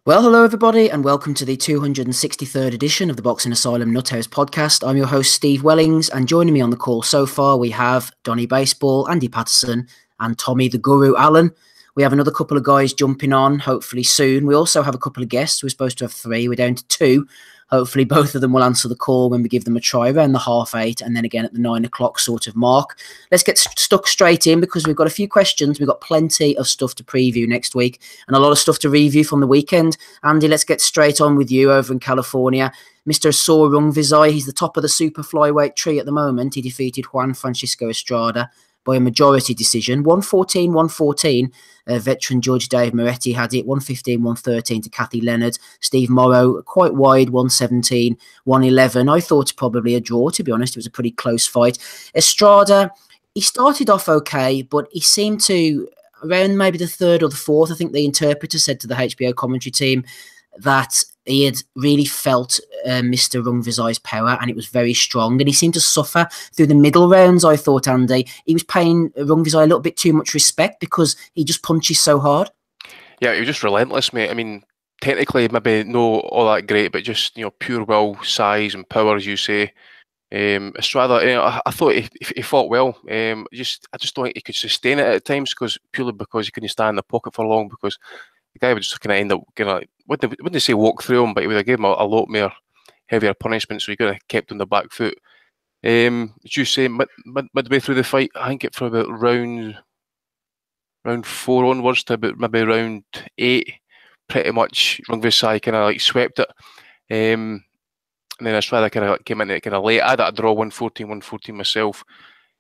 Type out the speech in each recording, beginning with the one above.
Well, hello everybody, and welcome to the 263rd edition of the Boxing Asylum Nuthouse podcast. I'm your host, Steve Wellings, and joining me on the call so far, we have Donny Baseball, Andy Patterson, and Tommy the Guru Allen. We have another couple of guys jumping on, hopefully soon. We also have a couple of guests. We're supposed to have three. We're down to two. Hopefully both of them will answer the call when we give them a try around the 8:30 and then again at the 9 o'clock sort of mark. Let's get stuck straight in because we've got a few questions. We've got plenty of stuff to preview next week and a lot of stuff to review from the weekend. Andy, let's get straight on with you over in California. Mr. Sor Rungvisai, he's the top of the super flyweight tree at the moment. He defeated Juan Francisco Estrada by a majority decision. 114-114. Veteran Judge Dave Moretti had it. 115-113 to Kathy Leonard. Steve Morrow, quite wide, 117-111. I thought probably a draw, to be honest. It was a pretty close fight. Estrada, he started off okay, but he seemed to, around maybe the third or the fourth, I think the interpreter said to the HBO commentary team that he had really felt Mr. Rungvisai's power and it was very strong, and he seemed to suffer through the middle rounds. I thought, Andy, he was paying Rungvisai a little bit too much respect because he just punches so hard. Yeah, he was just relentless, mate. I mean, technically maybe no all that great, but just, pure will, size and power, as you say. Estrada, I thought he fought well. I just don't think he could sustain it at times purely because he couldn't stand in the pocket for long, because the guy would just kind of end up wouldn't say walk through him, but he would have given him a lot more heavier punishment, so he could have kept on the back foot. As you say, midway through the fight, I think for about round 4 onwards to about maybe round 8, pretty much Rungvisai kind of swept it. And then Estrada kind of came in it kind of late. I had a draw 114-114 myself.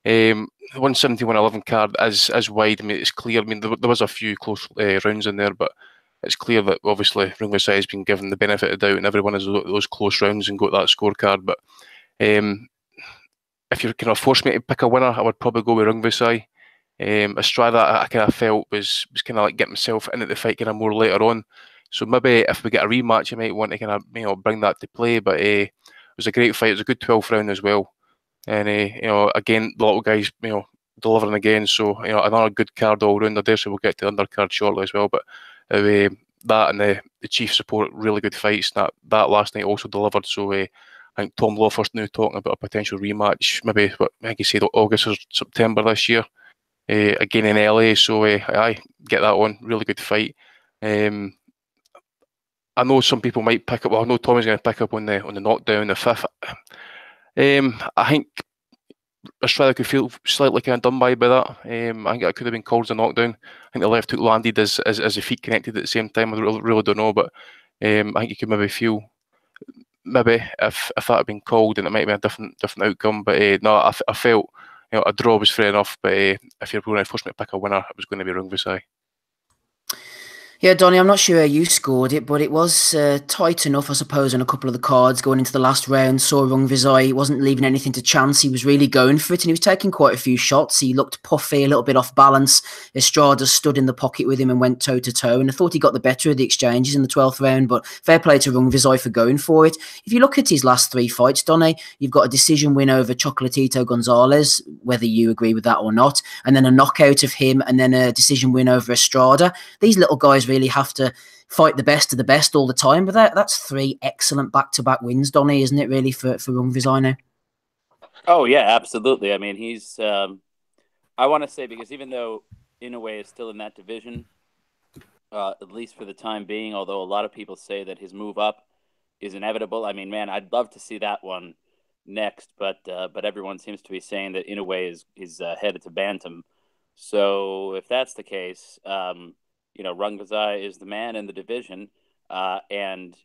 117-111 card as wide. I mean, it's clear. I mean, there was a few close rounds in there, but it's clear that obviously Rungvisai has been given the benefit of the doubt, and everyone has those close rounds and got that scorecard. But if you're kind of forced me to pick a winner, I would probably go with Rungvisai. Estrada, I kind of felt was kind of like getting himself into the fight kind of more later on. So maybe if we get a rematch, I might want to kind of bring that to play. But it was a great fight. It was a good 12th round as well. And again, the little guys delivering again. So another good card all round there. So we'll get to the undercard shortly as well. But that and the chief support, really good fights. That last night also delivered. So I think Tom Lawford's now talking about a potential rematch. Maybe I think he said August or September this year. Again in LA. So I get that on. Really good fight. I know some people might pick up. Well, I know Tommy's going to pick up on the knockdown, the fifth. I think Estrada could feel slightly kind of done by that. I think that could have been called as a knockdown. I think the left hook landed as the feet connected at the same time. I really don't know, but I think you could maybe feel if that had been called, then it might be a different outcome. But no, I felt a draw was fair enough. But if you're going to force me to pick a winner, it was going to be Rungvisai. Yeah, Donny, I'm not sure how you scored it, but it was tight enough, I suppose, on a couple of the cards going into the last round. Saw Rungvisai wasn't leaving anything to chance. He was really going for it, and he was taking quite a few shots. He looked puffy, a little bit off balance. Estrada stood in the pocket with him and went toe-to-toe, and I thought he got the better of the exchanges in the 12th round, but fair play to Rungvisai for going for it. If you look at his last 3 fights, Donny, you've got a decision win over Chocolatito Gonzalez, whether you agree with that or not, and then a knockout of him, and then a decision win over Estrada. These little guys really have to fight the best of the best all the time, but that's 3 excellent back-to-back wins, Donny, isn't it, really, for Rungvisai now? Oh yeah, absolutely. I mean, he's I want to say, because even though Inoue is still in that division, at least for the time being, although a lot of people say that his move up is inevitable. I mean, man, I'd love to see that one next, but everyone seems to be saying that Inoue is headed to bantam. So if that's the case, Rungvisai is the man in the division, and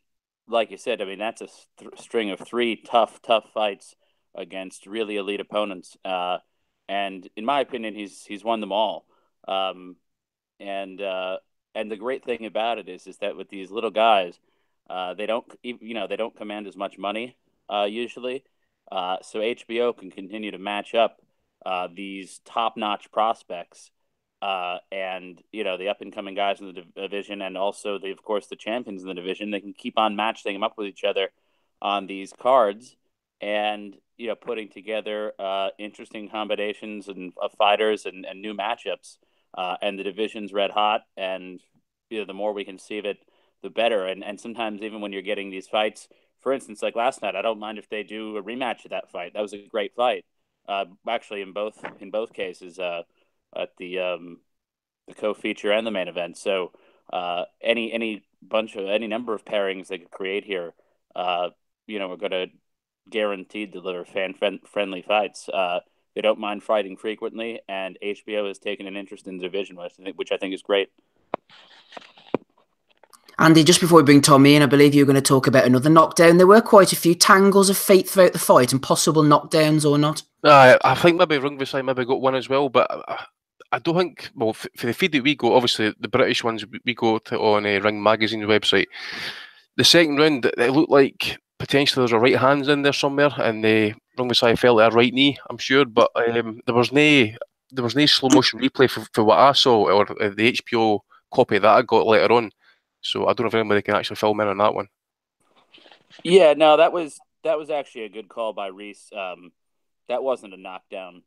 like you said, I mean, that's a string of 3 tough fights against really elite opponents, and in my opinion, he's won them all. And the great thing about it is that with these little guys, they don't command as much money usually, so HBO can continue to match up these top-notch prospects. And the up and coming guys in the division, and also of course the champions in the division, they can keep on matching them up with each other on these cards, and putting together interesting combinations of fighters and new matchups. And the division's red hot, and the more we can see of it, the better. And sometimes even when you're getting these fights, for instance, like last night, I don't mind if they do a rematch of that fight. That was a great fight. Actually, in both cases, at the co-feature and the main event. So any number of pairings they could create here, are going to guaranteed deliver friendly fights. They don't mind fighting frequently, and HBO has taken an interest in the division, which I think is great. Andy, just before we bring Tommy in, I believe you were going to talk about another knockdown. There were quite a few tangles of fate throughout the fight and possible knockdowns or not. I think maybe rungvisai maybe got one as well, but I don't think, well, for the feed that we go, obviously the British ones we go to on Ring Magazine's website, the second round, it looked like potentially there's a right hand in there somewhere, and rungvisai fell to a right knee, I'm sure, but there was no slow motion replay for what I saw, or the HBO copy that I got later on. So I don't know if anybody can actually film in on that one. Yeah, no, that was actually a good call by Reese. That wasn't a knockdown.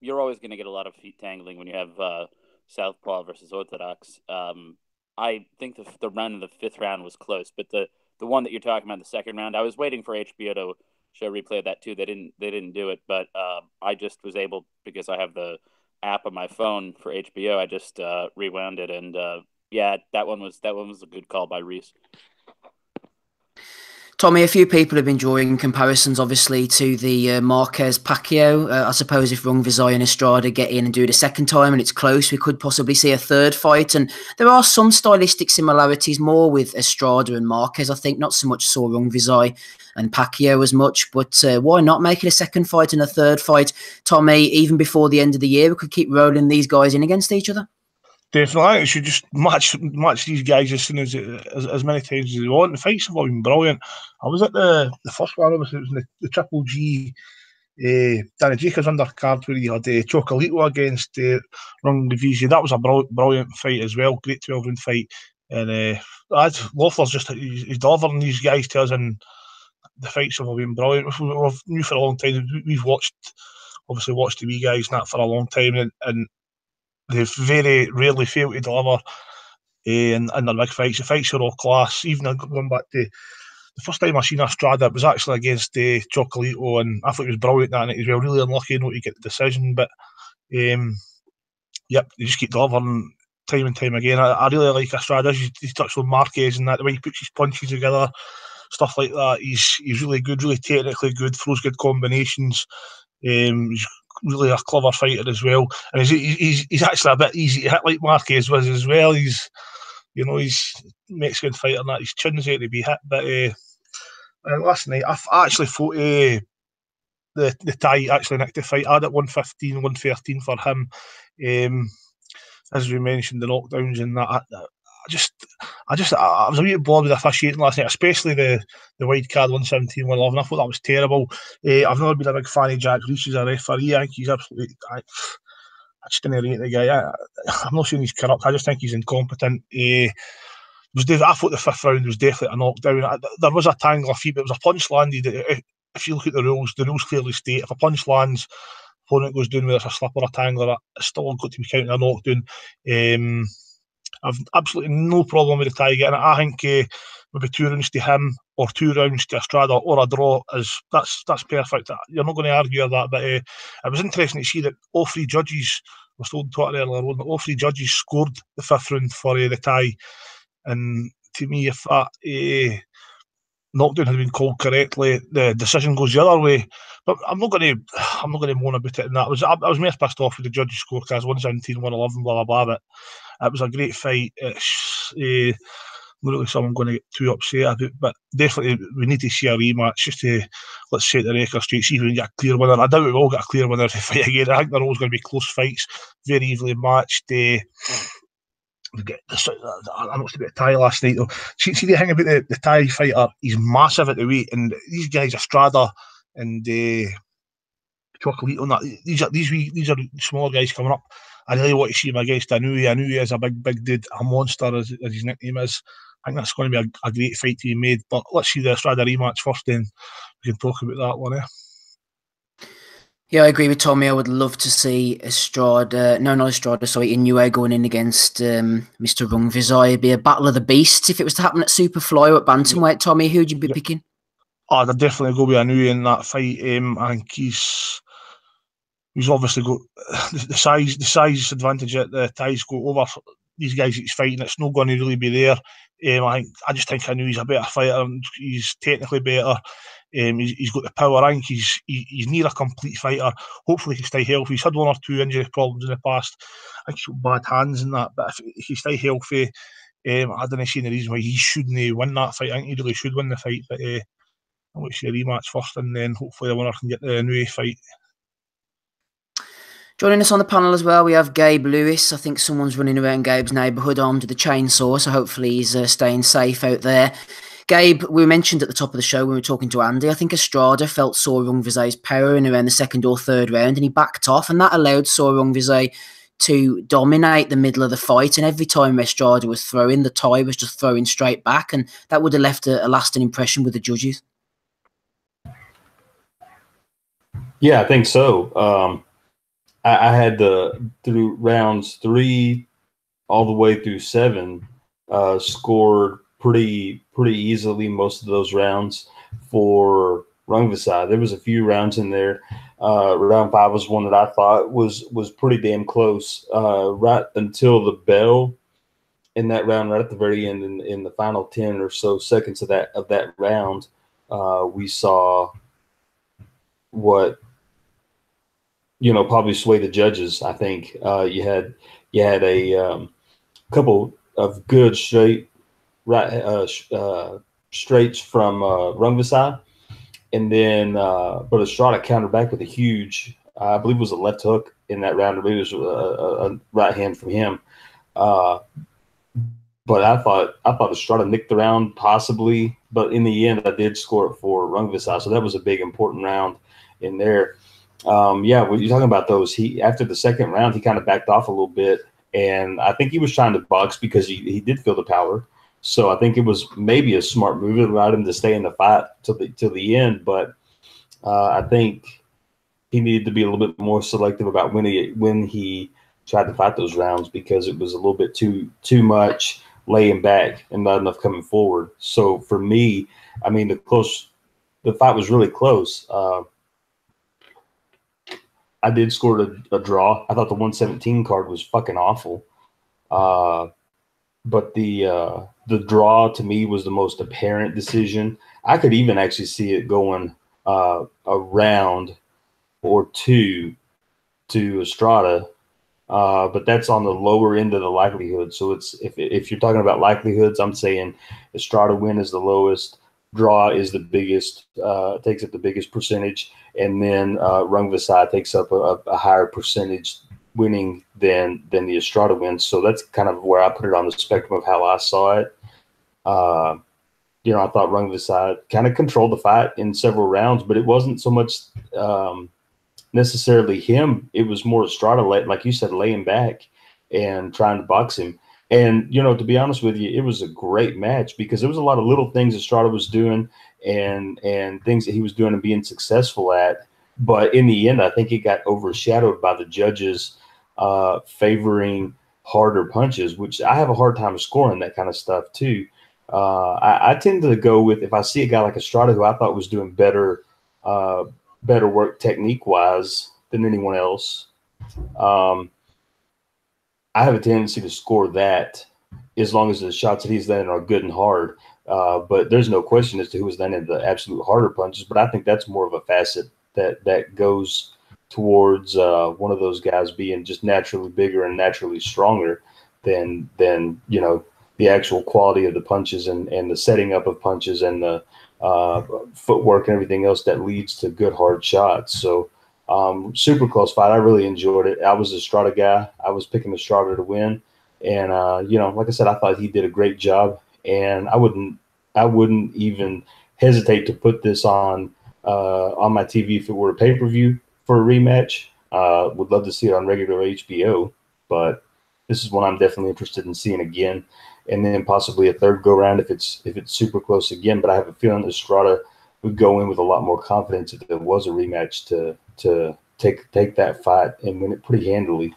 You're always going to get a lot of feet tangling when you have Southpaw versus Orthodox. I think the run in the fifth round was close, but the one that you're talking about, the second round, I was waiting for HBO to show replay of that too. They didn't do it, but I just was able, because I have the app on my phone for HBO. I just rewound it, and yeah, that one was a good call by Reese. Tommy, a few people have been drawing comparisons, obviously, to the Marquez-Pacquiao. I suppose if rungvisai and Estrada get in and do it a second time and it's close, we could possibly see a third fight. And there are some stylistic similarities, more with Estrada and Marquez, I think. Not so much saw rungvisai and Pacquiao as much, but why not make it a second fight and a third fight? Tommy, even before the end of the year, we could keep rolling these guys in against each other. Definitely, I think it should just match these guys as soon as many times as they want. The fights have all been brilliant. I was at the first one, obviously it was in the Triple G, Danny Jacobs undercard, where you had Chocolito against rungvisai. That was a brilliant fight as well, great 12-round fight. And Loeffler's just he's delivering these guys to us, and the fights have all been brilliant. We've knew for a long time. We've watched the wee guys and that for a long time, and they've very rarely failed to deliver in their big fights. The fights are all class. Even going back to the first time I seen Estrada, it was actually against Chocolito, and I thought he was brilliant that night as well. Really unlucky not to get the decision, but yep, they just keep delivering time and time again. I really like Estrada. He's touched on Marquez and that, the way he puts his punches together, stuff like that. He's really good, really technically good, throws good combinations. He's really a clever fighter as well, and he's actually a bit easy to hit like Marquez was as well. He's Mexican fighter and that, his chin's there to be hit, but last night I actually thought the tie actually nicked the fight. I had it 115, 113 for him. As we mentioned, the knockdowns and that. I was a wee bit bored with the officiating last night, especially the wide card 117, 111. I thought that was terrible. I've never been a big fan of Jack Reese as a referee. I think he's absolutely. I just didn't rate the guy. I'm not saying he's corrupt. I just think he's incompetent. I thought the fifth round was definitely a knockdown. There was a tangle of feet, but it was a punch landed. If you look at the rules clearly state if a punch lands, opponent goes down, whether it's a slip or a tangle, it's still got to be counted a knockdown. I've absolutely no problem with the tie getting it. I think maybe 2 rounds to him or 2 rounds to Estrada or a draw that's perfect. You're not going to argue with that. But it was interesting to see that all 3 judges, I was told on Twitter earlier on, that all 3 judges scored the 5th round for the tie. And to me, if that knockdown had been called correctly, the decision goes the other way. But I'm not going to moan about it. And that I was more pissed off with the judges' scorecards 117, 111, blah blah blah. But it was a great fight. It's not really something I'm going to get too upset about, but definitely we need to see a rematch just to let's set the record straight, see if we can get a clear winner. I doubt we will get a clear winner if we fight again. I think they're always going to be close fights, very evenly matched. We get I noticed a bit of Thai last night though. See the thing about the Thai fighter, he's massive at the weight, and these guys Estrada and Chocolito and that, these are small guys coming up. I really want to see him against Nery. Nery is a big dude, a monster as his nickname is. I think that's going to be a great fight to be made. But let's see the Estrada rematch first, then we can talk about that one. Yeah, I agree with Tommy. I would love to see Estrada, no, not Estrada, sorry, Inoue going in against Mr. Rungvisai. It'd be a battle of the beasts if it was to happen at super flyweight bantamweight. Tommy, who'd you be picking? Oh, they're definitely going to be Inoue in that fight. I think he's obviously got the size advantage that the Thais go over these guys he's fighting. It's not going to really be there. I just think Inoue's a better fighter. He's technically better. He's got the power. I think he's near a complete fighter. Hopefully he can stay healthy. He's had one or two injury problems in the past. I think he's got bad hands and that. But if he stay healthy, I don't see any reason why he shouldn't win that fight. I think he really should win the fight. But I want to see a rematch first, and then hopefully the winner can get the Inoue fight. Joining us on the panel as well, we have Gabe Lewis. I think someone's running around Gabe's neighbourhood armed with a chainsaw, so hopefully he's staying safe out there. Gabe, we mentioned at the top of the show when we were talking to Andy, I think Estrada felt Saw Rungvisai's power in around the second or third round, and he backed off, and that allowed Saw Rungvisai to dominate the middle of the fight, and every time Estrada was throwing, the Thai was just throwing straight back, and that would have left a lasting impression with the judges. Yeah, I think so. I had through rounds 3 all the way through 7, scored pretty easily most of those rounds for Rungvisai. There was a few rounds in there. Round 5 was one that I thought was pretty damn close, right until the bell in that round, right at the very end, in the final 10 or so seconds of that round, we saw what probably sway the judges. I think you had a couple of good straights from Rungvisai, and then but Estrada countered back with a huge, I believe it was a left hook in that round, or maybe it was a right hand from him. But I thought Estrada nicked the round possibly, but in the end I did score it for Rungvisai, so that was a big important round in there. When you're talking about those, after the second round he kind of backed off a little bit, and I think he was trying to box because he did feel the power. So I think it was maybe a smart move to allow him to stay in the fight till the end. But I think he needed to be a little bit more selective about when he tried to fight those rounds, because it was a little bit too much laying back and not enough coming forward. So for me, I mean, the fight was really close. I did score a draw. I thought the 117 card was fucking awful. But the draw to me was the most apparent decision. I could even actually see it going a round or two to Estrada, but that's on the lower end of the likelihood. So it's if you're talking about likelihoods, I'm saying Estrada win is the lowest, draw is the biggest, takes up the biggest percentage, and then Rungvisai takes up a higher percentage winning than the Estrada wins. So that's kind of where I put it on the spectrum of how I saw it. I thought Rungvisai kind of controlled the fight in several rounds, but it wasn't so much necessarily him. It was more Estrada, like you said, laying back and trying to box him. And, to be honest with you, it was a great match because there was a lot of little things Estrada was doing and things that he was doing and being successful at. But in the end, I think it got overshadowed by the judges favoring harder punches, which I have a hard time scoring that kind of stuff too. I tend to go with, if I see a guy like Estrada who I thought was doing better work technique-wise than anyone else, I have a tendency to score that as long as the shots that he's landing are good and hard. But there's no question as to who was landing the absolute harder punches. But I think that's more of a facet that goes towards one of those guys being just naturally bigger and naturally stronger than the actual quality of the punches and the setting up of punches and the footwork and everything else that leads to good hard shots. So super close fight. I really enjoyed it. I was a Estrada guy. I was picking Estrada to win. And, like I said, I thought he did a great job. And I wouldn't even hesitate to put this on my TV if it were a pay-per-view for a rematch. Would love to see it on regular HBO, but this is one I'm definitely interested in seeing again, and then possibly a third go round if it's super close again. But I have a feeling Estrada would go in with a lot more confidence if there was a rematch to take that fight and win it pretty handily.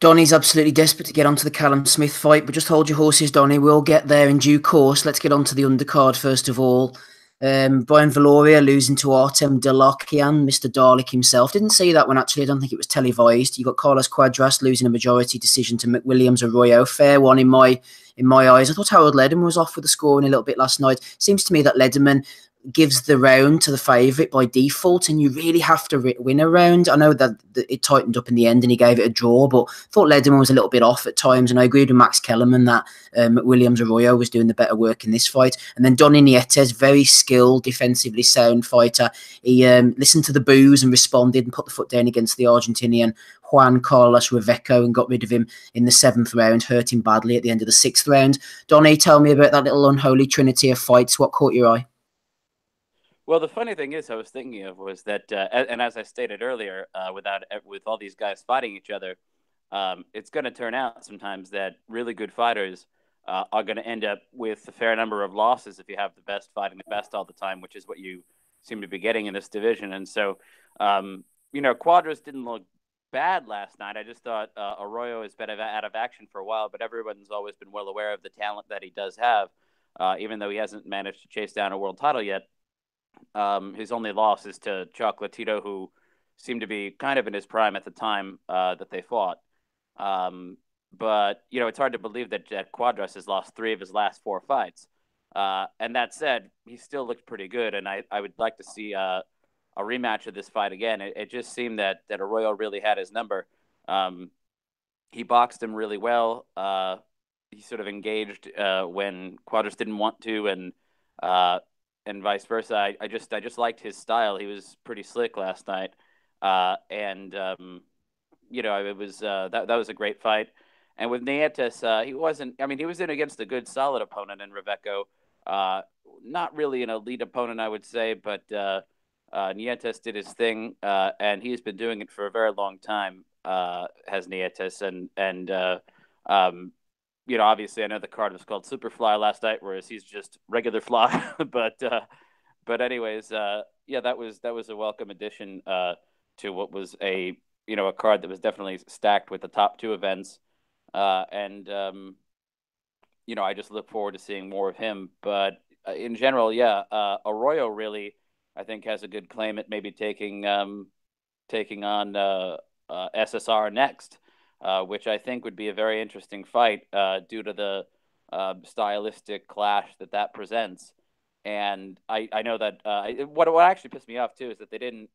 Donnie's absolutely desperate to get onto the Callum Smith fight, but just hold your horses, Donnie. We'll get there in due course. Let's get on to the undercard first of all. Brian Valoria losing to Artem Dalakian, Mr. Dalek himself. Didn't see that one, actually. I don't think it was televised. You got Carlos Cuadras losing a majority decision to McWilliams Arroyo. Fair one in my eyes. I thought Harold Lederman was off with the scoring a little bit last night. Seems to me that Lederman gives the round to the favourite by default, and you really have to win a round. I know that it tightened up in the end and he gave it a draw, but I thought Lederman was a little bit off at times, and I agreed with Max Kellerman that Williams Arroyo was doing the better work in this fight. And then Donny Nietes, very skilled, defensively sound fighter. He listened to the boos and responded and put the foot down against the Argentinian Juan Carlos Reveco and got rid of him in the 7th round, hurt him badly at the end of the 6th round. Donny, tell me about that little unholy trinity of fights. What caught your eye? Well, the funny thing is, I was thinking of was that, and as I stated earlier, with all these guys fighting each other, it's going to turn out sometimes that really good fighters are going to end up with a fair number of losses if you have the best fighting the best all the time, which is what you seem to be getting in this division. And so, Cuadras didn't look bad last night. I just thought Arroyo has been out of action for a while, but everyone's always been well aware of the talent that he does have, even though he hasn't managed to chase down a world title yet. His only loss is to Chocolatito, who seemed to be kind of in his prime at the time that they fought. But, it's hard to believe that Cuadras has lost 3 of his last 4 fights. And that said, he still looked pretty good, and I would like to see a rematch of this fight again. It just seemed that Arroyo really had his number. He boxed him really well. He sort of engaged when Cuadras didn't want to, and vice versa. I just liked his style. He was pretty slick last night, it was that was a great fight. And with Nietes, he wasn't. I mean, he was in against a good, solid opponent in Reveco. Not really an elite opponent, I would say, but Nietes did his thing, and he's been doing it for a very long time. Has Nietes, and obviously, I know the card was called Superfly last night, whereas he's just regular fly. but anyways, that was a welcome addition to what was a card that was definitely stacked with the top 2 events. I just look forward to seeing more of him. But in general, Arroyo really, I think, has a good claim at maybe taking on SSR next. Which I think would be a very interesting fight due to the stylistic clash that presents. And I know that what actually pissed me off too is that they didn't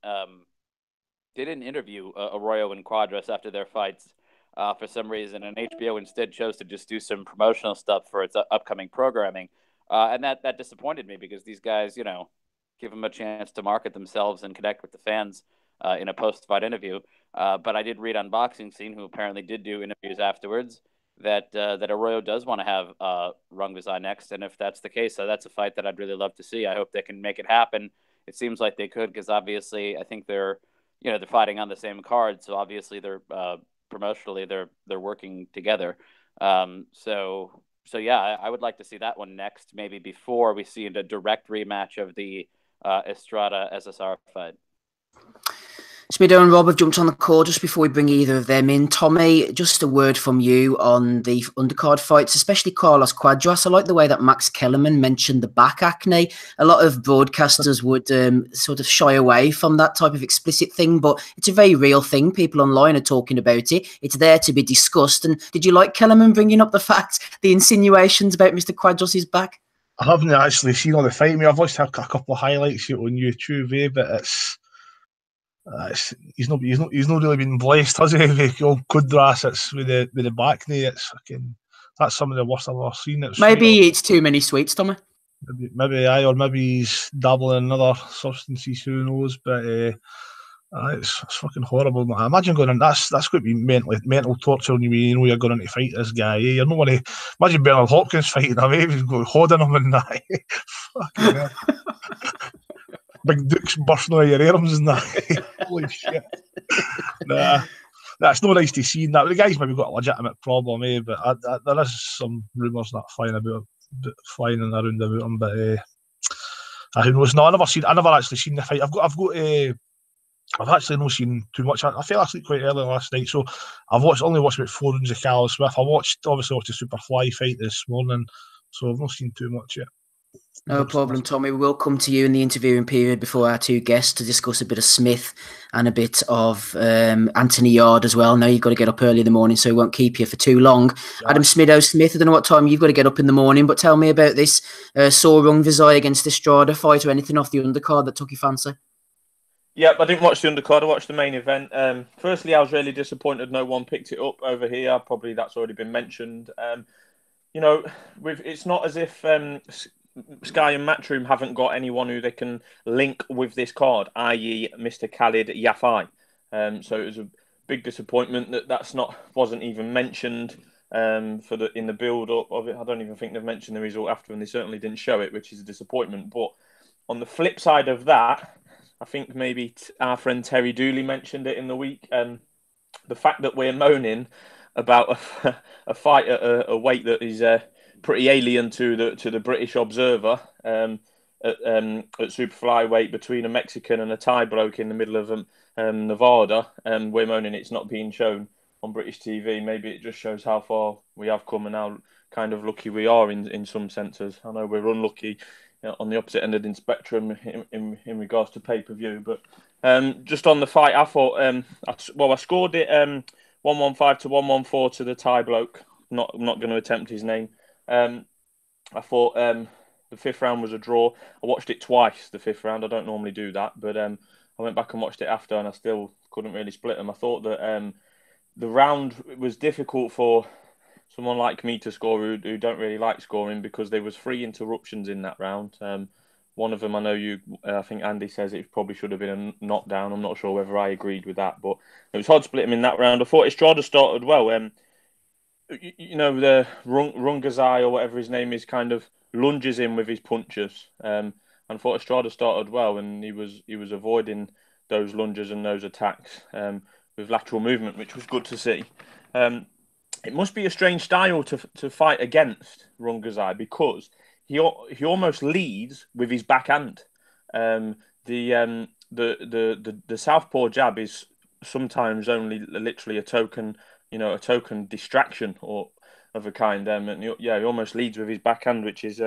interview Arroyo and Cuadras after their fights for some reason, and HBO instead chose to just do some promotional stuff for its upcoming programming, and that disappointed me because these guys, give them a chance to market themselves and connect with the fans in a post-fight interview. But I did read on Boxing Scene, who apparently did do interviews afterwards, that Arroyo does want to have Rungvisai next. And if that's the case, that's a fight that I'd really love to see. I hope they can make it happen. It seems like they could, because obviously I think they're fighting on the same card. So obviously they're promotionally they're working together. I would like to see that one next, maybe before we see a direct rematch of the Estrada SSR fight. Smido and Rob have jumped on the call just before we bring either of them in. Tommy, just a word from you on the undercard fights, especially Carlos Cuadras. I like the way that Max Kellerman mentioned the back acne. A lot of broadcasters would sort of shy away from that type of explicit thing, but it's a very real thing. People online are talking about it. It's there to be discussed. And did you like Kellerman bringing up the insinuations about Mr. Cuadras' back? I haven't actually seen all the fight. I mean, I've watched a couple of highlights on YouTube, but he's not really been blessed, has he? With old Cuadras, it's with the back knee. It's fucking, that's some of the worst I've ever seen. Maybe he eats too many sweets, Tommy. Or maybe he's dabbling in other substances. Who knows? But it's fucking horrible. I imagine going in. That's going to be mental torture when you know you're going in to fight this guy. You're not going to imagine Bernard Hopkins fighting him. He's going holding him and that. Fucking hell. Big dukes bursting out of your arms and that. Holy shit. Nah, it's not nice to see that. The guy's maybe got a legitimate problem, but there is some rumours that flying around about him. But Who knows? No, I never actually seen the fight. I've actually not seen too much. I fell asleep quite early last night, so I've only watched about 4 rounds of Callum Smith. I watched the Superfly fight this morning, so I've not seen too much yet. No problem, Tommy. We will come to you in the interviewing period before our two guests to discuss a bit of Smith and a bit of Anthony Yarde as well. Now you've got to get up early in the morning, so we won't keep you for too long. Yeah. Adam Smith, I don't know what time you've got to get up in the morning, but tell me about this sore rungvisai against Estrada fight or anything off the undercard that took your fancy. Yep, I didn't watch the undercard. I watched the main event. Firstly, I was really disappointed no one picked it up over here. Probably that's already been mentioned. It's not as if Sky and Matchroom haven't got anyone who they can link with this card, i.e. Mr. Khalid Yafai. So it was a big disappointment that wasn't even mentioned in the build-up of it. I don't even think they've mentioned the result after, and they certainly didn't show it, which is a disappointment. But on the flip side of that, I think maybe our friend Terry Dooley mentioned it in the week. The fact that we're moaning about a fight at a weight that is pretty alien to the British observer at super flyweight between a Mexican and a Thai bloke in the middle of Nevada, and we're moaning it's not being shown on British TV. Maybe it just shows how far we have come and how kind of lucky we are in some senses. I know we're unlucky on the opposite end of the spectrum in regards to pay-per-view. But just on the fight, I thought, I scored it 115 to 114 to the Thai bloke. I'm not going to attempt his name. I thought the 5th round was a draw. I watched it twice, the 5th round. I don't normally do that, but I went back and watched it after, and I still couldn't really split them. I thought that the round was difficult for someone like me to score who don't really like scoring, because there was 3 interruptions in that round. One of them, I think Andy says it probably should have been a knockdown. I'm not sure whether I agreed with that, but it was hard to split him in that round. I thought Estrada started well. The rungvisai or whatever his name is kind of lunges in with his punches. And I thought Estrada started well, and he was avoiding those lunges and those attacks with lateral movement, which was good to see. It must be a strange style to fight against rungvisai, because he almost leads with his backhand. The southpaw jab is sometimes only literally a token distraction or of a kind. And he almost leads with his backhand, which is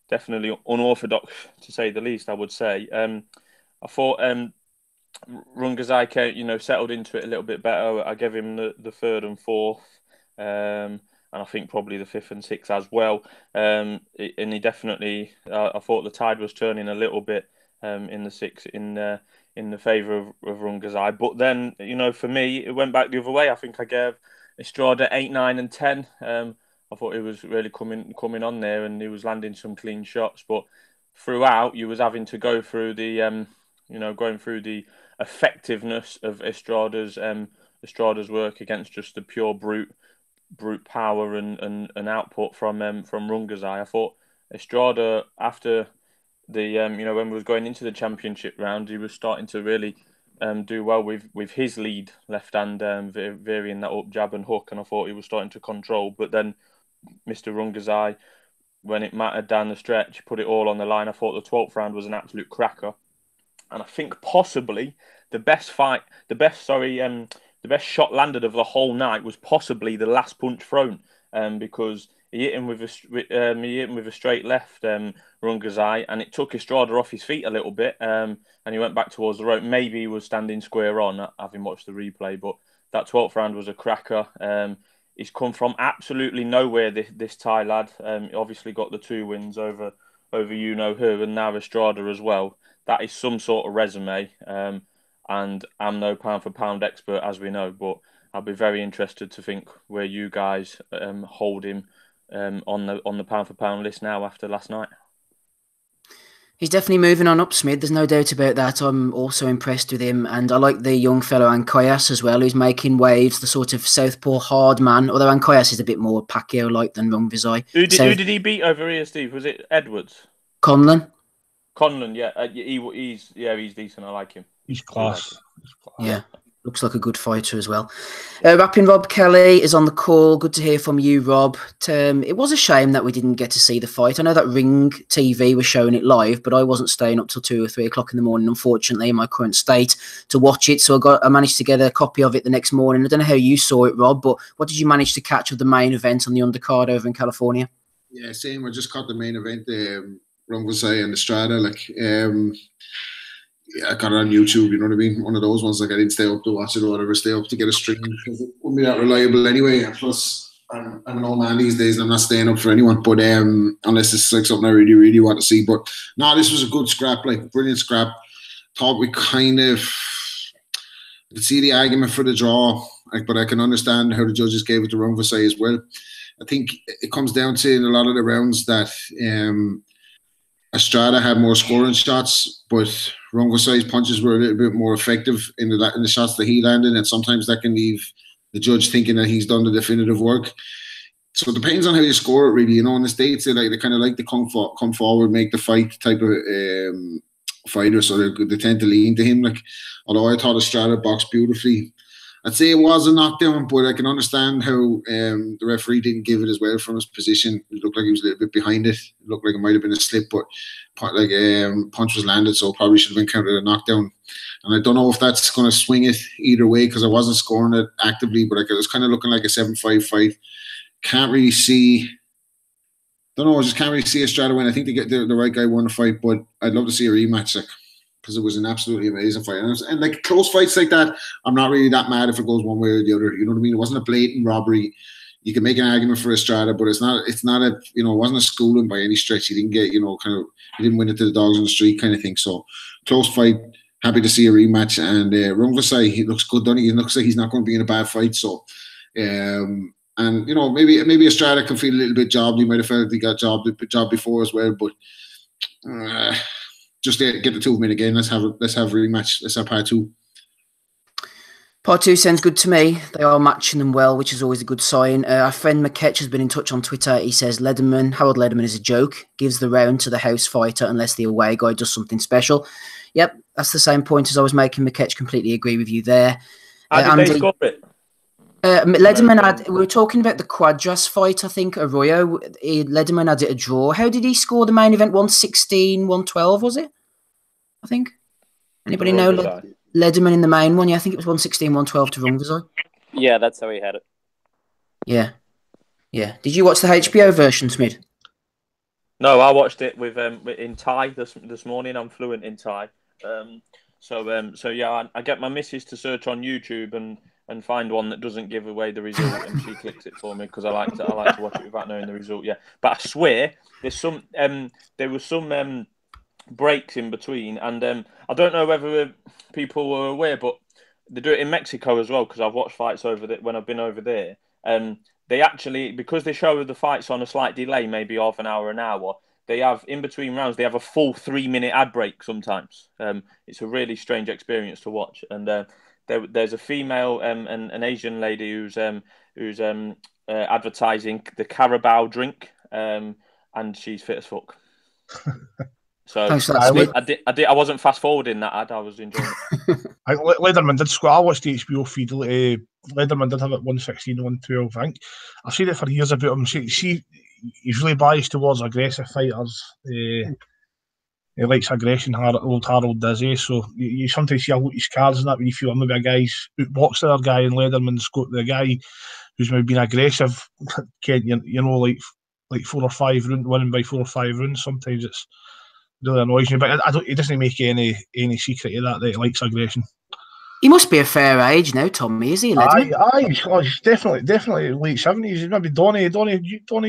definitely unorthodox to say the least, I would say. I thought rungvisai settled into it a little bit better. I gave him the 3rd and 4th. And I think probably the 5th and 6th as well. And he definitely, I thought the tide was turning a little bit in the 6th in the favour of rungvisai. But then, for me, it went back the other way. I think I gave Estrada 8, 9, and 10. I thought he was really coming on there, and he was landing some clean shots. But throughout, you was having to go through the going through the effectiveness of Estrada's work against just the pure brute power and output from rungvisai. I thought Estrada, after the when we was going into the championship round, he was starting to really do well with his lead left hand, varying that up jab and hook, and I thought he was starting to control. But then Mr. Rungvisai, when it mattered down the stretch, put it all on the line. I thought the 12th round was an absolute cracker, and I think possibly the best shot landed of the whole night was possibly the last punch thrown, because he hit him with a straight left, Rungvisai, and it took Estrada off his feet a little bit, and he went back towards the rope. Maybe he was standing square on, having watched the replay, but that 12th round was a cracker. He's come from absolutely nowhere, this Thai lad. He obviously got the 2 wins over you-know-who, and now Estrada as well. That is some sort of resume. And I'm no pound-for-pound expert, as we know, but I'll be very interested to think where you guys hold him on the pound-for-pound list now after last night. He's definitely moving on up, Smith. There's no doubt about that. I'm also impressed with him, and I like the young fellow Ancoyas as well, who's making waves, the sort of southpaw hard man, although Ancoyas is a bit more Pacquiao-like than Rungvisai. Who did he beat over here, Steve? Was it Edwards? Conlon, yeah. He's decent. I like him. He's class. Yeah. Looks like a good fighter as well. Rapping Rob Kelly is on the call. Good to hear from you, Rob. It was a shame that we didn't get to see the fight. I know that Ring TV was showing it live, but I wasn't staying up till 2 or 3 o'clock in the morning, unfortunately, in my current state, to watch it. So I managed to get a copy of it the next morning. I don't know how you saw it, Rob, but what did you manage to catch of the main event on the undercard over in California? Yeah, same. I just caught the main event, rungvisai-estrada. I got it on YouTube, you know what I mean? One of those ones, I didn't stay up to watch it or whatever, stay up to get a stream because it wouldn't be that reliable anyway. And plus, I'm an old man these days and I'm not staying up for anyone, but unless it's something I really, really want to see. But no, this was a good scrap, brilliant scrap. Thought we kind of could see the argument for the draw, but I can understand how the judges gave it to Rungvisai as well. I think it comes down to in a lot of the rounds that Estrada had more scoring shots, but Rungvisai's punches were a little bit more effective in the shots that he landed, and sometimes that can leave the judge thinking that he's done the definitive work. So it depends on how you score it, really. In the States, they kind of like to come forward, make the fight type of fighter, so they tend to lean to him. Although I thought Estrada boxed beautifully, I'd say it was a knockdown, but I can understand how the referee didn't give it as well from his position. It looked like he was a little bit behind it. It looked like it might have been a slip, but punch was landed, so it probably should have been counted a knockdown. And I don't know if that's going to swing it either way because I wasn't scoring it actively, but it was kind of looking like a 7-5 fight. Can't really see. Don't know. I just can't really see Estrada win. I think the right guy won the fight, but I'd love to see a rematch. Because it was an absolutely amazing fight. And close fights like that, I'm not really that mad if it goes one way or the other. You know what I mean? It wasn't a blatant robbery. You can make an argument for Estrada, but it's not a, it wasn't a schooling by any stretch. He didn't get, he didn't win it to the dogs on the street kind of thing. So close fight, happy to see a rematch. And Rungvisai, he looks good, doesn't he? He looks like he's not going to be in a bad fight. So, and maybe Estrada can feel a little bit jobbed. He might have felt he got jobbed before as well, but just get the two of them in again. Let's have a rematch. Let's have part 2. Part 2 sounds good to me. They are matching them well, which is always a good sign. Our friend McKetch has been in touch on Twitter. He says Harold Lederman is a joke. Gives the round to the house fighter unless the away guy does something special. Yep, that's the same point as I was making. McKetch, completely agree with you there. How did they score it? Lederman had. We were talking about the Quadras fight. I think Arroyo. Lederman had it a draw. How did he score the main event? 116, 112 was it? I think. Anybody know Lederman in the main one? Yeah, I think it was 116, 112 to Rungvisai. Yeah, that's how he had it. Yeah. Did you watch the HBO version, Smid? No, I watched it with in Thai this morning. I'm fluent in Thai. So yeah, I get my missus to search on YouTube and find one that doesn't give away the result, and she clicks it for me because I like to watch it without knowing the result. Yeah, but I swear there was some breaks in between, and I don't know whether people were aware, but they do it in Mexico as well because I've watched fights over there when I've been over there. They actually, because they show the fights on a slight delay, maybe half an hour, they have in between rounds. They have a full 3-minute ad break sometimes. It's a really strange experience to watch, and there's a female an Asian lady who's advertising the Carabao drink, and she's fit as fuck. So I wasn't fast forwarding that ad. I was enjoying it. Lederman did score. I watched the HBO feed. Lederman did have it 116, 112. I think I've seen it for years about him. He's really biased towards aggressive fighters. He likes aggression. Old Harold does. So you sometimes see a lot of his cards and that when you feel maybe a guy's outboxed the other guy, and Lederman's got the guy who's maybe been aggressive. Like 4 or 5 rounds, winning by 4 or 5 rounds. Sometimes it's really annoys me, but he doesn't make any secret of that he likes aggression. He must be a fair age now, Tommy, is he? He's definitely late 70s. Maybe Donny,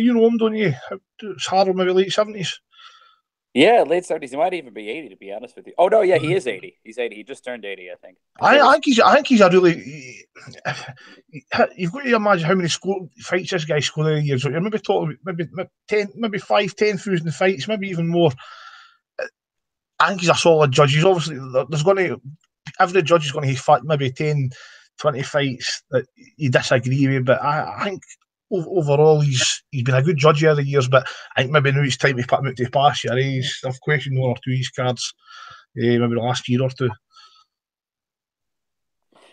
you know him, don't you? It's Harold, maybe late 70s. Yeah, late 70s. He might even be 80, to be honest with you. Oh no, yeah, he is 80. He's 80. He just turned 80, I think. I think he's a really. You've got to imagine how many fights this guy scored in a year. So you're maybe talking maybe 10,000 fights, maybe even more. I think he's a solid judge. He's obviously every judge is going to have maybe 10, 20 fights that you disagree with, but I think overall he's been a good judge over the years. But I think maybe now it's time to put him out to the pasture. I've questioned 1 or 2 of his cards, maybe the last year or two.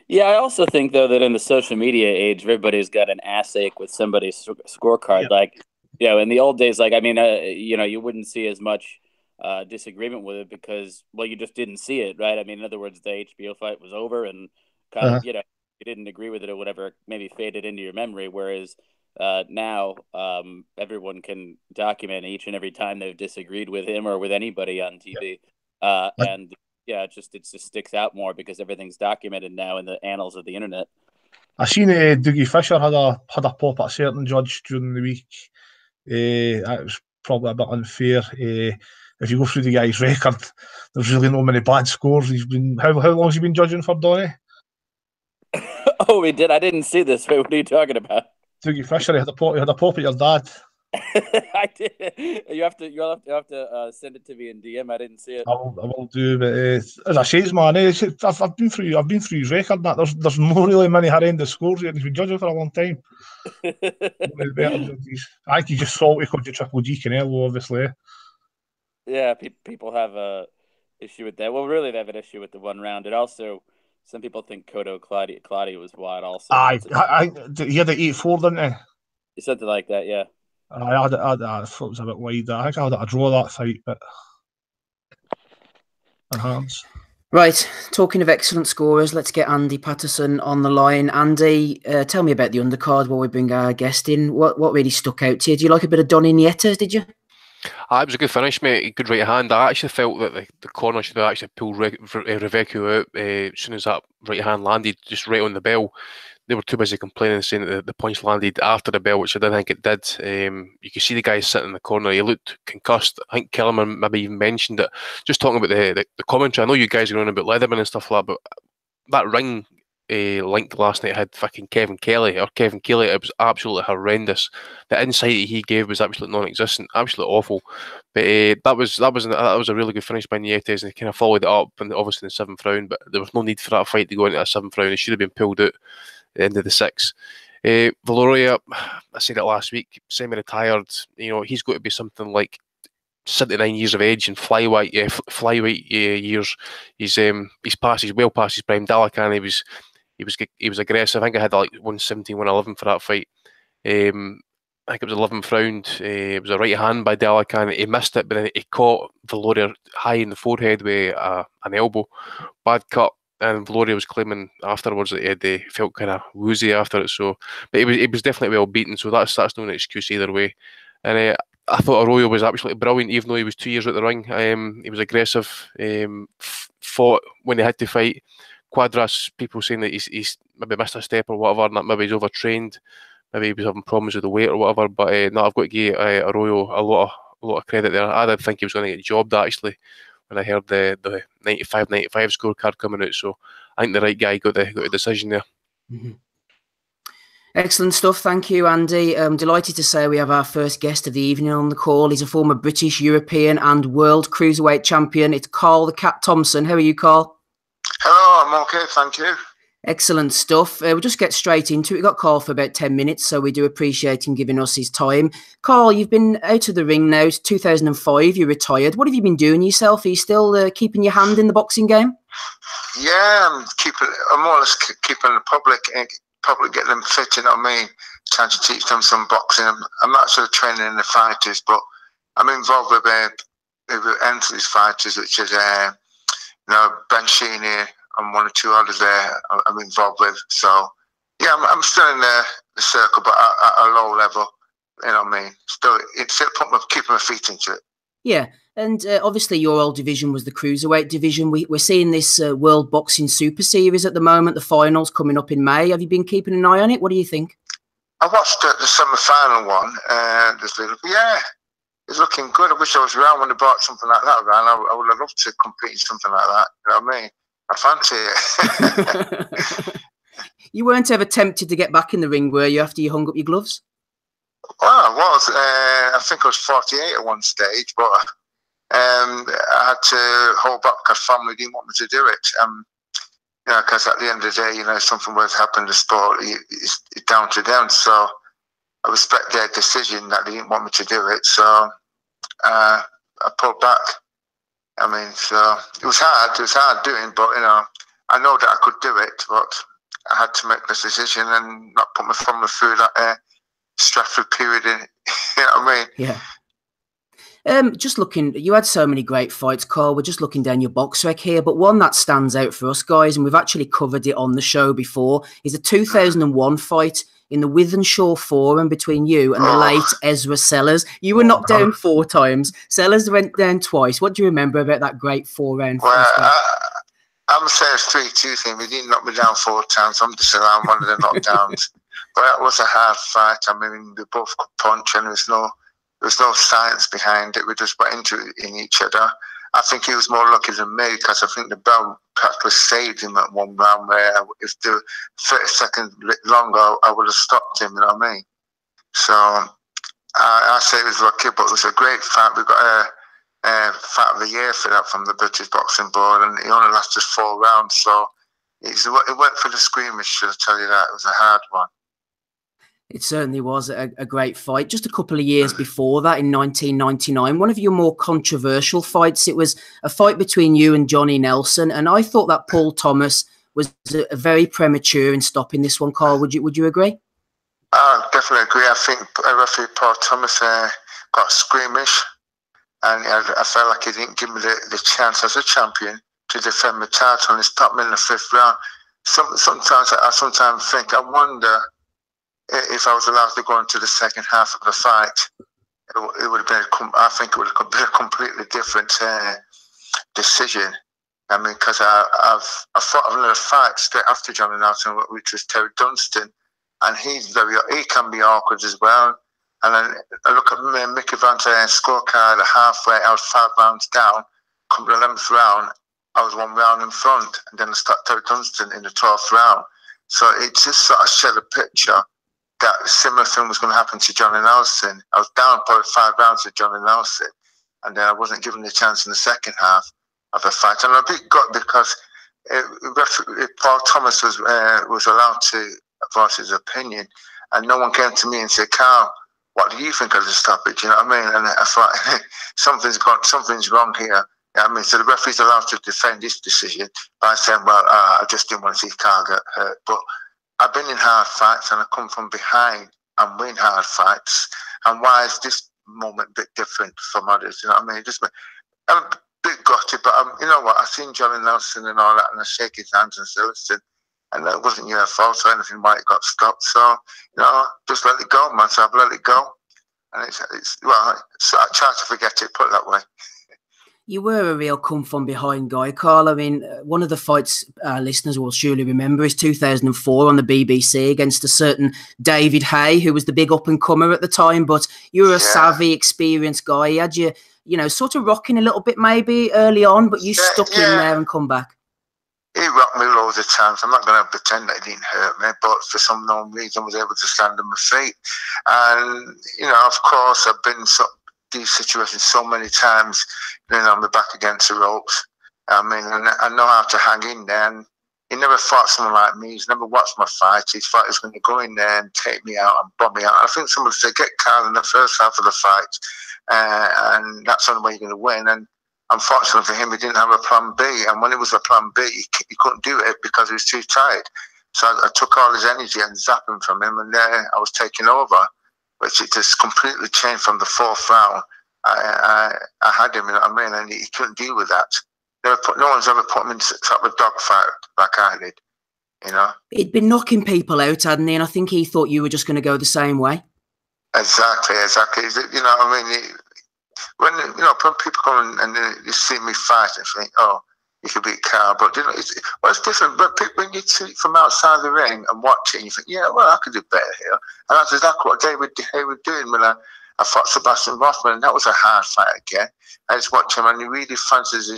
Yeah, I also think though that in the social media age, everybody's got an ass ache with somebody's scorecard. Yeah. Like, in the old days, like I mean, you wouldn't see as much disagreement with it because, well, you just didn't see it, right? I mean, in other words, the HBO fight was over, and kind of, you didn't agree with it or whatever, maybe faded into your memory. Whereas now, everyone can document each and every time they've disagreed with him or with anybody on TV, and yeah, it just sticks out more because everything's documented now in the annals of the internet. I seen Dougie Fisher had a pop at a certain judge during the week. That was probably a bit unfair. If you go through the guy's record, there's really no many bad scores. He's been how long has he been judging for, Donny? Oh, he did. I didn't see this. Wait, what are you talking about? Dougie Fisher, he had a pop at your dad. I did. You'll have to send it to me in DM. I didn't see it. I will do, but as I say, man, I've been through his record. That there's no really many horrendous scores here. He's been judging for a long time. One of the better judges. I think he's just salty because you Triple G Canelo, obviously. Yeah, people have a issue with that. Well, really, they have an issue with the 1 round. It also, some people think Cotto Claudio was wide. Also, he had the 8-4, didn't he? Something like that, yeah. I thought it was a bit wide. I think I had a draw that fight, but enhance. Right, talking of excellent scorers, let's get Andy Patterson on the line. Andy, tell me about the undercard while we bring our guest in. What really stuck out to you? Do you like a bit of Donny Nietes, did you? It was a good finish, mate. Good right hand. I actually felt that the corner should have actually pulled Rabchenko out as soon as that right hand landed, just right on the bell. They were too busy complaining, saying that the punch landed after the bell, which I didn't think it did. You could see the guy sitting in the corner. He looked concussed. I think Kellerman maybe even mentioned it. Just talking about the commentary, I know you guys are on about Leatherman and stuff like that, but that ring link last night had fucking Kevin Kelly. It was absolutely horrendous. The insight he gave was absolutely non-existent, absolutely awful. But that was a really good finish by Nietes, and he kind of followed it up, and obviously in the 7th round. But there was no need for that fight to go into a 7th round. It should have been pulled out at the end of the 6th. Valoria, I said it last week, semi-retired. He's got to be something like 79 years of age in flyweight years. He's well past his prime. Dalakan, he was aggressive. I think I had like 117, 111 for that fight. I think it was 11th round. It was a right hand by Dalakan. He missed it, but then he caught Valoria high in the forehead with an elbow. Bad cut. And Valoria was claiming afterwards that he felt kind of woozy after it. So, but he was definitely well beaten. So that's no excuse either way. And I thought Arroyo was absolutely brilliant, even though he was 2 years at the ring. He was aggressive. Fought when he had to fight. Quadras, people saying that he's maybe missed a step or whatever, and that maybe he's overtrained. Maybe he was having problems with the weight or whatever. But no, I've got to give Arroyo a lot of credit there. I didn't think he was going to get jobbed actually when I heard the 95-95 scorecard coming out. So I think the right guy got the decision there. Mm-hmm. Excellent stuff. Thank you, Andy. I'm delighted to say we have our first guest of the evening on the call. He's a former British, European and World Cruiserweight champion. It's Carl the Cat Thompson. How are you, Carl? Hello, I'm okay, thank you. Excellent stuff. We'll just get straight into it. We've got Carl for about 10 minutes, so we do appreciate him giving us his time. Carl, you've been out of the ring now. 2005, you retired. What have you been doing yourself? Are you still keeping your hand in the boxing game? Yeah, I'm more or less keeping the public getting them fit, you know what I mean? Trying to teach them some boxing. I'm not sort of training in the fighters, but I'm involved with Anthony's fighters, which is Ben Sheeny and 1 or 2 others there I'm involved with. So yeah, I'm still in the circle, but at a low level, you know what I mean? Still, keeping my feet into it. Yeah, and obviously your old division was the cruiserweight division. We're seeing this World Boxing Super Series at the moment, the finals coming up in May. Have you been keeping an eye on it? What do you think? I watched the semi-final one. It's looking good. I wish I was around when they brought something like that around. I would have loved to compete in something like that. You know what I mean? I fancy it. You weren't ever tempted to get back in the ring, were you, after you hung up your gloves? Well, I was. I think I was 48 at one stage, but I had to hold back because family didn't want me to do it. Because at the end of the day, if something was happening in the sport, it's down to them. So I respect their decision that they didn't want me to do it. So I pulled back. I mean, so it was hard. It was hard doing, but I know that I could do it. But I had to make this decision and not put my thumb through that Stratford period. You know what I mean? Yeah. Just looking, you had so many great fights, Carl. We're just looking down your box rec here, but one that stands out for us guys, and we've actually covered it on the show before, is a 2001 fight in the Wythenshawe Forum between you and the late Ezra Sellers. You were knocked down 4 times. Sellers went down twice. What do you remember about that great 4-round fight? I'm saying it's 3-2 thing. He didn't knock me down 4 times. I'm just around one of the knockdowns. But that was a hard fight. I mean, we both could punch, and there was no science behind it. We just went into it in each other. I think he was more lucky than me, because I think the bell practically saved him at one round, where if the 30 seconds longer, I would have stopped him, you know what I mean? So I say it was lucky, but it was a great fight. We got a fight of the year for that from the British Boxing Board, and it only lasted 4 rounds. So it went for the squeamish, should I tell you that. It was a hard one. It certainly was a great fight. Just a couple of years before that, in 1999, one of your more controversial fights, it was a fight between you and Johnny Nelson, and I thought that Paul Thomas was very premature in stopping this one. Carl, would you agree? I definitely agree. I think referee Paul Thomas got squeamish, and I felt like he didn't give me the chance as a champion to defend my title, and he stopped me in the 5th round. Sometimes I think, I wonder if I was allowed to go into the second half of the fight, it would have been. I think it would have been a completely different decision. I mean, because I fought another fight straight after Johnny Nelson, which was Terry Dunstan, and he can be awkward as well. And then I look at Mickey Van's scorecard at halfway. I was 5 rounds down. Come to the 11th round, I was 1 round in front, and then I stopped Terry Dunstan in the 12th round. So it just sort of shed a picture that a similar thing was going to happen to Johnny Nelson. I was down probably 5 rounds with Johnny Nelson, and then I wasn't given the chance in the second half of the fight. And I'm a bit gutted because Paul Thomas was allowed to voice his opinion, and no one came to me and said, "Carl, what do you think of the stoppage?" You know what I mean? And I thought something's wrong here. You know what I mean? So the referee's allowed to defend this decision by saying, "Well, I just didn't want to see Carl get hurt." But I've been in hard fights, and I come from behind and win hard fights. And why is this moment a bit different from others? You know what I mean? I'm a bit gutted, but you know what? I've seen Johnny Nelson and all that, and I shake his hands and say, "Listen," and that wasn't your fault or anything why it got stopped. So, just let it go, man. So I've let it go. And so I try to forget it, put it that way. You were a real come-from-behind guy, Carl. I mean, one of the fights our listeners will surely remember is 2004 on the BBC against a certain David Hay, who was the big up-and-comer at the time. But you were a savvy, experienced guy. He had you, sort of rocking a little bit maybe early on, but you stuck in there and come back. He rocked me loads of times. I'm not going to pretend that he didn't hurt me, but for some known reason I was able to stand on my feet. And, of course, I've been these situations so many times, on my back against the ropes. I mean, I know how to hang in there. And he never fought someone like me. He's never watched my fight. He thought he was going to go in there and take me out and bomb me out. I think somebody said, "Get Carl in the first half of the fight, and that's the only way you're going to win." And unfortunately for him, he didn't have a plan B. And when it was a plan B, he couldn't do it because he was too tired. So I took all his energy and zapped him from him, and I was taking over. Which it just completely changed from the 4th round. I had him, you know what I mean, and he couldn't deal with that. No one's ever put him in sort of a dogfight like I did, He'd been knocking people out, hadn't he? And I think he thought you were just going to go the same way. Exactly. You know what I mean? When people come and they see me fight and think, "Oh, you could beat Carl," but it's different. But when you see it from outside the ring and watch it, you think, "Yeah, well, I could do better here." And that's exactly what David was doing when I fought Sebastian Rothman, and that was a hard fight again. I just watched him, and he really fancies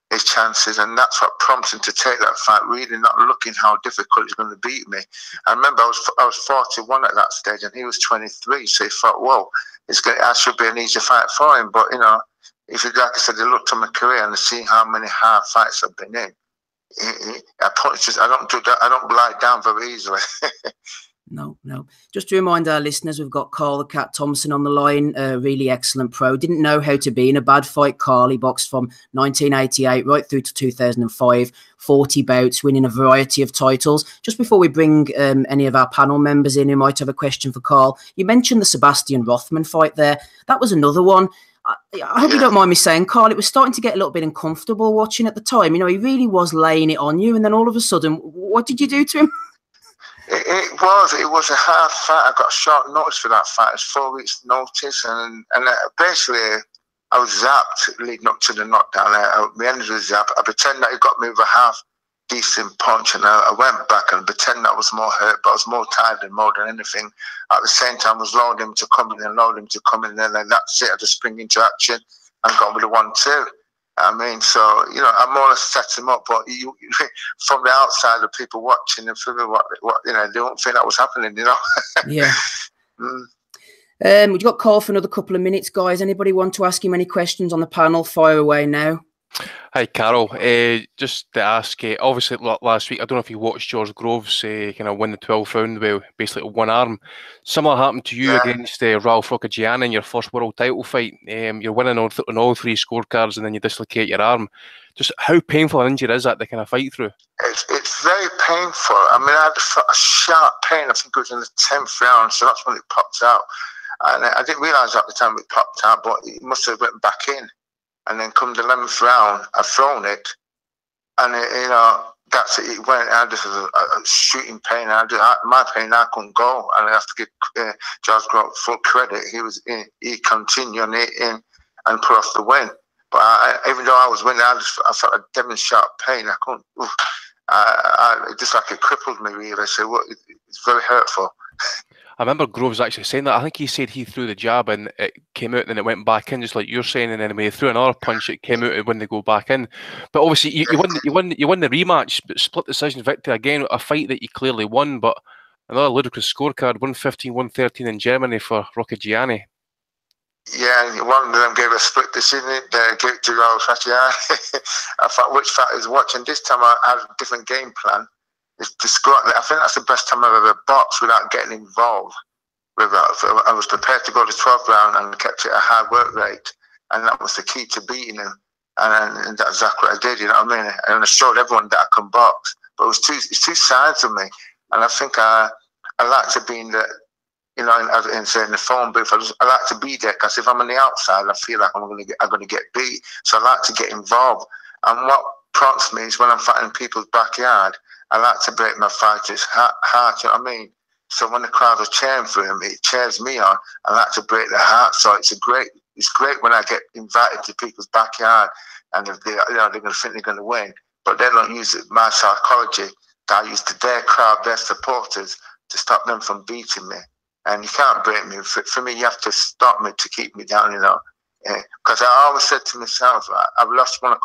his chances, and that's what prompted him to take that fight, really not looking how difficult he's going to beat me. I remember I was 41 at that stage, and he was 23, so he thought, "Whoa, I should be an easy fight for him." But if you, like I said, he looked at my career and see how many hard fights I've been in. I don't do that. I don't lie down very easily. No. Just to remind our listeners, we've got Carl the Cat Thompson on the line, a really excellent pro. Didn't know how to be in a bad fight. Carl, he boxed from 1988 right through to 2005, 40 bouts, winning a variety of titles. Just before we bring any of our panel members in who might have a question for Carl, you mentioned the Sebastian Rothman fight there. That was another one. I hope you don't mind me saying, Carl, it was starting to get a little bit uncomfortable watching at the time. You know, he really was laying it on you, and then all of a sudden, what did you do to him? It was a hard fight. I got short notice for that fight. It was 4 weeks notice, and basically I was zapped leading up to the knockdown. The end of the zap, I pretend that he got me with a half decent punch, and I went back and pretend that I was more hurt, but I was more tired more than anything. At the same time, I was loading him to come in, and then that's it. I just spring into action and got with the 1-2. I mean, so, you know, I more or less set him up, but from the outside, the people watching and figuring what you know, they don't think that was happening, you know. Yeah. We've got Carl for another couple of minutes, guys. Anybody want to ask him any questions on the panel? Fire away now. Hi, Carol. Just to ask, obviously last week, I don't know if you watched George Groves kind of win the 12th round with basically one arm. Similar happened to you against Ralph Roccagiani in your first world title fight. You're winning on all three scorecards, and then you dislocate your arm. Just how painful an injury is that to kind of fight through? It's very painful. I mean, I had a sharp pain. I think it was in the 10th round, so that's when it popped out. And I didn't realise at the time it popped out, but it must have went back in. And then come the 11th round, I've thrown it, and you know, that's it. It went out. This is a shooting pain. My pain, I couldn't go, and I have to give George Grant full credit. He continued on it in and put off the win. But even though I was winning, I felt a damn sharp pain. I couldn't. It just like it crippled me really. So it's very hurtful. I remember Groves actually saying that. I think he said he threw the jab and it came out and then it went back in, just like you're saying. And then when he threw another punch, it came out when they go back in. But obviously, you won the rematch, but split decision victory again. A fight that you clearly won, but another ludicrous scorecard: 115, 113 in Germany for Roccagiani. Yeah, and one of them gave a split decision. They gave it to Roccagiani. I thought, which fight is watching? This time I had a different game plan. It's disgraceful. I think that's the best time I've ever boxed without getting involved. I was prepared to go to 12th round and kept it a high work rate, and that was the key to beating him. And that's exactly what I did. You know what I mean? And I showed everyone that I can box. But it's two sides of me, and I think I like to be in the, you know, in the phone booth. I like to be there because if I'm on the outside, I feel like I'm going to get beat. So I like to get involved. And what prompts me is when I'm fighting in people's backyard, I like to break my fighter's heart, you know what I mean? So when the crowd are cheering for him, it cheers me on. I like to break their heart. So it's great when I get invited to people's backyard, and if they're going to think they're going to win, but they don't use my psychology that I use to their crowd, their supporters, to stop them from beating me. And you can't break me. For me, you have to stop me to keep me down, you know. Because I always said to myself, I've lost a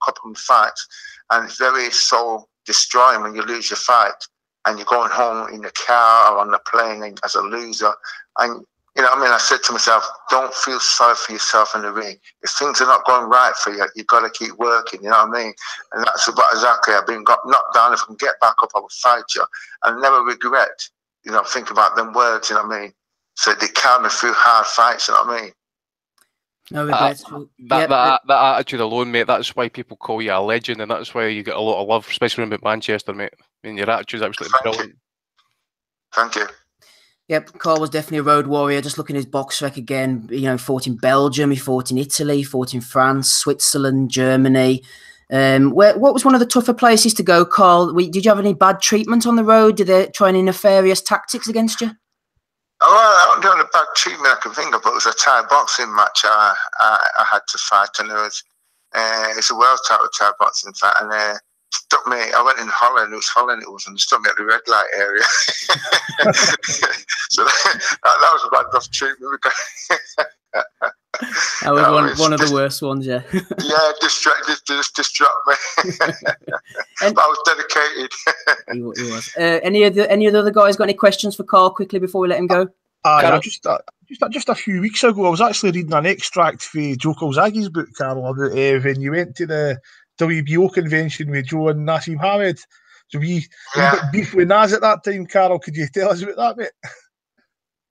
couple of fights, and it's very soul destroying when you lose your fight and you're going home in the car or on the plane as a loser. And you know what I mean? I said to myself, don't feel sorry for yourself in the ring. If things are not going right for you, you've got to keep working, you know what I mean? And that's about exactly, I've been knocked down. If I can get back up, I will fight you. I'll never regret, you know, think about them words, you know what I mean? So they carry me through hard fights, you know what I mean? No regrets. That attitude alone, mate, that's why people call you a legend, and that's why you get a lot of love, especially in Manchester, mate. I mean, your attitude's absolutely brilliant. Thank you. Yep, Carl was definitely a road warrior. Just looking at his box rec again, you know, fought in Belgium, he fought in Italy, fought in France, Switzerland, Germany. What was one of the tougher places to go, Carl? Did you have any bad treatment on the road? Did they try any nefarious tactics against you? Oh, the only bad treatment I can think of, but it was a Thai boxing match I had to fight, and it's a world title Thai boxing fight, and stuck me. I went in Holland. It was, and stuck me at the red light area. So that was a bad enough treatment. That was one of the worst ones, yeah. Yeah, distract me. But I was dedicated. He was. Any of the other guys got any questions for Carl quickly before we let him go? Just a few weeks ago, I was actually reading an extract for Joe Calzaghe's book, Carol, about when you went to the WBO convention with Joe and Nassim Hamed. So we a bit beef with Naz at that time, Carl. Could you tell us about that, mate?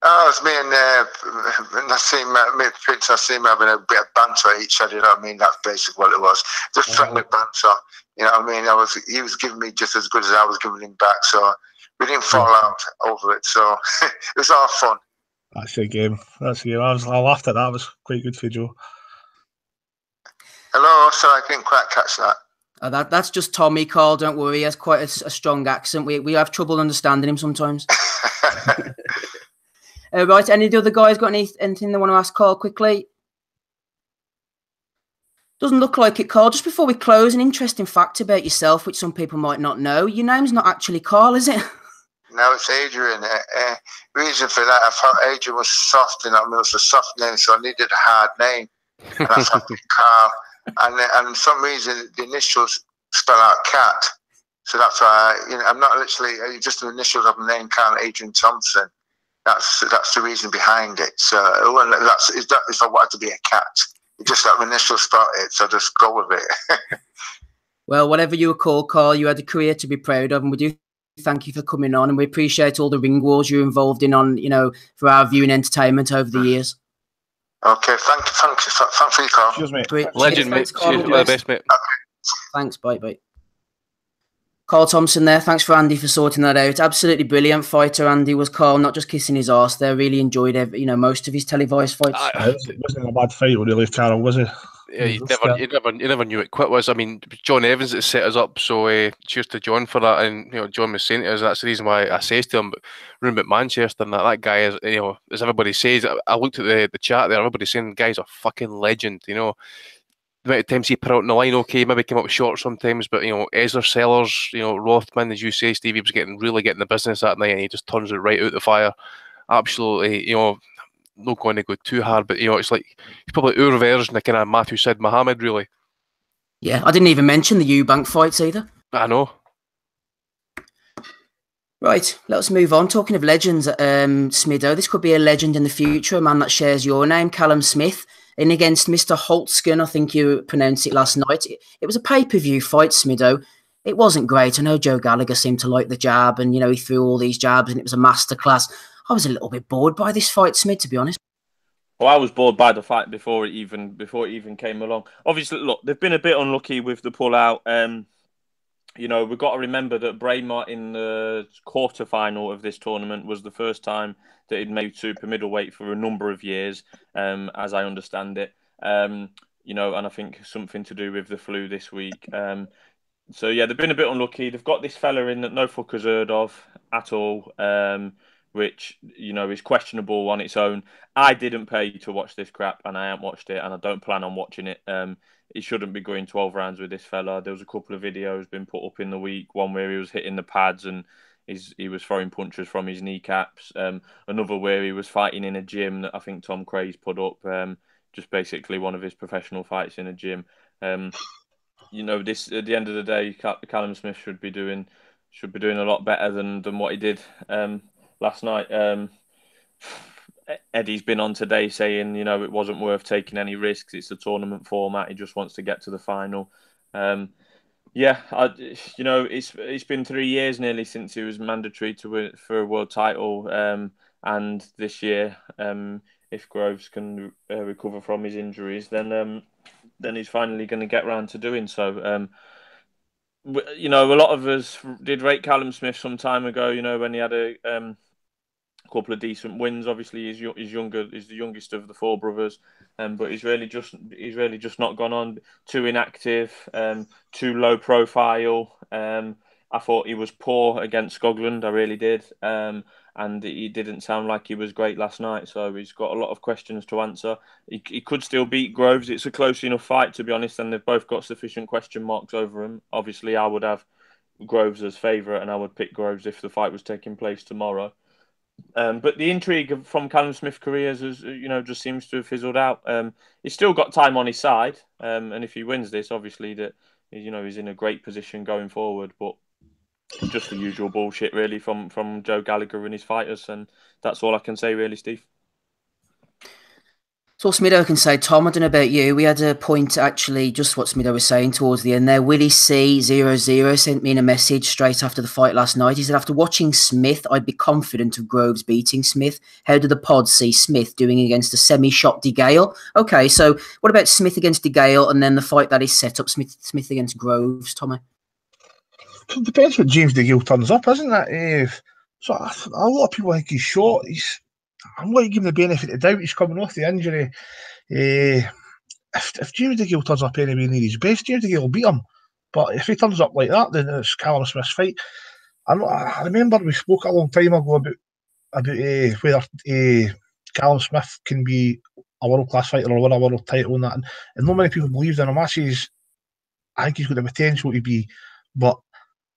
Oh, it was me and Nassim, me and Prince Nassim having a bit of banter at each other, you know what I mean? That's basically what it was. Just friendly banter, you know what I mean? He was giving me just as good as I was giving him back, so we didn't fall out over it, so it was all fun. That's the game. I laughed at that. It was quite good for Joe. Hello, sorry, I didn't quite catch that. That's just Tommy, Carl. Don't worry, he has quite a strong accent. We have trouble understanding him sometimes. Right, any of the other guys got anything they want to ask Carl quickly? Doesn't look like it, Carl. Just before we close, an interesting fact about yourself, which some people might not know. Your name's not actually Carl, is it? No, it's Adrian. Reason for that, I thought Adrian was soft, and it was a soft name, so I needed a hard name. And I thought Carl. And for some reason, the initials spell out cat. So that's why, I'm not literally, just the initials of my name, Carl Adrian Thompson. That's the reason behind it. So if I wanted to be a cat, just that initial spot it, so just go with it. Well, whatever you were called, Carl, you had a career to be proud of, and we do thank you for coming on, and we appreciate all the ring wars you're involved in for our viewing entertainment over the years. Okay, thank you, Carl. Cheers, mate. Legend, mate. Cheers, all the best, mate. Okay. Thanks, bye. Carl Thompson there. Thanks for Andy for sorting that out. Absolutely brilliant fighter, Andy was. Carl, not just kissing his arse there. Really enjoyed most of his televised fights. It wasn't a bad fight, really, Carl, was it? Yeah, you never knew it quite was. I mean, John Evans that set us up, so cheers to John for that. And John was saying to us, that's the reason why I says to him, but room at Manchester, and that guy is, as everybody says, I looked at the chat there, everybody's saying the guy's a fucking legend, The amount of times he put out in the line, okay, maybe came up short sometimes, but Ezra Sellers, Rothman, as you say, Steve, he was really getting the business that night, and he just turns it right out the fire. Absolutely, not going to go too hard, but it's like he's probably our version of kind of Matthew Sid Muhammad, really. Yeah, I didn't even mention the Eubank fights either. I know. Right, let's move on. Talking of legends, Smido, this could be a legend in the future, a man that shares your name, Callum Smith, in against Mr. Holtzken, I think you pronounced it last night. It was a pay-per-view fight, Smido. It wasn't great. I know Joe Gallagher seemed to like the jab, and, he threw all these jabs, and it was a masterclass. I was a little bit bored by this fight, Smith, to be honest. Well, I was bored by the fight before it even came along. Obviously, look, they've been a bit unlucky with the pull-out. We've got to remember that Braemar in the quarter-final of this tournament was the first time that he'd made super middleweight for a number of years, as I understand it. And I think something to do with the flu this week. So, yeah, they've been a bit unlucky. They've got this fella in that no fucker's heard of at all, which, is questionable on its own. I didn't pay to watch this crap, and I haven't watched it, and I don't plan on watching it. He shouldn't be going 12 rounds with this fella. There was a couple of videos been put up in the week, one where he was hitting the pads and he was throwing punches from his kneecaps. Another where he was fighting in a gym that I think Tom Craig's put up, just basically one of his professional fights in a gym. This at the end of the day, Callum Smith should be doing a lot better than what he did last night. Eddie's been on today saying, it wasn't worth taking any risks. It's a tournament format. He just wants to get to the final. It's been 3 years nearly since he was mandatory for a world title. And this year, if Groves can recover from his injuries, then he's finally going to get round to doing so. A lot of us did rate Callum Smith some time ago, when he had a couple of decent wins. Obviously, he's the youngest of the four brothers, but he's really just not gone on. Too inactive, too low profile. I thought he was poor against Skoglund. I really did, and he didn't sound like he was great last night. So he's got a lot of questions to answer. He could still beat Groves. It's a close enough fight, to be honest, and they've both got sufficient question marks over him. Obviously, I would have Groves as favourite, and I would pick Groves if the fight was taking place tomorrow. But the intrigue from Callum Smith's career just seems to have fizzled out. He's still got time on his side, and if he wins this, obviously that he's in a great position going forward. But just the usual bullshit, really, from Joe Gallagher and his fighters, and that's all I can say, really, Steve. So Smido can say, Tom, I don't know about you. We had a point, actually, just what Smido was saying towards the end there. Willie C00 sent me in a message straight after the fight last night. He said, after watching Smith, I'd be confident of Groves beating Smith. How did the pod see Smith doing against a semi-shot DeGale? Okay, so what about Smith against DeGale and then the fight that is set up, Smith against Groves, Tommy? It depends what James DeGale turns up, isn't it? So a lot of people think he's short. I'm going to give him the benefit of the doubt. He's coming off the injury. If James DeGale turns up anywhere near his best, James DeGale will beat him. But if he turns up like that, then it's Callum Smith's fight. I remember we spoke a long time ago about whether Callum Smith can be a world-class fighter or win a world title and that. And not many people believed in him. Actually, I think he's got the potential to be, but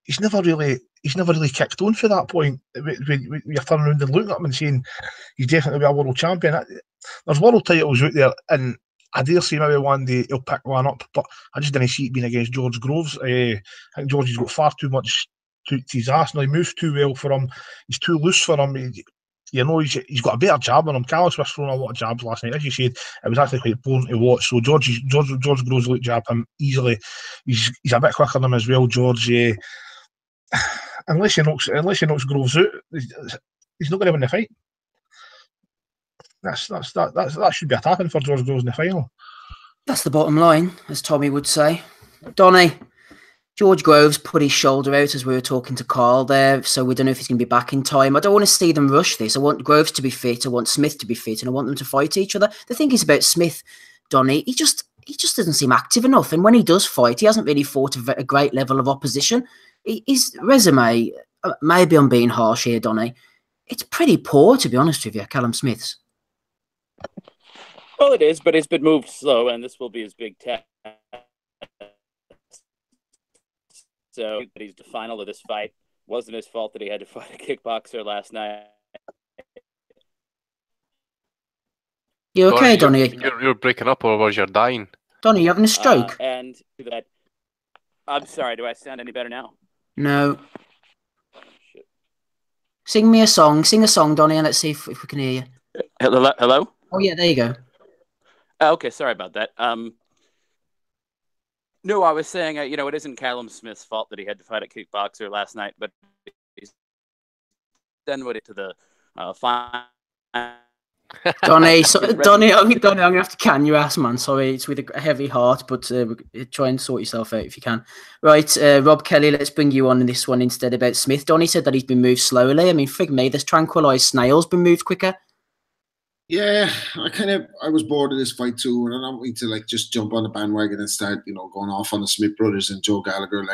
he's never really kicked on for that point. When you're turning around and looking at him and saying he's definitely be a world champion. There's world titles out there, and I dare say maybe one day he'll pick one up, but I just didn't see it being against George Groves. I think George has got far too much to his arse now. He moves too well for him. He's too loose for him. He's got a better jab on him. Callum Smith's thrown a lot of jabs last night. As you said, it was actually quite boring to watch. So George Groves will jab him easily. He's a bit quicker than him as well, George. Unless he knocks Groves out, he's not going to win the fight. That should be a tapping for George Groves in the final. That's the bottom line, as Tommy would say. Donny, George Groves put his shoulder out as we were talking to Carl there, so we don't know if he's going to be back in time. I don't want to see them rush this. I want Groves to be fit, I want Smith to be fit, and I want them to fight each other. The thing is about Smith, Donny, he just doesn't seem active enough, and when he does fight, he hasn't really fought a great level of opposition. His resume, maybe I'm being harsh here, Donny, it's pretty poor, to be honest with you, Callum Smith's. Well, it is, but it's been moved slow, and this will be his big test. So he's the final of this fight. Wasn't his fault that he had to fight a kickboxer last night. You okay, Donny? You're breaking up, or was you dying? Donny, you having a stroke? And that. I'm sorry. Do I sound any better now? No. Shit. Sing a song, Donny, and let's see if we can hear you. Hello? Oh, yeah, there you go. Okay, sorry about that. No, I was saying, it isn't Callum Smith's fault that he had to fight a kickboxer last night, but he's then went into the final. Donny, I'm going to have to can your ass, man. Sorry, it's with a heavy heart, but try and sort yourself out if you can. Right, Rob Kelly, let's bring you on in this one instead about Smith. Donny said that he's been moved slowly. I mean, frig me, this tranquilised snail's been moved quicker. Yeah, I was bored of this fight too, and I don't need to just jump on the bandwagon and start, going off on the Smith brothers and Joe Gallagher.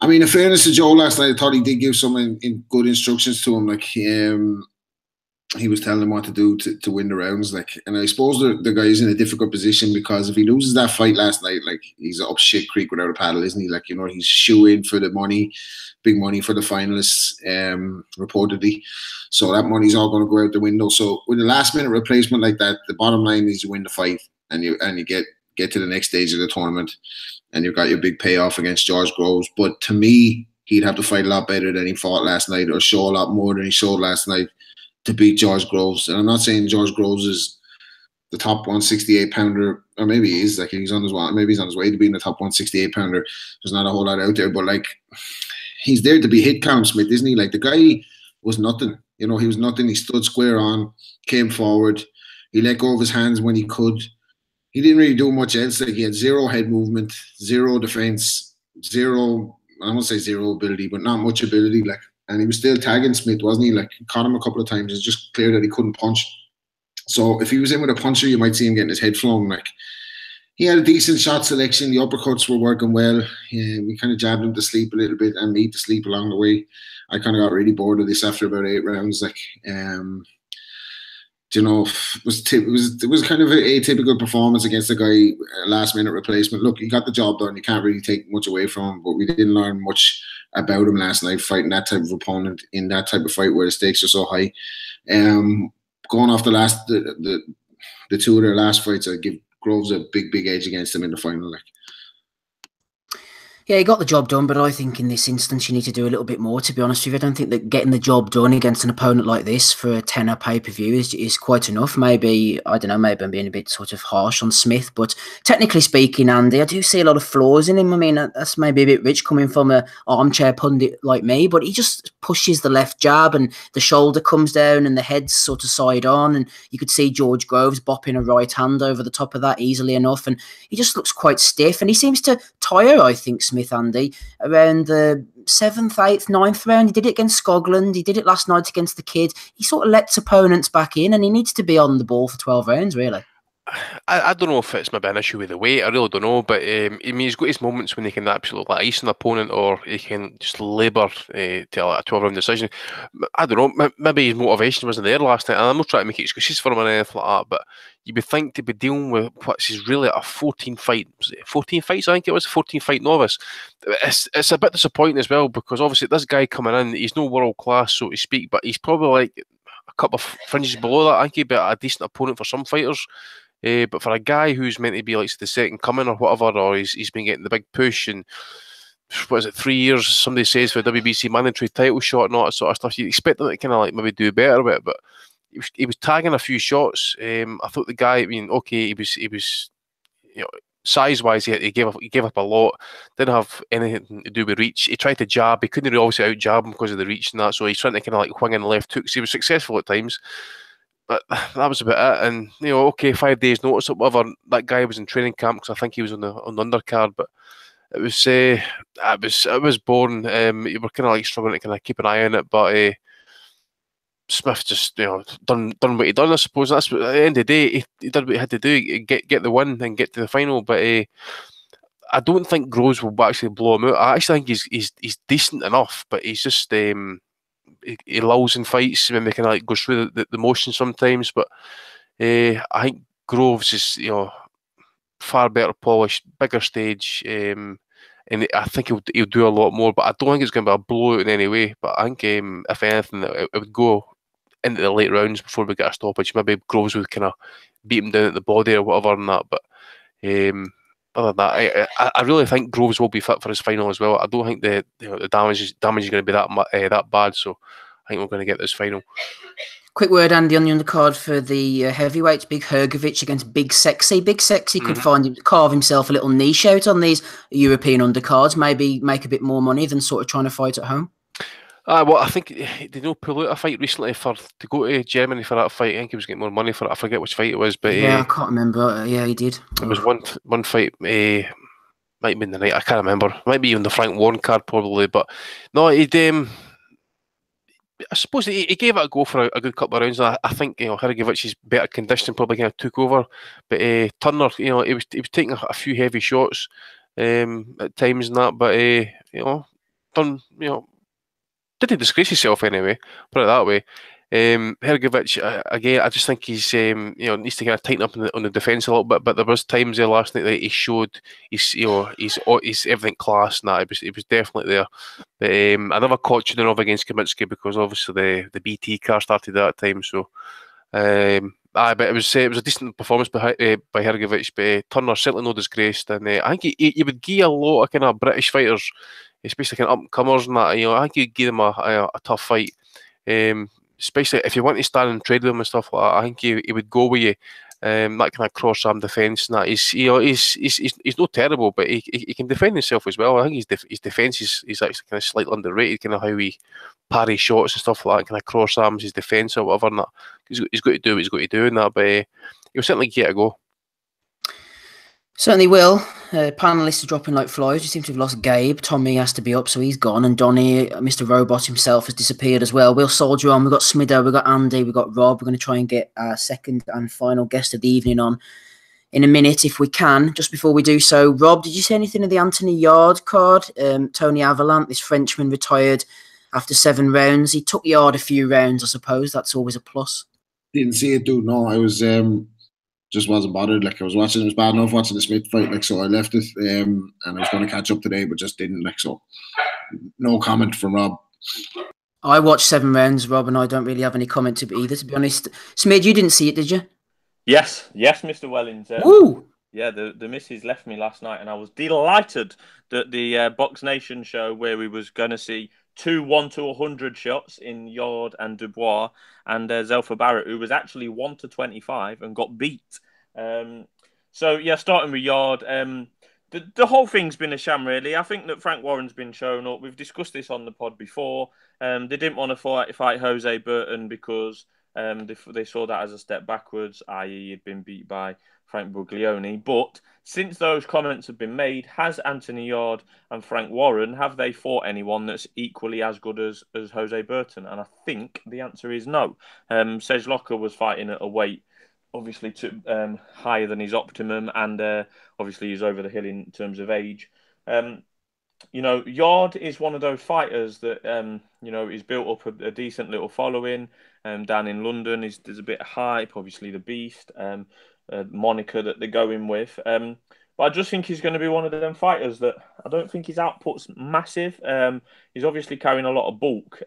I mean, in fairness to Joe last night, I thought he did give some good instructions to him. He was telling him what to do to win the rounds. And I suppose the guy's in a difficult position because if he loses that fight last night, he's up shit creek without a paddle, isn't he? He's shoo-in for the money, big money for the finalists, reportedly. So that money's all going to go out the window. So with a last-minute replacement like that, the bottom line is you win the fight and you get to the next stage of the tournament, and you've got your big payoff against George Groves. But to me, he'd have to fight a lot better than he fought last night, or show a lot more than he showed last night to beat George Groves. And I'm not saying George Groves is the top 168-pounder, or maybe he is. He's on his way to being the top 168-pounder. There's not a whole lot out there, but he's there to be hit, Callum Smith, isn't he? The guy was nothing. He was nothing. He stood square on, came forward. He let go of his hands when he could. He didn't really do much else. He had zero head movement, zero defense, zero, I won't say zero ability, but not much ability. And he was still tagging Smith, wasn't he? Caught him a couple of times. It's just clear that he couldn't punch. So if he was in with a puncher, you might see him getting his head flown. He had a decent shot selection. The uppercuts were working well. We kind of jabbed him to sleep a little bit and me to sleep along the way. I kind of got really bored of this after about 8 rounds. It was kind of an atypical performance against a guy, last-minute replacement. Look, he got the job done. You can't really take much away from him, but we didn't learn much about him last night, fighting that type of opponent in that type of fight where the stakes are so high. Going off the two of their last fights, I'd give Groves a big edge against him in the final. Yeah, he got the job done, but I think in this instance you need to do a little bit more, to be honest with you. I don't think that getting the job done against an opponent like this for a tenner pay-per-view is quite enough. Maybe, I don't know, maybe I'm being a bit sort of harsh on Smith, but technically speaking, Andy, I do see a lot of flaws in him. I mean, that's maybe a bit rich coming from an armchair pundit like me, but he just pushes the left jab and the shoulder comes down and the head's sort of side on, and you could see George Groves bopping a right hand over the top of that easily enough, and he just looks quite stiff, and he seems to tire, I think, Smith, Andy, around the 7th, 8th, 9th round. He did it against Scotland. He did it last night against the kid. He sort of lets opponents back in, and he needs to be on the ball for 12 rounds, really. I don't know if it's maybe an issue with the weight. I really don't know. But I mean, he's got his moments when he can absolutely ice an opponent, or he can just labour to a 12-round decision. I don't know. Maybe his motivation wasn't there last night. And I'm not trying to make excuses for him or anything like that. But you would think to be dealing with what is really a 14 fights, I think it was, 14-fight novice. It's a bit disappointing as well, because obviously this guy coming in, he's no world class, so to speak, but he's probably like a couple of fringes below that. I think he'd be a decent opponent for some fighters. But for a guy who's meant to be like the second coming or whatever, or he's been getting the big push, and what is it, 3 years, somebody says, for a WBC mandatory title shot and all that sort of stuff, you'd expect him to kind of like maybe do better with it, but he was tagging a few shots. I thought the guy, I mean, okay, he was you know, size-wise, he gave up a lot, didn't have anything to do with reach. He tried to jab, he couldn't really obviously out-jab him because of the reach and that, so he's trying to kind of like wing in left hooks. He was successful at times, but that was about it. And okay, 5 days notice or whatever. That guy was in training camp because I think he was on the undercard. But it was boring. You were kind of like struggling to kind of keep an eye on it. But Smith just done what he done. I suppose that's at the end of the day he did what he had to do, get the win and get to the final. But I don't think Groves will actually blow him out. I actually think he's decent enough, but he's just he lulls in fights when they kind of like goes through the motion sometimes. But I think Groves is far better polished, bigger stage, and I think he'll do a lot more. But I don't think it's going to be a blowout in any way. But I think if anything, it would go into the late rounds before we get a stoppage. Maybe Groves would kind of beat him down at the body or whatever and that. But other than that, I really think Groves will be fit for his final as well. I don't think the damage is going to be that bad. So I think we're going to get this final. Quick word, Andy, on the undercard for the heavyweights. Big Hrgovic against Big Sexy. Big Sexy could carve himself a little niche out on these European undercards. Maybe make a bit more money than sort of trying to fight at home. Well, I think they pull out a fight recently to go to Germany for that fight. I think he was getting more money for it. I forget which fight it was, but yeah, I can't remember. Yeah, he did. It was one fight. Might have been the night. I can't remember. Might be even the Frank Warren card probably. But no, I suppose he gave it a go for a good couple of rounds. I think Hrgovic's better conditioning probably kind of took over. But Turner, he was taking a few heavy shots at times and that. But done didn't disgrace himself anyway, put it that way. Hrgovic, again, I just think he's needs to kind of tighten up on the defence a little bit. But there was times there last night that he showed he's everything class and that. It was definitely there. But I never caught Chudinov against Kaminsky because obviously the BT car started at that time. So but it was a decent performance by Hrgovic. But Turner certainly no disgraced, and I think he would give a lot of kind of British fighters, especially kind of up-and-comers and that. I think you'd give them a tough fight. Especially if you want to stand and trade with him and stuff like that. I think he would go with you. That kind of cross-arm defence and that. He's not terrible, but he can defend himself as well. I think his defence is actually kind of slightly underrated, kind of how he parries shots and stuff like that, kind of cross-arms his defence or whatever and that. He's got to do what he's got to do in that, but he'll certainly get a go. Certainly will. Panelists are dropping like flies. We seem to have lost Gabe. Tommy has to be up, so he's gone. And Donny, Mr. Robot himself, has disappeared as well. We'll soldier on. We've got Smido, we've got Andy, we've got Rob. We're going to try and get our second and final guest of the evening on in a minute if we can. Just before we do so, Rob, did you see anything of the Anthony Yarde card? Tony Avalant, this Frenchman, retired after 7 rounds. He took Yarde a few rounds, I suppose. That's always a plus. Didn't see it, dude. No, I was... just wasn't bothered. Like, I was watching, it was bad enough watching the Smith fight, like, so I left it, and I was going to catch up today, but just didn't, like, so no comment from Rob. I watched 7 rounds, Rob, and I don't really have any comment to either, to be honest. Smid, you didn't see it, did you? Yes, Mr. Wellings. Woo! Yeah, the missus left me last night, and I was delighted that the Box Nation show, where we was going to see two 1-100 shots in Yarde and Dubois, and Zelfa Barrett, who was actually 1-25 and got beat. So yeah, starting with Yarde, the whole thing's been a sham, really. I think that Frank Warren's been shown up. We've discussed this on the pod before. They didn't want to fight Jose Burton because they saw that as a step backwards, i.e., he'd been beat by Frank Buglioni. But since those comments have been made, has Anthony Yarde and Frank Warren, have they fought anyone that's equally as good as Jose Burton? And I think the answer is no. Serge Locker was fighting at a weight obviously higher than his optimum, and obviously he's over the hill in terms of age. Yarde is one of those fighters that he's built up a decent little following down in London. There's a bit of hype, obviously the Beast, moniker that they're going with. But I just think he's going to be one of them fighters that I don't think his output's massive. He's obviously carrying a lot of bulk.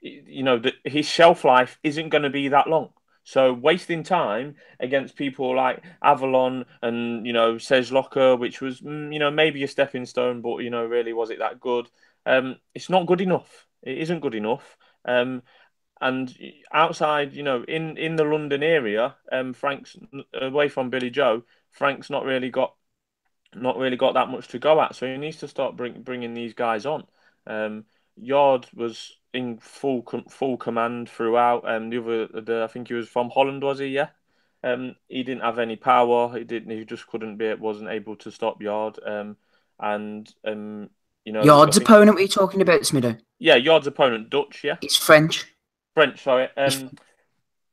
His shelf life isn't going to be that long. So wasting time against people like Avalon and, Serge Locker, which was, maybe a stepping stone, but, really, was it that good? It's not good enough. It isn't good enough. And outside, in the London area, Frank's away from Billy Joe. Frank's not really got that much to go at. So he needs to start bringing these guys on. Yarde was in full command throughout. I think he was from Holland, was he? Yeah. He didn't have any power. He just wasn't able to stop Yarde. Yarde's opponent. What are you talking about, Smido? Yeah, Yarde's opponent, Dutch. Yeah, it's French. Sorry.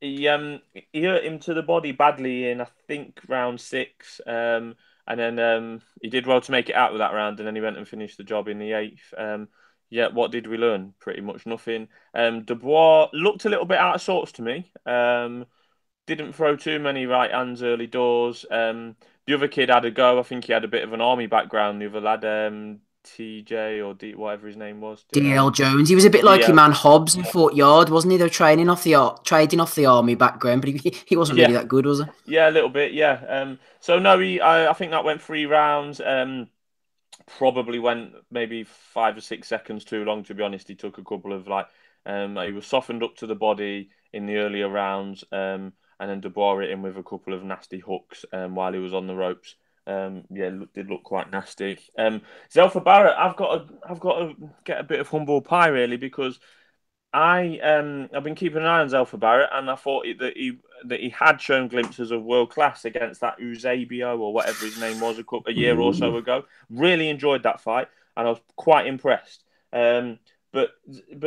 He hurt him to the body badly in, I think, round 6. And then he did well to make it out of that round, and then he went and finished the job in the 8th. Yeah, what did we learn? Pretty much nothing. Dubois looked a little bit out of sorts to me. Didn't throw too many right hands early doors. The other kid had a go. I think he had a bit of an army background. The other lad, TJ or D, whatever his name was. DL Jones. He was a bit like your man Hobbs in Fort Yarde, wasn't he? They were trading off the army background, but he wasn't really that good, was he? Yeah, a little bit. Yeah. So no, I think that went 3 rounds. Probably went maybe 5 or 6 seconds too long, to be honest. He took a couple of he was softened up to the body in the earlier rounds, and then Dubois hit him with a couple of nasty hooks while he was on the ropes. Did look quite nasty. Zelfa Barrett, I've got to get a bit of humble pie really, because I've been keeping an eye on Zelfa Barrett, and I thought that he had shown glimpses of world class against that Eusebio or whatever his name was a year or so ago. Really enjoyed that fight, and I was quite impressed. But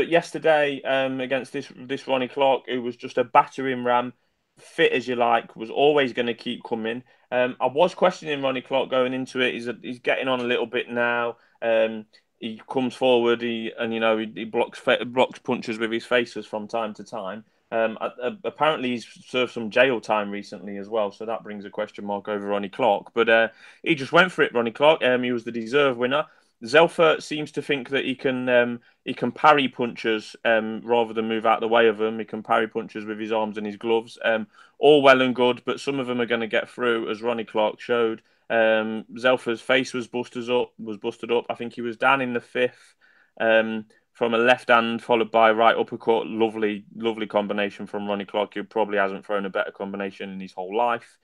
yesterday against this Ronnie Clark, who was just a battering ram, fit as you like, was always going to keep coming. I was questioning Ronnie Clark going into it. He's getting on a little bit now. He comes forward, he blocks punches with his faces from time to time. Apparently, he's served some jail time recently as well, so that brings a question mark over Ronnie Clark. But he just went for it, Ronnie Clark. He was the deserved winner. Zelfa seems to think that he can parry punches rather than move out the way of them. He can parry punches with his arms and his gloves. All well and good, but some of them are going to get through, as Ronnie Clark showed. Zelfa's face was busted up. I think he was down in the 5th from a left hand followed by a right uppercut. Lovely combination from Ronnie Clark, who probably hasn't thrown a better combination in his whole life.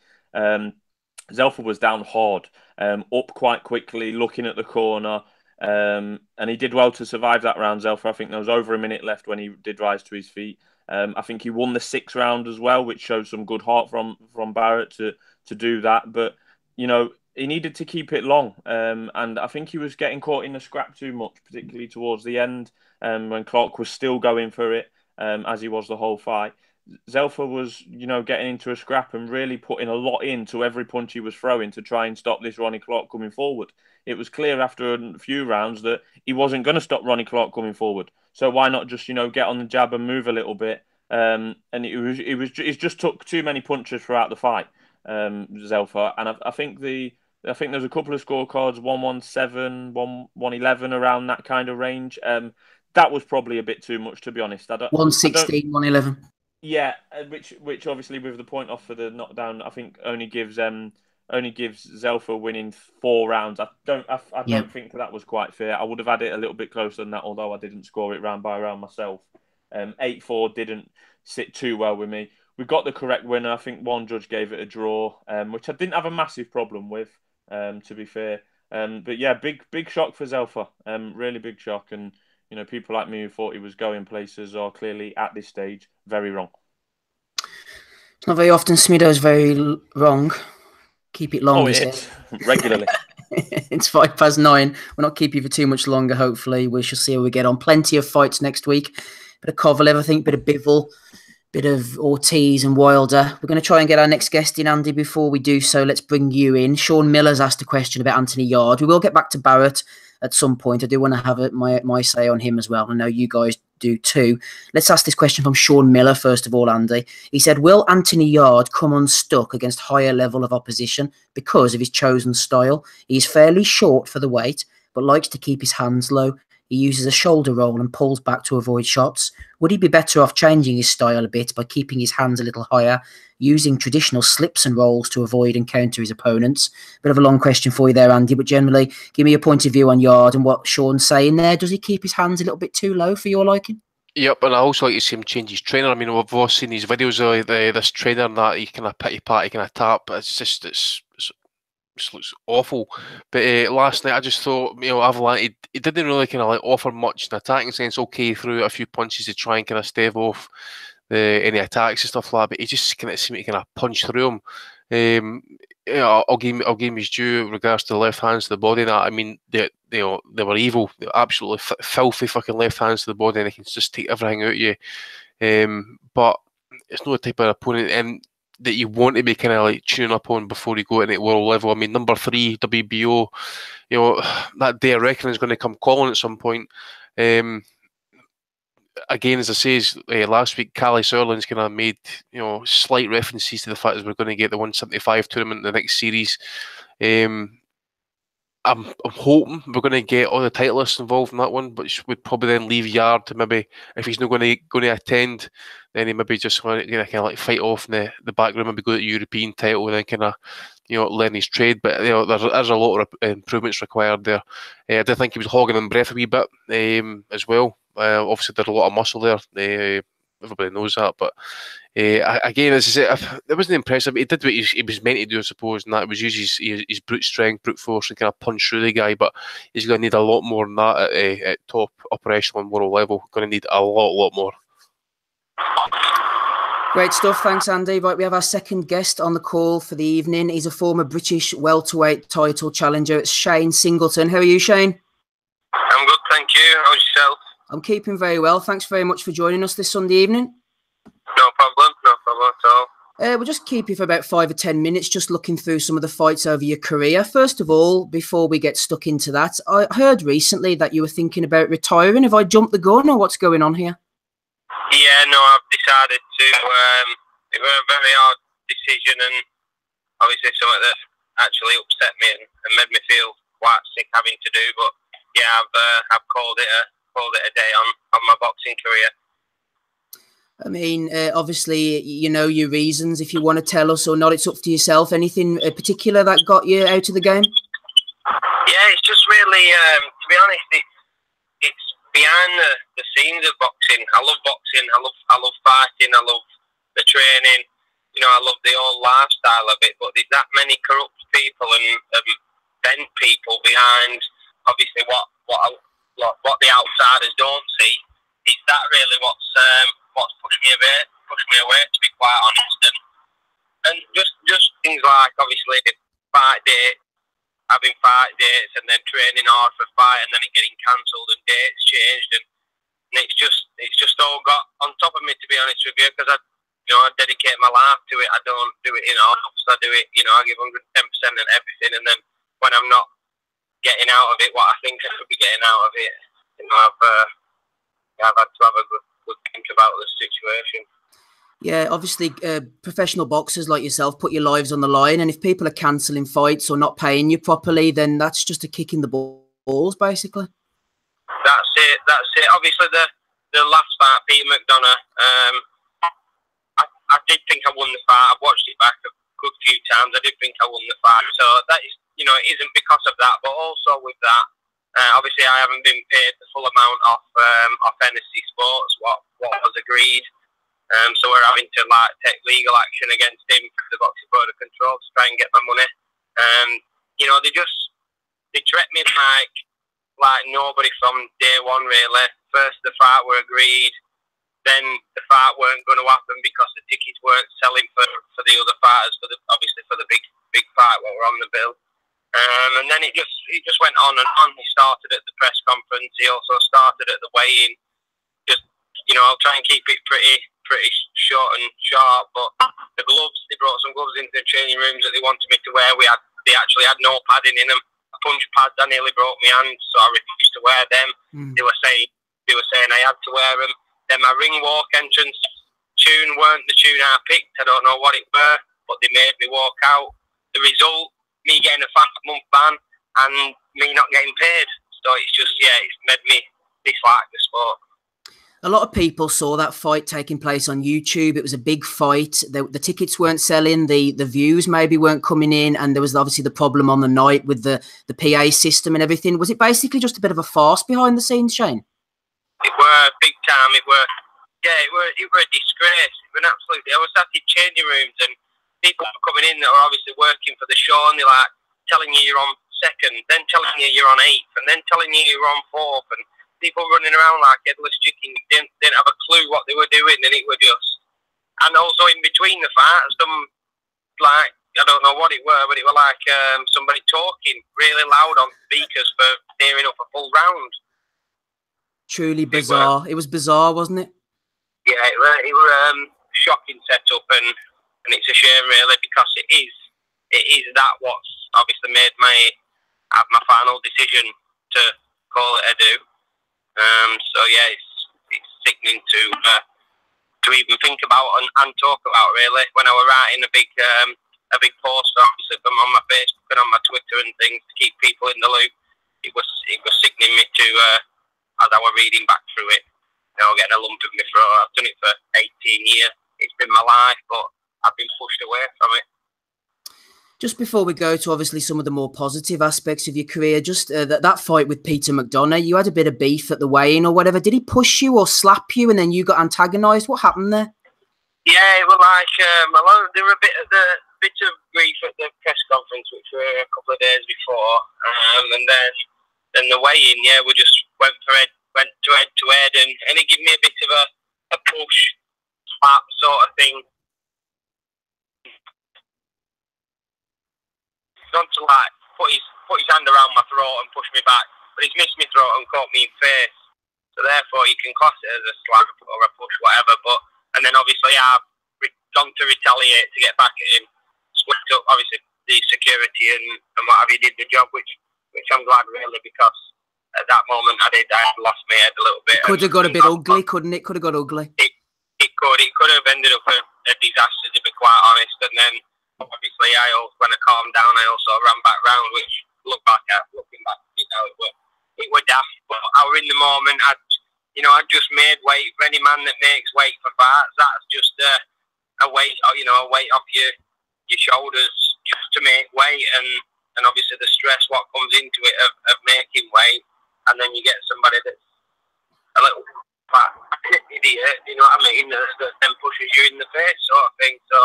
Zelfa was down hard, up quite quickly, looking at the corner, and he did well to survive that round, Zelfa. I think there was over a minute left when he did rise to his feet. I think he won the 6th round as well, which showed some good heart from Barrett to do that. But he needed to keep it long, and I think he was getting caught in the scrap too much, particularly towards the end, when Clark was still going for it, as he was the whole fight. Zelfa was, getting into a scrap and really putting a lot into every punch he was throwing to try and stop this Ronnie Clark coming forward. It was clear after a few rounds that he wasn't going to stop Ronnie Clark coming forward. So why not just, get on the jab and move a little bit? And it just took too many punches throughout the fight, Zelfa. And I think there's a couple of scorecards, 117, 111 around that kind of range. That was probably a bit too much, to be honest. 116, 111. Yeah, which obviously with the point off for the knockdown, I think only gives only gives Zelfa winning 4 rounds. I don't Yeah. think that was quite fair. I would have had it a little bit closer than that, although I didn't score it round by round myself. 8-4 didn't sit too well with me. We got the correct winner. I think one judge gave it a draw, which I didn't have a massive problem with, to be fair. But yeah, big shock for Zelfa. Really big shock. And, you know, people like me who thought he was going places are clearly at this stage very wrong. It's not very often Smido's very wrong. Keep it long, Oh, he it says. is. Regularly. It's 9:05. We'll not keep you for too much longer, hopefully. We shall see how we get on. Plenty of fights next week. Bit of Kovalev, I think, bit of Bivol, bit of Ortiz and Wilder. We're going to try and get our next guest in, Andy. Before we do so, let's bring you in. Sean Miller's asked a question about Anthony Yarde. We will get back to Barrett at some point. I do want to have my say on him as well. I know you guys do too. Let's ask this question from Sean Miller, first of all, Andy. He said, will Anthony Yarde come unstuck against higher level of opposition because of his chosen style? He's fairly short for the weight, but likes to keep his hands low. He uses a shoulder roll and pulls back to avoid shots. Would he be better off changing his style a bit by keeping his hands a little higher, using traditional slips and rolls to avoid and counter his opponents? Bit of a long question for you there, Andy, but generally, give me your point of view on Yarde and what Sean's saying there. Does he keep his hands a little bit too low for your liking? Yep, and I also like to see him change his trainer. I mean, we've all seen these videos of this trainer and that he kind of pity pat, he kind of tap. It's just, it looks awful. But last night I just thought, you know, Avalanche, he didn't really kind of like offer much in attacking sense. Okay, he threw out a few punches to try and kind of stave off any attacks and stuff like that, but he just kind of seemed to kind of punch through them. Yeah, I'll give him his due in regards to the left hands to the body. That I mean, they were evil. They were absolutely filthy fucking left hands to the body, and they can just take everything out of you. But it's not the type of opponent that you want to be kind of like tuning up on before you go into world level. I mean, number 3 WBO, you know, that day I reckon is going to come calling at some point. Again, as I says last week, Callie Sörlin's kind of made, you know, slight references to the fact that we're going to get the 175 tournament in the next series. I'm hoping we're going to get all the titleists involved in that one, but would probably then leave Yarde to maybe, if he's not going to attend, then he maybe just want to kind of like fight off in the background, maybe go to the European title and then kind of, you know, learn his trade. But you know, there's a lot of improvements required there. I did think he was hogging in breath a wee bit as well. Obviously, there's a lot of muscle there. Everybody knows that, but again, as I said, it wasn't impressive. He did what he was meant to do, I suppose, and that was use his brute strength, brute force, and kind of punch through the guy. But he's going to need a lot more than that at top operational and world level. Going to need a lot more. Great stuff. Thanks, Andy. Right, we have our second guest on the call for the evening. He's a former British welterweight title challenger. It's Shane Singleton. How are you, Shane? I'm good, thank you. How's yourself? I'm keeping very well. Thanks very much for joining us this Sunday evening. No problem at all. We'll just keep you for about 5 or 10 minutes, just looking through some of the fights over your career. First of all, before we get stuck into that, I heard recently that you were thinking about retiring. Have I jumped the gun, or what's going on here? Yeah, no, I've decided to. It was a very hard decision, and obviously something that actually upset me and made me feel quite sick having to do. But yeah, I've called it a day on my boxing career. I mean, obviously, you know your reasons. If you want to tell us or not, it's up to yourself. Anything particular that got you out of the game? Yeah, it's just really, to be honest, it's behind the scenes of boxing. I love boxing. I love fighting. I love the training. You know, I love the whole lifestyle of it. But there's that many corrupt people and bent people behind. Obviously, what the outsiders don't see. Is that really what's pushed me away, to be quite honest, and just things like obviously having fight dates and then training hard for fight and then it getting cancelled and dates changed and it's just all got on top of me, to be honest with you, because I dedicate my life to it. I don't do it in halves. I do it, I give 110% and everything, and then when I'm not getting out of it what I think I should be getting out of it, I've had to have a good think about the situation. Yeah, obviously, professional boxers like yourself put your lives on the line, and if people are cancelling fights or not paying you properly, then that's just a kick in the balls, basically. That's it. Obviously, the last fight, Peter McDonough, I did think I won the fight. I've watched it back a good few times. I did think I won the fight. So that is, you know, it isn't because of that, but also with that, obviously I haven't been paid the full amount off NSC Sports, what was agreed. So we're having to like take legal action against him for the Boxing Board of Control to try and get my money. You know, they treat me like nobody from day one, really. First the fight were agreed, then the fight weren't going to happen because the tickets weren't selling for the other fighters, obviously for the big fight what were on the bill. And then it just went on and on. He started at the press conference. He also started at the weigh-in. Just, you know, I'll try and keep it pretty short and sharp. But the gloves, they brought some gloves into the training rooms that they wanted me to wear. They actually had no padding in them. Punch pads, I nearly broke my hand, so I refused to wear them. They were saying I had to wear them. Then my ring walk entrance tune weren't the tune I picked. I don't know what it were, but they made me walk out. The result, me getting a 5-month ban and me not getting paid. So it's just, yeah, it's made me dislike the sport. A lot of people saw that fight taking place on YouTube. It was a big fight. The tickets weren't selling. The views maybe weren't coming in. And there was obviously the problem on the night with the PA system and everything. Was it basically just a bit of a farce behind the scenes, Shane? It were big time. It were a disgrace. It was absolutely. I was sat in changing rooms and people were coming in that are obviously working for the show, and they're like telling you you're on second, then telling you you're on 8th, and then telling you you're on 4th, and people running around like headless chickens didn't have a clue what they were doing, and it were just. And also in between the fights, some like I don't know what it were, but it were like somebody talking really loud on speakers for nearing up a full round. Truly bizarre. It was bizarre, wasn't it? Yeah, it were shocking setup, and it's a shame really because it is that what's obviously made my final decision to call it a do. So yeah, it's sickening to even think about and talk about really. When I was writing a big post obviously on my Facebook and on my Twitter and things to keep people in the loop, it was sickening me to as I was reading back through it. You know, getting a lump in my throat. I've done it for 18 years. It's been my life, but I've been pushed away from it. Just before we go to obviously some of the more positive aspects of your career, just that fight with Peter McDonough, you had a bit of beef at the weigh-in or whatever. Did he push you or slap you and then you got antagonised? What happened there? Yeah, it was like there were a bit of grief at the press conference, which were a couple of days before, and then the weigh-in. Yeah, we just went to head, and it gave me a bit of a push, slap sort of thing. Not to like put his hand around my throat and push me back, but he's missed my throat and caught me in face. So therefore, you can class it as a slap or a push, whatever. And then obviously I've gone to retaliate to get back at him. Split up obviously the security and what have you, did the job, which I'm glad really, because at that moment I had lost my head a little bit. Could have got a bit ugly, couldn't it? Could have got ugly. It could have ended up a disaster, to be quite honest. And then obviously when I calmed down, I also ran back round, which looking back, you know, it were daft. But I was in the moment. I'd just made weight. For any man that makes weight for fights, that's just a weight, you know, a weight off your shoulders just to make weight, and obviously the stress what comes into it of making weight, and then you get somebody that's a little idiot, you know what I mean, that then pushes you in the face sort of thing. So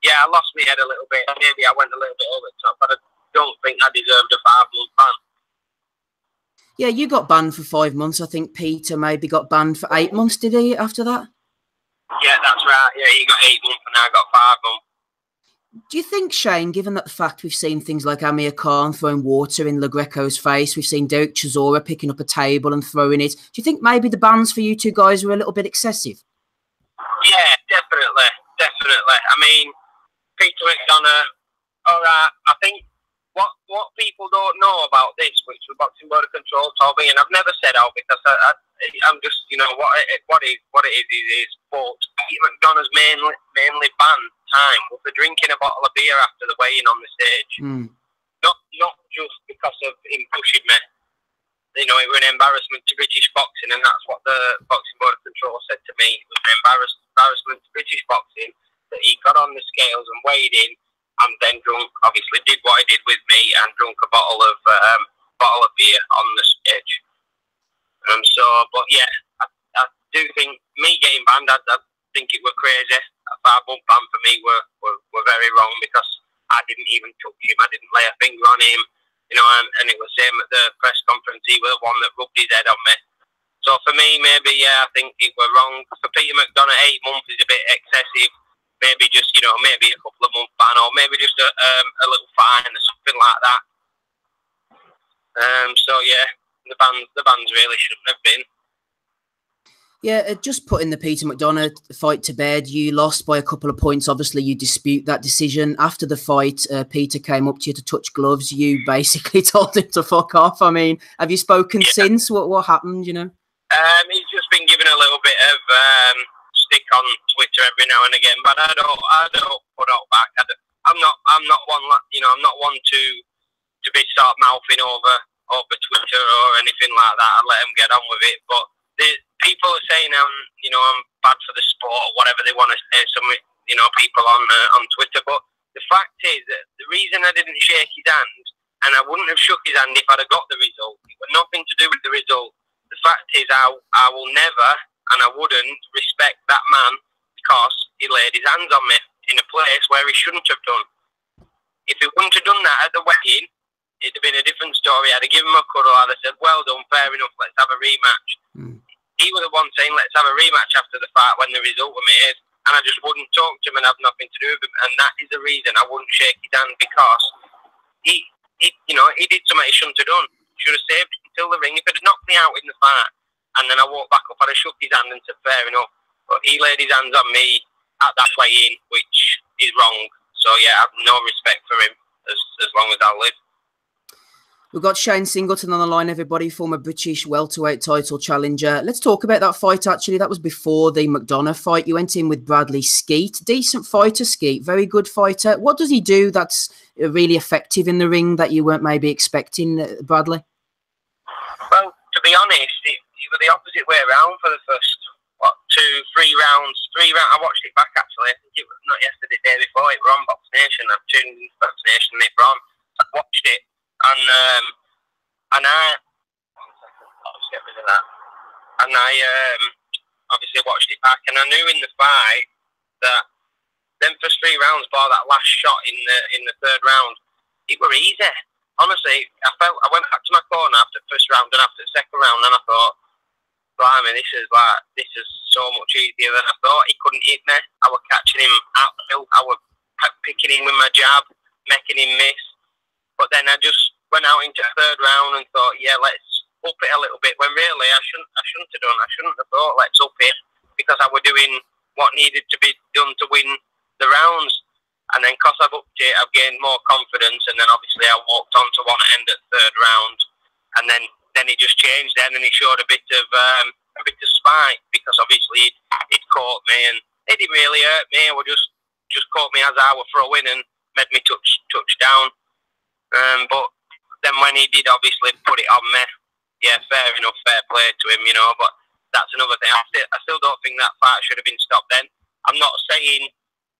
yeah, I lost my head a little bit. Maybe I went a little bit over the top, but I don't think I deserved a 5-month ban. Yeah, you got banned for 5 months. I think Peter maybe got banned for 8 months, did he, after that? Yeah, that's right. Yeah, he got 8 months and I got 5 months. Do you think, Shane, given that the fact we've seen things like Amir Khan throwing water in Le Greco's face, we've seen Derek Chisora picking up a table and throwing it, do you think maybe the bans for you two guys were a little bit excessive? Yeah, definitely. I mean, Peter McDonough, all right, I think what people don't know about this, which the Boxing Board of Control told me, and I've never said out because I'm just, you know, what it is, but Peter McDonough's mainly banned time was for drinking a bottle of beer after the weigh-in on the stage. Not just because of him pushing me. You know, it was an embarrassment to British boxing, and that's what the Boxing Board of Control said to me. It was an embarrassment to British boxing that he got on the scales and weighed in and then drunk. Obviously, did what he did with me and drunk a bottle of beer on the stage. But yeah, I do think me getting banned, I think it were crazy. A 5-month ban for me were very wrong, because I didn't even touch him. I didn't lay a finger on him, and it was same at the press conference. He was the one that rubbed his head on me. So for me, maybe, I think it were wrong. For Peter McDonough, 8 months is a bit excessive. Maybe just, maybe a couple of months ban, or maybe just a little fine or something like that. So yeah, the bans really shouldn't have been. Yeah, just putting the Peter McDonough fight to bed, you lost by a couple of points. Obviously, you dispute that decision. After the fight, Peter came up to you to touch gloves. You basically told him to fuck off. I mean, have you spoken since? What happened, He's just been given a little bit of stick on Twitter every now and again, but I don't put out back. I'm not one, I'm not one to be start mouthing over Twitter or anything like that. I let him get on with it. But the people are saying I'm bad for the sport or whatever they want to say. Some people on Twitter, but the fact is that the reason I didn't shake his hand, and I wouldn't have shook his hand if I'd have got the result. It had nothing to do with the result. The fact is, I will never, and I wouldn't respect that man because he laid his hands on me in a place where he shouldn't have done. If he wouldn't have done that at the wedding, it'd have been a different story. I'd have given him a cuddle. I'd have said, well done, fair enough, let's have a rematch. He was the one saying, let's have a rematch after the fight when the result was made, and I just wouldn't talk to him and have nothing to do with him. And that is the reason I wouldn't shake his hand, because he did something he shouldn't have done. Should have saved it until the ring. If it had knocked me out in the fight, and then I walked back up, I'd have shook his hand and said, fair enough. But he laid his hands on me at that weigh-in, which is wrong. So yeah, I have no respect for him as long as I live. We've got Shane Singleton on the line, everybody, former British welterweight title challenger. Let's talk about that fight, actually. That was before the McDonough fight. You went in with Bradley Skeet. Decent fighter, Skeet. Very good fighter. What does he do that's really effective in the ring that you weren't maybe expecting, Bradley? Well, to be honest, it was the opposite way around for the first, 3 rounds. I watched it back, actually. I think it was not yesterday, the day before. It was on Box Nation. I've tuned into Box Nation and it was on. I watched it. And let's get rid of that. And I obviously watched it back, and I knew in the fight that them first 3 rounds, bar that last shot in the 3rd round, it were easy. Honestly, I went back to my corner after the 1st round and after the 2nd round, and I thought, blimey, this is so much easier than I thought. He couldn't hit me. I was catching him out the field. I was picking him with my jab, making him miss. But then I just went out into the 3rd round and thought, yeah, let's up it a little bit. When really I shouldn't have done. I shouldn't have thought, let's up it, because I was doing what needed to be done to win the rounds. And then because I've upped it, I've gained more confidence. And then obviously I walked on to one end at 3rd round, and then it just changed. Then and he showed a bit of spite, because obviously he'd caught me, and it didn't really hurt me. It was just caught me as I was throwing and made me touch down. But then when he did obviously put it on me, yeah, fair enough, fair play to him, but that's another thing. I still don't think that fight should have been stopped then. I'm not saying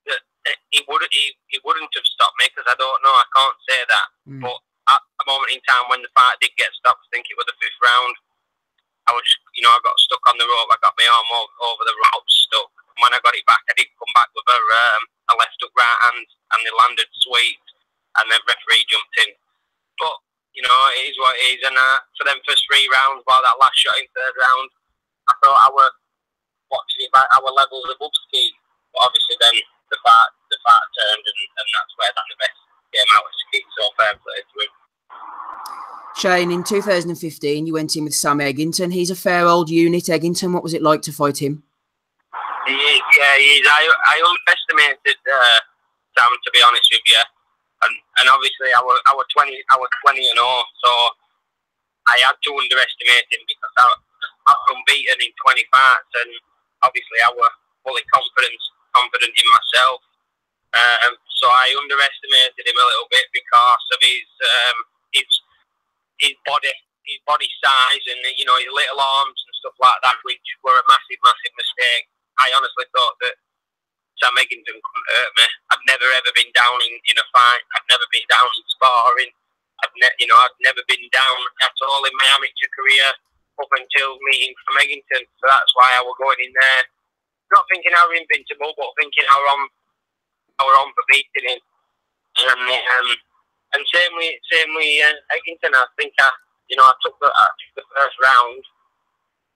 that he wouldn't have stopped me, because I don't know, I can't say that. But at a moment in time when the fight did get stopped, I think it was the 5th round, I was I got stuck on the rope. I got my arm over the rope stuck. And when I got it back, I did come back with a left hook right hand, and they landed sweet. And then referee jumped in. But, it is what it is. And for them first 3 rounds, while that last shot in 3rd round, I thought I was watching it back, our levels above Ski. But obviously then the fight turned, and that's where the best came out of Ski. So fair play to him. Shane, in 2015, you went in with Sam Eggington. He's a fair old unit, Eggington. What was it like to fight him? He is, yeah, he is. I underestimated Sam, to be honest with you. And obviously I was 20 and 0, so I had to underestimate him, because I was unbeaten in 20 fights, and obviously I was fully confident in myself. So I underestimated him a little bit because of his body size, and his little arms and stuff like that, which were a massive mistake. I honestly thought that Sam Eggington couldn't hurt me. I'd never ever been down in a fight. I'd never been down in sparring. I'd never been down at all in my amateur career up until meeting from Eggington. So that's why I was going in there, not thinking I was invincible, but thinking I were on for beating him. And same with Eggington. I think I took the first round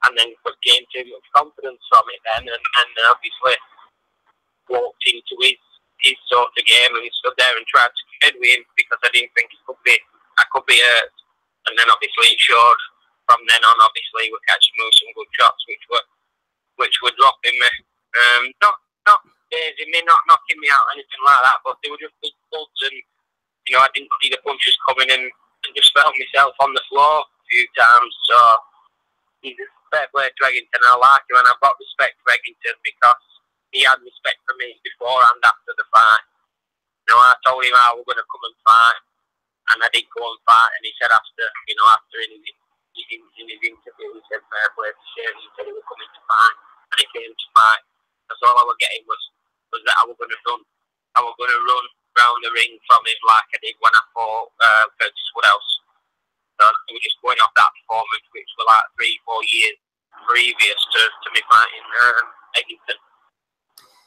and then gained too much confidence from it then, and obviously walked into his sort of game and he stood there and tried to compete with him because I didn't think I could be hurt. And then obviously it showed from then on. Obviously we're catching some good shots which were dropping me. Not dazing me, not knocking me out or anything like that, but they were just big thuds, and I didn't see the punches coming in and just felt myself on the floor a few times. So he's a fair play to Eggington. I like him, and I've got respect for Eggington because he had respect for me before and after the fight. I told him I was going to come and fight, and I did go and fight, and he said after in his interview, he said fair play to Shane. He said he was coming to fight, and he came to fight. That's all I was getting was that I was going to run. I was going to run round the ring from him like I did when I fought Curtis Woodhouse. So we were just going off that performance, which were like 3-4 years previous to me fighting Eggington.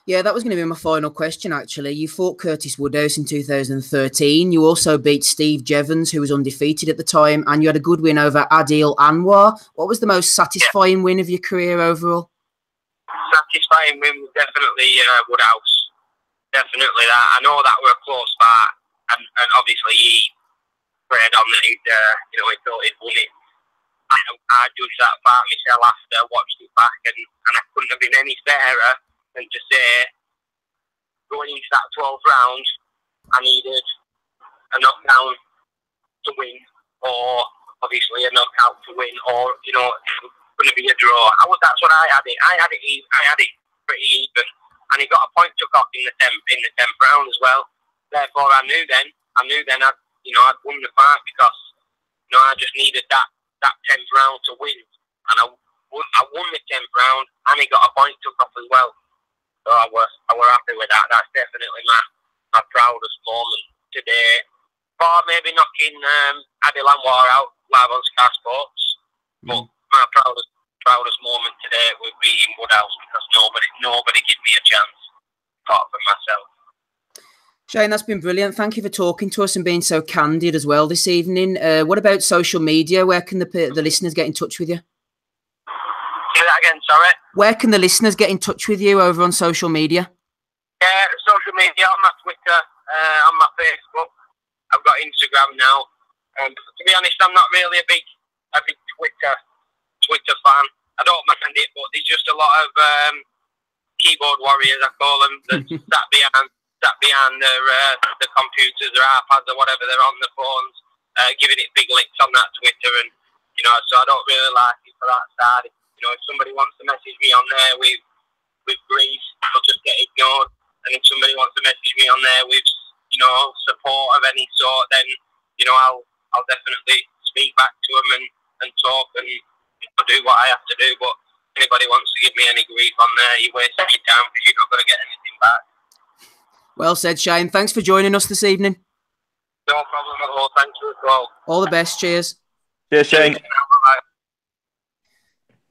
Yeah, that was going to be my final question, actually. You fought Curtis Woodhouse in 2013. You also beat Steve Jevons, who was undefeated at the time, and you had a good win over Adil Anwar. What was the most satisfying win of your career overall? Satisfying win was definitely Woodhouse. Definitely that. I know that were a close fight, and obviously he prayed on that he thought he'd win it. I judged that fight myself after I watched it back, and I couldn't have been any fairer than to say, going into that 12th round, I needed a knockdown to win, or obviously a knockout to win, or it was going to be a draw. That's what I had it. I had it pretty even, and he got a point took off in the 10th round as well. Therefore, I knew then I'd won the fight because I just needed that 10th round to win, and I won the 10th round, and he got a point took off as well. So I was happy with that. That's definitely my proudest moment today. Or maybe knocking Adil Anwar out live on Sky Sports. But my proudest moment today was beating Woodhouse because nobody gave me a chance apart from myself. Shane, that's been brilliant. Thank you for talking to us and being so candid as well this evening. What about social media? Where can the listeners get in touch with you? Say that again, sorry. Where can the listeners get in touch with you over on social media? Social media, on my Twitter, on my Facebook. I've got Instagram now. To be honest, I'm not really a big Twitter fan. I don't mind it, but there's just a lot of keyboard warriors, I call them, that sat behind the computers or iPads or whatever, they're on the phones, giving it big licks on that Twitter, and so I don't really like it for that side. If somebody wants to message me on there with grief, they'll just get ignored. And if somebody wants to message me on there with support of any sort, then I'll definitely speak back to them and talk and do what I have to do. But anybody wants to give me any grief on there, you're wasting your time because you're not going to get anything back. Well said, Shane. Thanks for joining us this evening. No problem at all. Thanks for the call. All the best. Cheers. Cheers, Shane.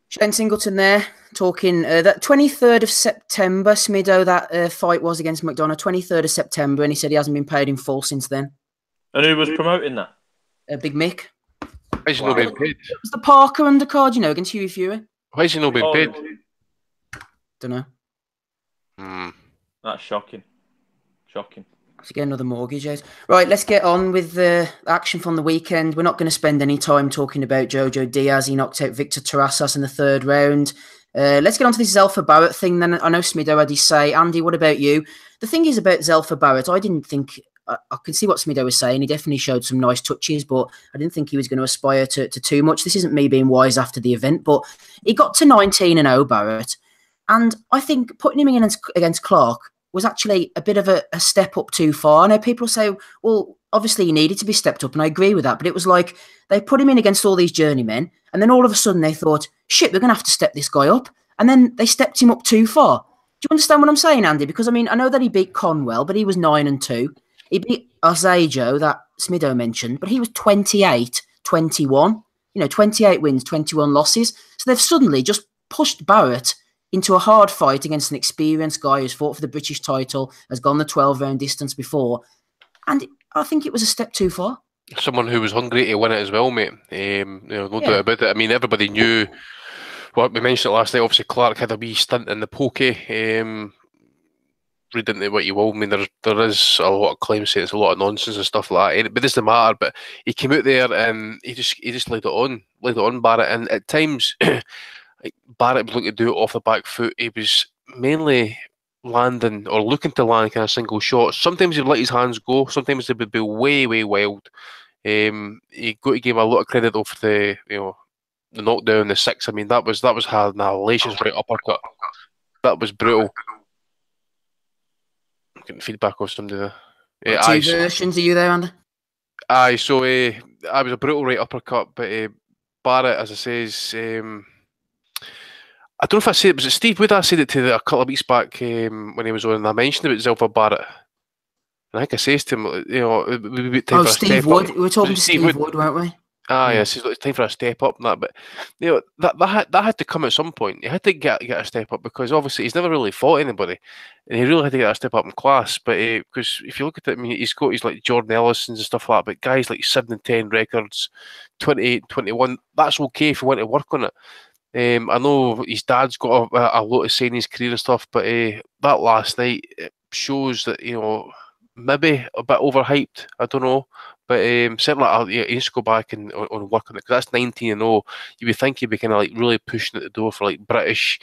Shane Singleton there, talking that 23rd of September, Smido, that fight was against McDonough, 23rd of September, and he said he hasn't been paid in full since then. And who was promoting that? Big Mick. Why has he not been paid? It was the Parker undercard, against Hughie Fury. Why has he not been paid? Don't know. That's shocking. Shocking. To get another mortgage out. Right, let's get on with the action from the weekend. We're not going to spend any time talking about Jojo Diaz. He knocked out Victor Terrazas in the 3rd round. Let's get on to this Zelfa Barrett thing then. I know Smido had his say. Andy, what about you? The thing is about Zelfa Barrett, I didn't think... I can see what Smido was saying. He definitely showed some nice touches, but I didn't think he was going to aspire to too much. This isn't me being wise after the event, but he got to 19-0, Barrett. And I think putting him against Clark was actually a bit of a step up too far. I know people say, well, obviously he needed to be stepped up, and I agree with that, but it was like they put him in against all these journeymen, and then all of a sudden they thought, shit, we're going to have to step this guy up. And then they stepped him up too far. you understand what I'm saying, Andy? Because, I mean, I know that he beat Conwell, but he was 9-2. He beat Arzejo, that Smido mentioned, but he was 28-21. 28 wins, 21 losses. So they've suddenly just pushed Barrett into a hard fight against an experienced guy who's fought for the British title, has gone the 12-round distance before. And I think it was a step too far. Someone who was hungry to win it as well, mate. No doubt about it. I mean, everybody knew. Well, we mentioned it last night. Obviously, Clark had a wee stint in the pokey. Read into what you will. I mean, there is a lot of claims saying it's a lot of nonsense and stuff like that. But it doesn't matter. But he came out there and he just laid it on Barrett. And at times, Barrett was looking to do it off the back foot. He was mainly landing or looking to land kind of single shots. Sometimes he'd let his hands go. Sometimes they would be way, way wild. He got to give him a lot of credit though for the the knockdown, the 6. I mean, that was hard. Hellacious right uppercut. That was brutal. I'm getting feedback off somebody there. Two versions, are you there, Andy? Aye, so I was a brutal right uppercut, but Barrett, as I says, I don't know if I said it. Was it Steve Wood? I said it to a couple of weeks back when he was on, and I mentioned about Zilver Barrett. And I think I says to him, Steve Wood. We were talking to Steve Wood, weren't we? Yes, it's time for a step up and that. But that had to come at some point. He had to get a step up because obviously he's never really fought anybody, and he really had to get a step up in class. But because if you look at it, I mean, he's got his like Jordan Ellisons and stuff like that. But guys like 7-10 records, 28-21. That's okay if you want to work on it. I know his dad's got a lot of saying in his career and stuff, but that last night shows that maybe a bit overhyped. I don't know. But certainly, he needs to go back and work on it because that's 19-0. You would think he'd be kind of like really pushing at the door for like British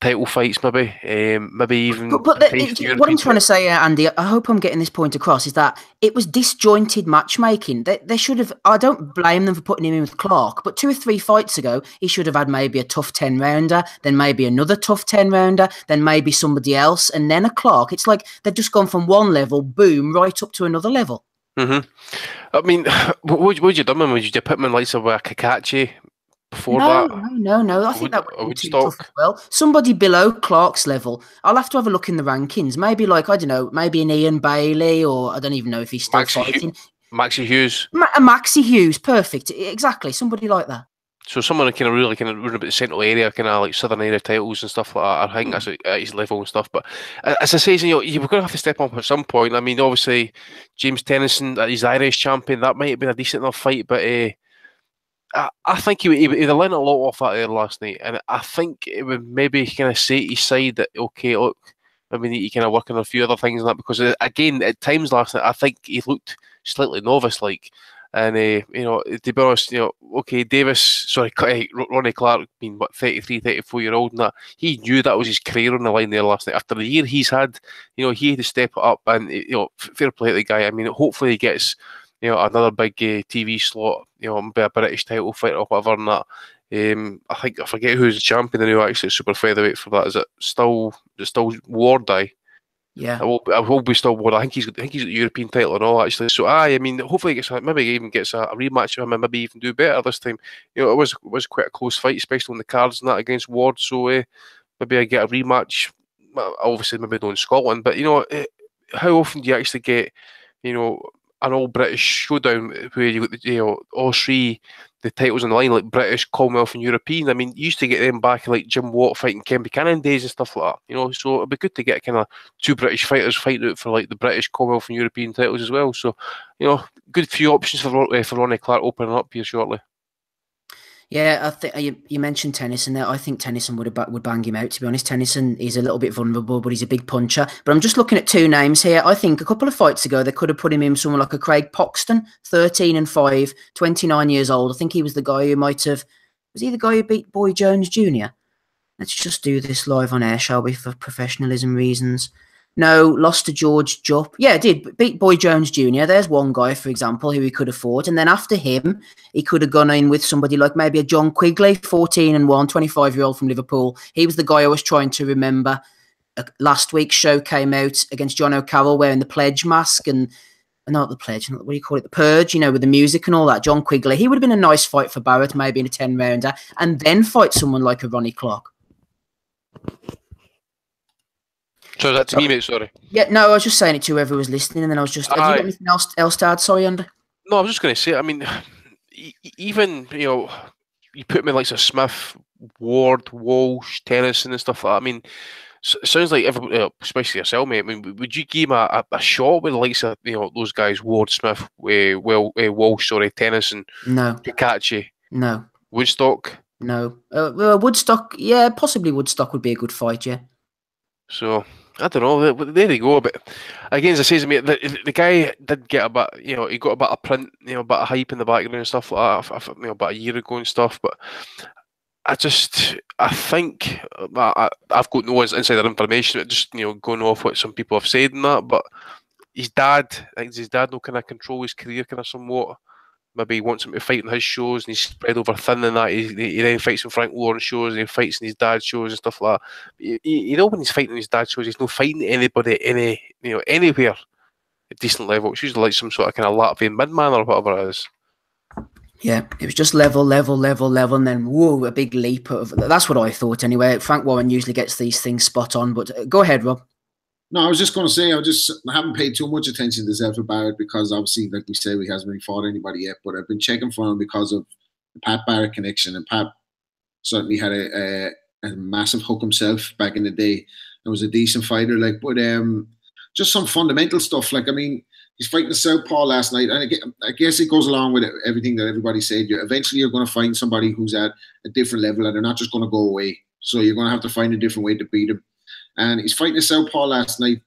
title fights, maybe even. But what I'm trying to say, Andy, I hope I'm getting this point across, is that it was disjointed matchmaking. They should have. I don't blame them for putting him in with Clark, but 2 or 3 fights ago, he should have had maybe a tough 10-rounder, then maybe another tough 10-rounder, then maybe somebody else, and then a Clark. It's like they've just gone from one level, boom, right up to another level. I mean, what would you done? Would you put him in like a Kakachi before that? No. I think that would be too tough as well. Somebody below Clark's level. I'll have to have a look in the rankings. Maybe like, I don't know, maybe an Ian Bailey, or I don't even know if he's still fighting. Maxie Hughes. Maxie Hughes, perfect. Exactly, somebody like that. So someone kind of really kind of run about the central area, kind of like southern area titles and stuff like that. I think that's at his level and stuff. But as I say, you were going to have to step up at some point. I mean, obviously, James Tennyson, he's Irish champion. That might have been a decent enough fight, but I think he would have learned a lot off that there last night. And I think it would maybe kind of say to his side that, okay, look, maybe need to kind of work on a few other things and that, because again, at times last night, I think he looked slightly novice-like. And to be honest, okay, Ronnie Clark, being 33, 34-year-old, and that, he knew that was his career on the line there last night. After the year he's had, he had to step it up, and fair play to the guy. I mean, hopefully he gets another big TV slot, maybe a British title fight or whatever, and that. I forget who's the champion now. Actually, super featherweight for that. Is it still Yarde? Yeah, I will be still Ward. I think he's got the European title and all, actually. So I mean, hopefully he even gets a rematch of him, and maybe even do better this time. It was quite a close fight, especially on the cards and that against Ward. So maybe I get a rematch. Well, obviously, maybe not in Scotland, but how often do you actually get an all British showdown where you got all 3 the titles on the line, like British, Commonwealth, and European? I mean, you used to get them back in like Jim Watt fighting Ken Buchanan days and stuff like that. So it'd be good to get kind of 2 British fighters fighting out for like the British, Commonwealth, and European titles as well. So good few options for Ronnie Clark opening up here shortly. Yeah, I think you mentioned Tennyson there. I think Tennyson would bang him out, to be honest. Tennyson is a little bit vulnerable, but he's a big puncher. But I'm just looking at 2 names here. I think a couple of fights ago, they could have put him in someone like a Craig Poxton, 13-5, 29 years old. I think he was the guy who was he the guy who beat Boy Jones Jr.? Let's just do this live on air, shall we, for professionalism reasons. No, lost to George Jupp. Yeah, did beat Boy Jones Jr. There's one guy, for example, who he could have fought. And then after him, he could have gone in with somebody like maybe a John Quigley, 14-1, 25-year-old from Liverpool. He was the guy I was trying to remember. Last week's show came out against John O'Carroll wearing the pledge mask and not the pledge, what do you call it? The purge, with the music and all that. John Quigley. He would have been a nice fight for Barrett, maybe in a 10-rounder, and then fight someone like a Ronnie Clark. So that's me, mate. Sorry. Yeah, no, I was just saying it to whoever was listening, and then I was just. Have you got anything else to add? Sorry, Andy. No, I was just going to say. I mean, even you put me like Smith, Ward, Walsh, Tennyson, and stuff like that. I mean, it sounds like everybody, especially yourself, mate. I mean, would you give him a shot with the likes of those guys, Ward, Smith, Walsh, Tennyson, no, Kakachi, no, Woodstock, no, Woodstock, yeah, possibly Woodstock would be a good fight, yeah. So I don't know. There they go. But again, as I say, mate, the guy did get a bit. He got a bit of print, a bit of hype in the background and stuff like that. About a year ago and stuff. But I think I've got no insider information. But just going off what some people have said and that. But his dad, I think his dad will kind of control his career kind of somewhat. Maybe he wants him to fight on his shows and he's spread over thin and that. He then fights in Frank Warren shows and he fights in his dad's shows and stuff like that. When he's fighting in his dad's shows, he's not fighting anybody anywhere at decent level. It's usually like some sort of kind of Latvian mid-man or whatever it is. Yeah, it was just level, and then whoa, a big leap. That's what I thought anyway. Frank Warren usually gets these things spot on, but go ahead, Rob. No, I was just going to say, I haven't paid too much attention to Zelfa Barrett because obviously, like we say, he hasn't really fought anybody yet, but I've been checking for him because of the Pat Barrett connection, and Pat certainly had a massive hook himself back in the day and was a decent fighter. But just some fundamental stuff. I mean, he's fighting the Southpaw last night, and I guess it goes along with everything that everybody said. Eventually, you're going to find somebody who's at a different level, and they're not just going to go away. So you're going to have to find a different way to beat him. And he's fighting the Southpaw last night.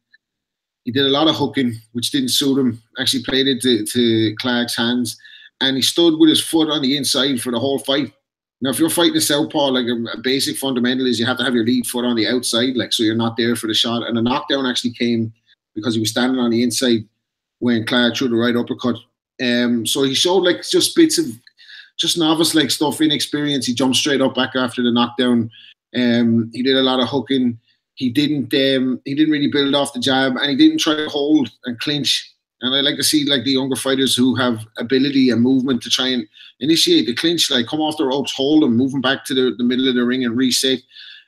He did a lot of hooking, which didn't suit him. Actually played into Clark's hands. And he stood with his foot on the inside for the whole fight. Now, if you're fighting a Southpaw, a basic fundamental is you have to have your lead foot on the outside, so you're not there for the shot. And the knockdown actually came because he was standing on the inside when Clark threw the right uppercut. So he showed just bits of just novice-like stuff, inexperience. He jumped straight up back after the knockdown. He did a lot of hooking. He didn't really build off the jab, and he didn't try to hold and clinch. And I like to see the younger fighters who have ability and movement to try and initiate the clinch, come off the ropes, hold them, move them back to the middle of the ring and reset.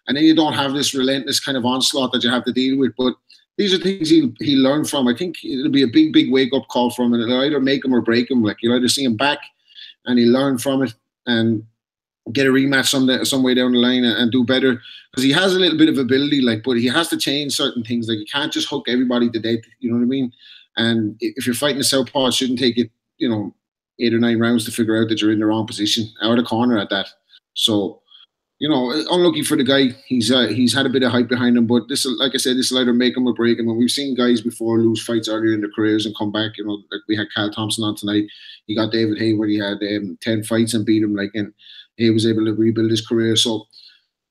And then you don't have this relentless kind of onslaught that you have to deal with. But these are things he'll learn from. I think it'll be a big wake-up call for him, and it'll either make him or break him. You'll either see him back and he'll learn from it and get a rematch some way down the line and do better, because he has a little bit of ability, but he has to change certain things. You can't just hook everybody to death, you know what I mean? And if you're fighting a Southpaw, it shouldn't take it, 8 or 9 rounds to figure out that you're in the wrong position, out of the corner at that. So, unlucky for the guy. He's had a bit of hype behind him, but this, like I said, this will either make him or break him. And we've seen guys before lose fights earlier in their careers and come back. We had Carl Thompson on tonight. He got David Hayward. He had 10 fights and beat him. And he was able to rebuild his career. So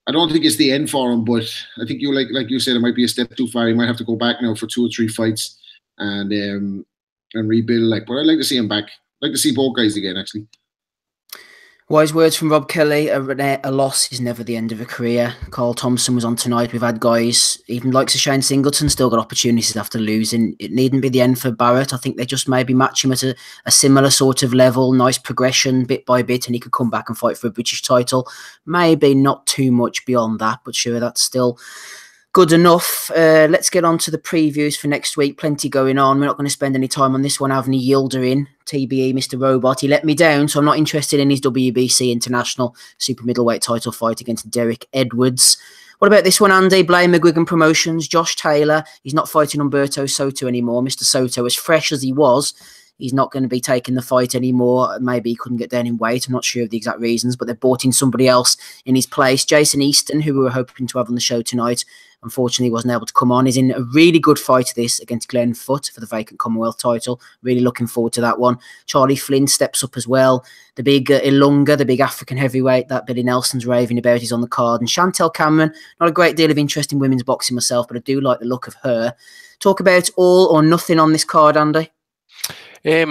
I don't think it's the end for him, but I think like you said, it might be a step too far. He might have to go back now for 2 or 3 fights and rebuild. But I'd like to see him back. I'd like to see both guys again, actually. Wise words from Rob Kelly. A loss is never the end of a career. Carl Thompson was on tonight. We've had guys, even like Shane Singleton, still got opportunities after losing. It needn't be the end for Barrett. I think they just maybe match him at a similar sort of level, nice progression bit by bit, and he could come back and fight for a British title. Maybe not too much beyond that, but sure, that's still good enough. Let's get on to the previews for next week. Plenty going on. We're not going to spend any time on this one. Avni Yildirim in. TBE, Mr. Robot. He let me down, so I'm not interested in his WBC International Super Middleweight title fight against Derek Edwards. What about this one, Andy? Blaine McGuigan Promotions. Josh Taylor. He's not fighting Humberto Soto anymore. Mr. Soto, as fresh as he was, he's not going to be taking the fight anymore. Maybe he couldn't get down in weight. I'm not sure of the exact reasons, but they've brought in somebody else in his place. Jason Easton, who we were hoping to have on the show tonight, unfortunately wasn't able to come on. He's in a really good fight this against Glenn Foote for the vacant Commonwealth title. Really looking forward to that one. Charlie Flynn steps up as well. The big Ilunga, the big African heavyweight that Billy Nelson's raving about, is on the card. And Chantel Cameron, not a great deal of interest in women's boxing myself, but I do like the look of her. Talk about all or nothing on this card, Andy. I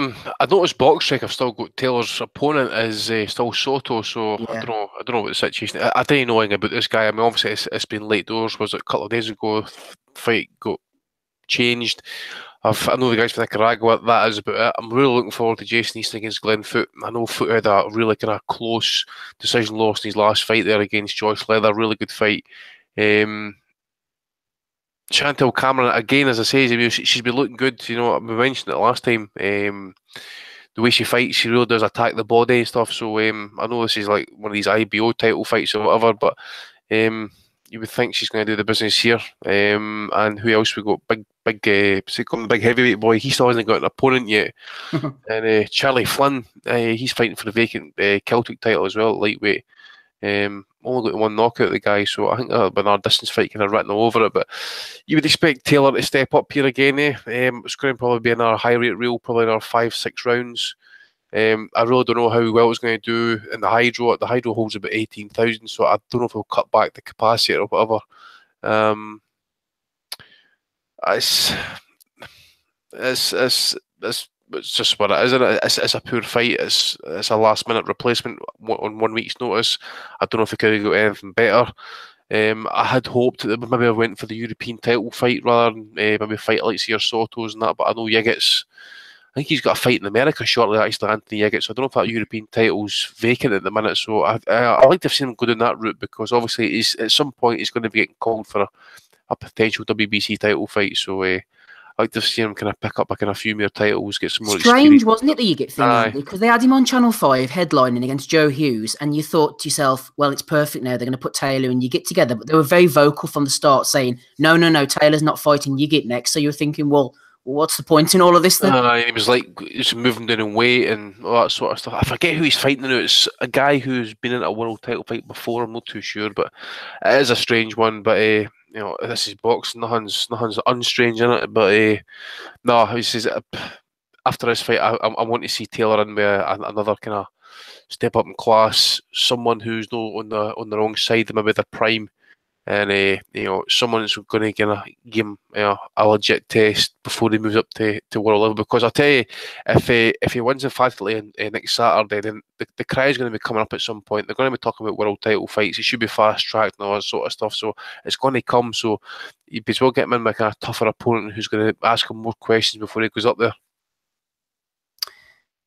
noticed BoxRec have still got Taylor's opponent is still Soto, so yeah. I don't know what the situation is. I didn't know anything about this guy. I mean, obviously it's been late doors. Was it a couple of days ago? Fight got changed. I know the guys from Nicaragua. That is about it. I'm really looking forward to Jason Easton against Glenn Foote. I know Foote had a really kind of close decision loss in his last fight there against Joyce Leather. Really good fight. Chantel Cameron, again, as I say, she's been looking good. You know, we mentioned it last time. The way she fights, she really does attack the body and stuff. So I know this is like one of these IBO title fights or whatever, but you would think she's going to do the business here. And who else we got? The big heavyweight boy. He still hasn't got an opponent yet. And Charlie Flynn, he's fighting for the vacant Celtic title as well, lightweight. Only got one knockout, the guy, so I think that'll be another distance fight kind of written all over it. But you would expect Taylor to step up here again. It's going to probably be another high rate reel, probably another 5-6 rounds. I really don't know how well it's going to do in the hydro. The hydro holds about 18,000, so I don't know if it'll cut back the capacity or whatever. It's just what it is, isn't it? It's a poor fight. It's a last minute replacement on 1 week's notice. I don't know if it could have got anything better. I had hoped that maybe I went for the European title fight rather than maybe fight like Sear Soto's and that. But I know Yigit's. I think he's got a fight in America shortly after Anthony Yigit. So I don't know if that European title's vacant at the minute. So I like to have seen him go down that route, because obviously at some point he's going to be getting called for a potential WBC title fight. So I like to see him kind of pick up a few more titles, get some more Strange, experience. wasn't it, the Yigit thing, Andy? Because they had him on Channel 5 headlining against Joe Hughes, and you thought to yourself, well, it's perfect now. They're going to put Taylor and Yigit together. But they were very vocal from the start saying, no, Taylor's not fighting Yigit next. So you're thinking, well, what's the point in all of this then? He was like just moving down in weight and all that sort of stuff. I forget who he's fighting now. It's a guy who's been in a world title fight before. I'm not too sure, but it is a strange one. But you know, this is boxing. Nothing's unstrange in it. But no, he says after this fight, I want to see Taylor in with another kind of step up in class. Someone who's not on the wrong side of maybe their prime. And you know, someone that's going to kind of give him a legit test before he moves up to world level. Because I'll tell you, if he wins emphatically next Saturday, then the cry is going to be coming up at some point. They're going to be talking about world title fights. He should be fast tracked and all that sort of stuff. So it's going to come. So you'd as well get him in with a kind of tougher opponent who's going to ask him more questions before he goes up there.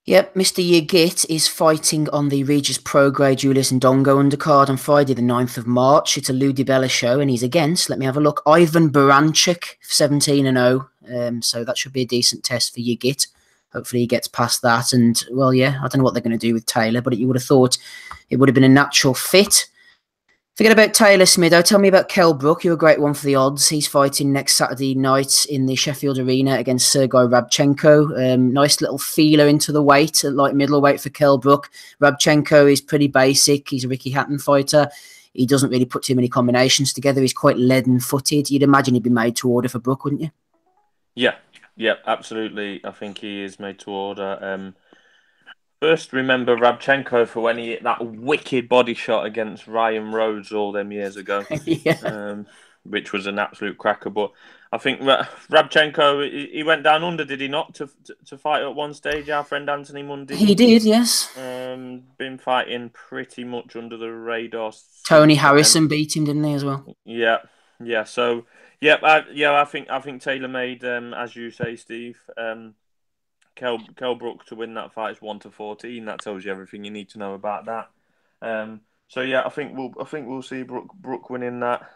Yep, Mr. Yigit is fighting on the Regis Prograis Julius Ndongo undercard on Friday the 9th of March. It's a Lou DiBella show, and he's against, let me have a look, Ivan Baranchik, 17-0. So that should be a decent test for Yigit. Hopefully he gets past that. And, well, yeah, I don't know what they're going to do with Taylor, but you would have thought it would have been a natural fit. Forget about Taylor Smido. Tell me about Kell Brook. You're a great one for the odds. He's fighting next Saturday night in the Sheffield Arena against Sergei Rabchenko. Nice little feeler into the weight, like middleweight for Kell Brook. Rabchenko is pretty basic. He's a Ricky Hatton fighter. He doesn't really put too many combinations together. He's quite leaden-footed. You'd imagine he'd be made to order for Brook, wouldn't you? Yeah, absolutely. I think he is made to order. First, remember Rabchenko for when he hit that wicked body shot against Ryan Rhodes all them years ago, which was an absolute cracker. But I think Rabchenko, he went down under, did he not, to fight at one stage? Our friend Anthony Mundy. He did, yes. Been fighting pretty much under the radar. Tony Harrison beat him, didn't he, as well? Yeah. So, I think Taylor made, as you say, Steve. Kell Brook to win that fight is 1-14. That tells you everything you need to know about that. So yeah, I think we'll see Brook winning that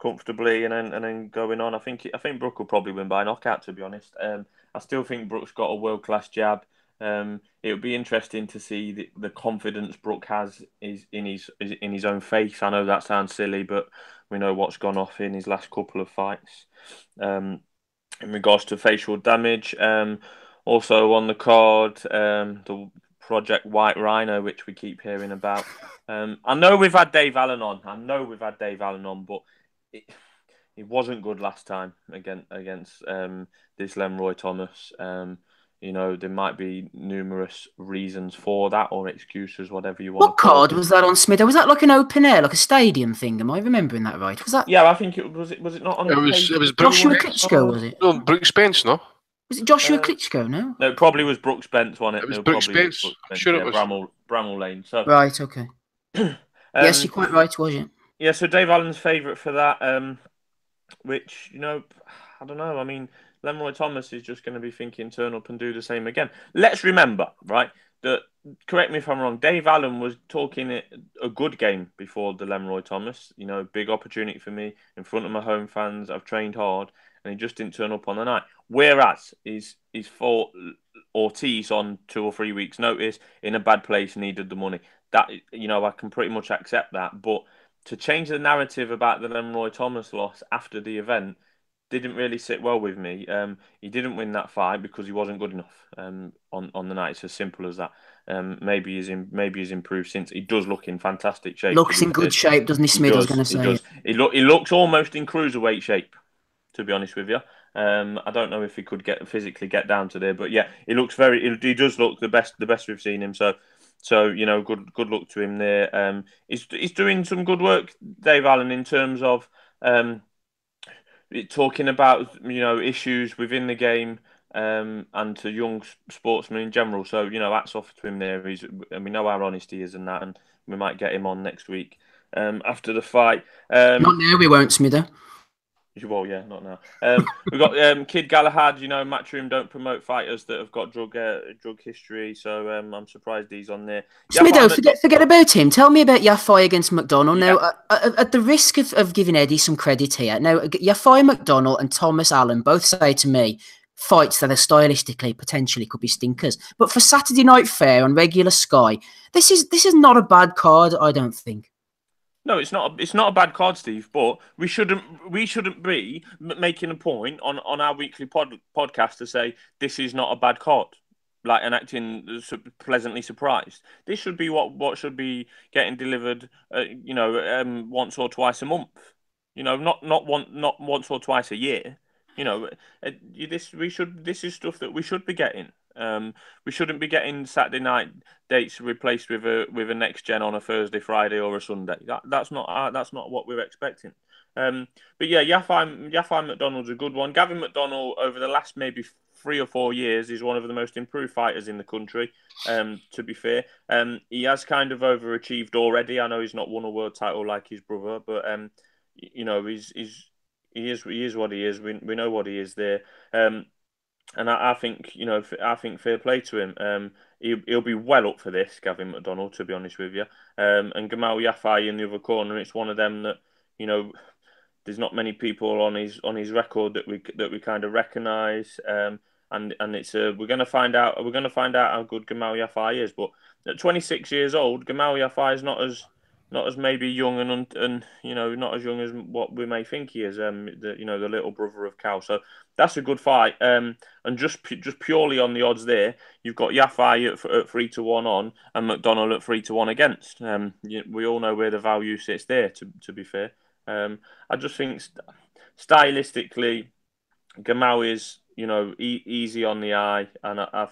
comfortably and then going on. I think Brook will probably win by knockout. To be honest, I still think Brook's got a world class jab. It would be interesting to see the confidence Brook has in his own face. I know that sounds silly, but we know what's gone off in his last couple of fights. In regards to facial damage. Also on the card, the Project White Rhino, which we keep hearing about. I know we've had Dave Allen on. But it wasn't good last time against this Lemroy Thomas. You know, there might be numerous reasons for that or excuses, whatever you want. What card was that on, Smido? Was that like an open air, like a stadium thing? Am I remembering that right? Was that? Yeah, I think it was. Was it not on? It was Joshua Klitschko, was it? No, Brook Spence, no. Was it Joshua Klitschko? No. No, it probably was Brook Spence, wasn't it? It was Brook Spence. Sure, it was. Bramall Lane. So right, okay. Yes, you're quite right, was you? Yeah. So Dave Allen's favourite for that, which I don't know. I mean, Lemroy Thomas is just going to be thinking turn up and do the same again. Let's remember, right, that correct me if I'm wrong, Dave Allen was talking a good game before the Lemroy Thomas. You know, big opportunity for me in front of my home fans. I've trained hard, and he just didn't turn up on the night. Whereas he's fought Ortiz on 2 or 3 weeks' notice in a bad place, needed the money. That, you know, I can pretty much accept that. But to change the narrative about the Lemroy Thomas loss after the event didn't really sit well with me. He didn't win that fight because he wasn't good enough on the night. It's as simple as that. Maybe he's improved since. He does look in fantastic shape. Looks in good shape, doesn't he, Smith? I was going to say. He does. He looks almost in cruiserweight shape, to be honest with you. I don't know if he could physically get down to there, but yeah, he looks he does look the best we've seen him. So you know, good luck to him there. He's doing some good work, Dave Allen, in terms of talking about, you know, issues within the game and to young sportsmen in general. So, you know, hats off to him there. And we know how honest he is and that, and we might get him on next week after the fight. Not now, we won't, Smither. Well, yeah, not now. We've got Kid Galahad. You know, Matchroom don't promote fighters that have got drug history, so I'm surprised he's on there. Smitho, forget about him. Tell me about Yafai against McDonald. Yeah. Now, at the risk of giving Eddie some credit here, now Yafai McDonald and Thomas Allen both say to me fights that are stylistically potentially could be stinkers. But for Saturday Night Fair on regular Sky, this is not a bad card, I don't think. No, it's not. It's not a bad card, Steve. But we shouldn't be making a point on our weekly podcast to say this is not a bad card, like, and acting pleasantly surprised. This should be what should be getting delivered. Once or twice a month. You know, not once or twice a year. You know, this is stuff that we should be getting. We shouldn't be getting Saturday night dates replaced with a next gen on a Thursday, Friday, or a Sunday. That's not what we're expecting. But yeah, Yafai McDonald's a good one. Gavin McDonald, over the last maybe 3 or 4 years, is one of the most improved fighters in the country. To be fair, he has kind of overachieved already. I know he's not won a world title like his brother, but you know, he is what he is. We know what he is there. And I think, you know, fair play to him. He'll be well up for this, Gavin McDonald, to be honest with you. And Gamal Yafai in the other corner, it's one of them that, you know, there's not many people on his record that we kind of recognise. And it's we're going to find out how good Gamal Yafai is. But at 26 years old, Gamal Yafai is not as maybe young and you know, not as young as what we may think he is. The little brother of Kell. So that's a good fight. And just purely on the odds there, you've got Yafai at 3-1 on and McDonald at 3-1 against. We all know where the value sits there. To be fair, I just think stylistically, Gamal is, you know, easy on the eye, and I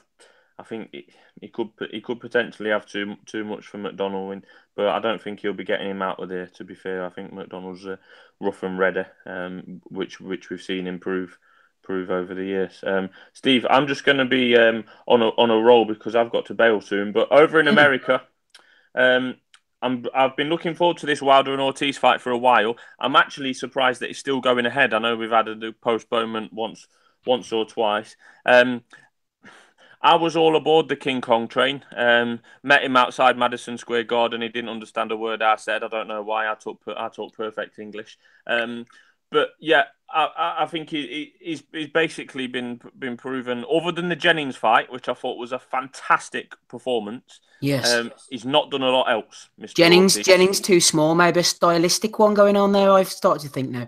think he could potentially have too much for McDonald, but I don't think he'll be getting him out of there. To be fair, I think McDonald's rough and ready, which we've seen improve over the years. Steve, I'm just going to be on a roll because I've got to bail soon. But over in America, I've been looking forward to this Wilder and Ortiz fight for a while. I'm actually surprised that it's still going ahead. I know we've had a postponement once or twice. I was all aboard the King Kong train. Met him outside Madison Square Garden. He didn't understand a word I said. I don't know why. I talk perfect English. But yeah, I think he's basically been proven. Other than the Jennings fight, which I thought was a fantastic performance. Yes, he's not done a lot else. Mr. Jennings too small. Maybe a stylistic one going on there. I've started to think now.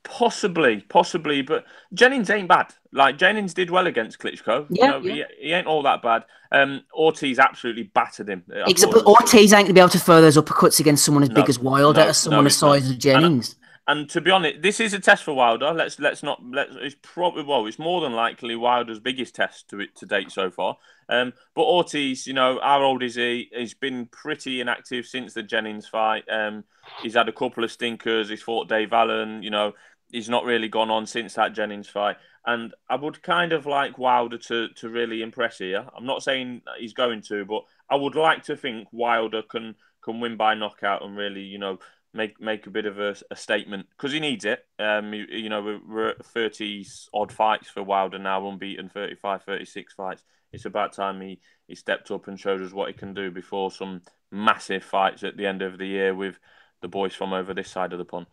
Possibly, but Jennings ain't bad. Like, Jennings did well against Klitschko. Yeah, you know, he ain't all that bad. Ortiz absolutely battered him. Ortiz ain't gonna be able to throw those uppercuts against someone as big as Wilder, as someone the size of Jennings. And to be honest, this is a test for Wilder. It's more than likely Wilder's biggest test to date so far. But Ortiz, you know, how old is he? He's been pretty inactive since the Jennings fight. He's had a couple of stinkers. He's fought Dave Allen. You know, he's not really gone on since that Jennings fight. And I would kind of like Wilder to really impress here. I'm not saying he's going to, but I would like to think Wilder can win by knockout and really, you know, make a bit of a statement because he needs it. We're at 30 odd fights for Wilder now, unbeaten, 35, 36 fights. It's about time he stepped up and showed us what he can do before some massive fights at the end of the year with the boys from over this side of the pond.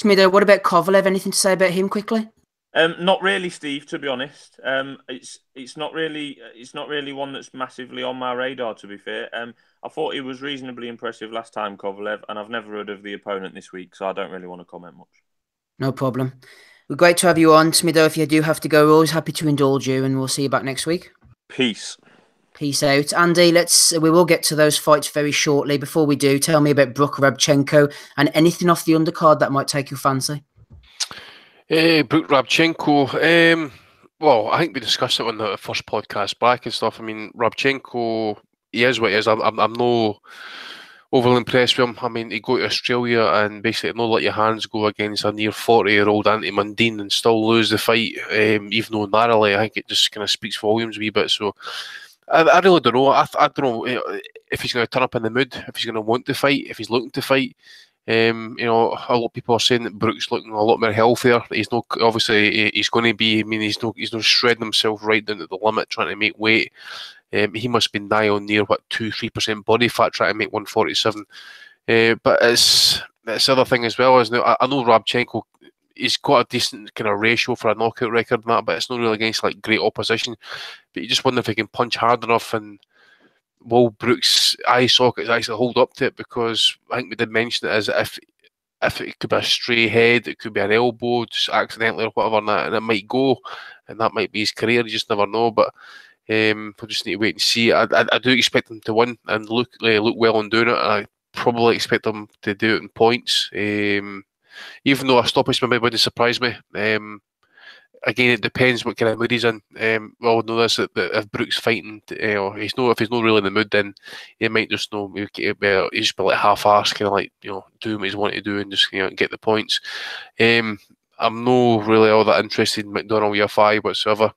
Smitho, what about Kovalev? Anything to say about him quickly? Not really, Steve. To be honest, it's not really one that's massively on my radar. To be fair, I thought he was reasonably impressive last time, Kovalev, and I've never heard of the opponent this week, so I don't really want to comment much. No problem. We're great to have you on, Smitho. If you do have to go, we're always happy to indulge you, and we'll see you back next week. Peace. Peace out. Andy, we will get to those fights very shortly. Before we do, tell me about Brook, Rabchenko, and anything off the undercard that might take your fancy. Brook, Rabchenko. Well, I think we discussed it on the first podcast back and stuff. I mean, Rabchenko, he is what he is. I'm no overly impressed with him. I mean, he go to Australia and basically not let your hands go against a near 40-year-old anti-Mundine and still lose the fight, even though narrowly. I think it just kind of speaks volumes a wee bit. So I really don't know. I don't know if he's going to turn up in the mood, if he's going to want to fight, if he's looking to fight. A lot of people are saying that Brook's looking a lot more healthier. He's not obviously he's going to be. I mean, he's not shredding himself right down to the limit trying to make weight. He must be nigh on near 2-3% body fat trying to make 147. But it's the other thing as well, isn't it? I know Rabchenko, he's got a decent kind of ratio for a knockout record and that, but it's not really against like great opposition. But you just wonder if he can punch hard enough and will Brook's eye sockets actually hold up to it, because I think we did mention it as if it could be a stray head, it could be an elbow, just accidentally or whatever, and it might go, and that might be his career. You just never know. But we'll just need to wait and see. I do expect him to win and look well on doing it. I probably expect him to do it in points. Even though a stoppage maybe wouldn't surprise me. Again, it depends what kind of mood he's in. We all know this, that if Brook's fighting, if he's not really in the mood, then he might just he's just be like half-assed, kind of like doing what he's wanting to do and just get the points. I'm not really all that interested in McDonald UFI whatsoever,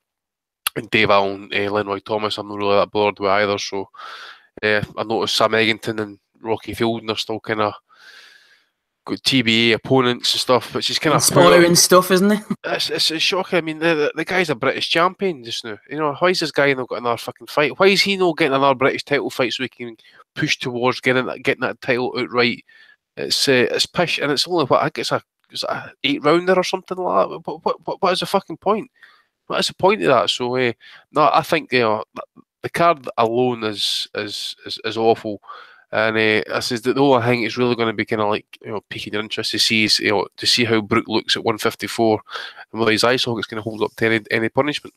and Dave Allen, Lenroy Thomas, I'm not really that bored with either. So I noticed Sam Eggington and Rocky Fielding are still kind of got TBA opponents and stuff, which is kind of inspiring stuff, isn't it? It's shocking. I mean, the guy's a British champion just now. Why is this guy not got another fucking fight? Why is he not getting another British title fight so he can push towards getting that title outright? It's pish, and it's only I think it's a 8-rounder or something like that. What is the fucking point? What is the point of that? So no, I think the card alone is awful. And I says that the only thing is really going to be kind of like piquing your interest to see is to see how Brook looks at 154 and whether his eye socket's going to hold up to any punishment.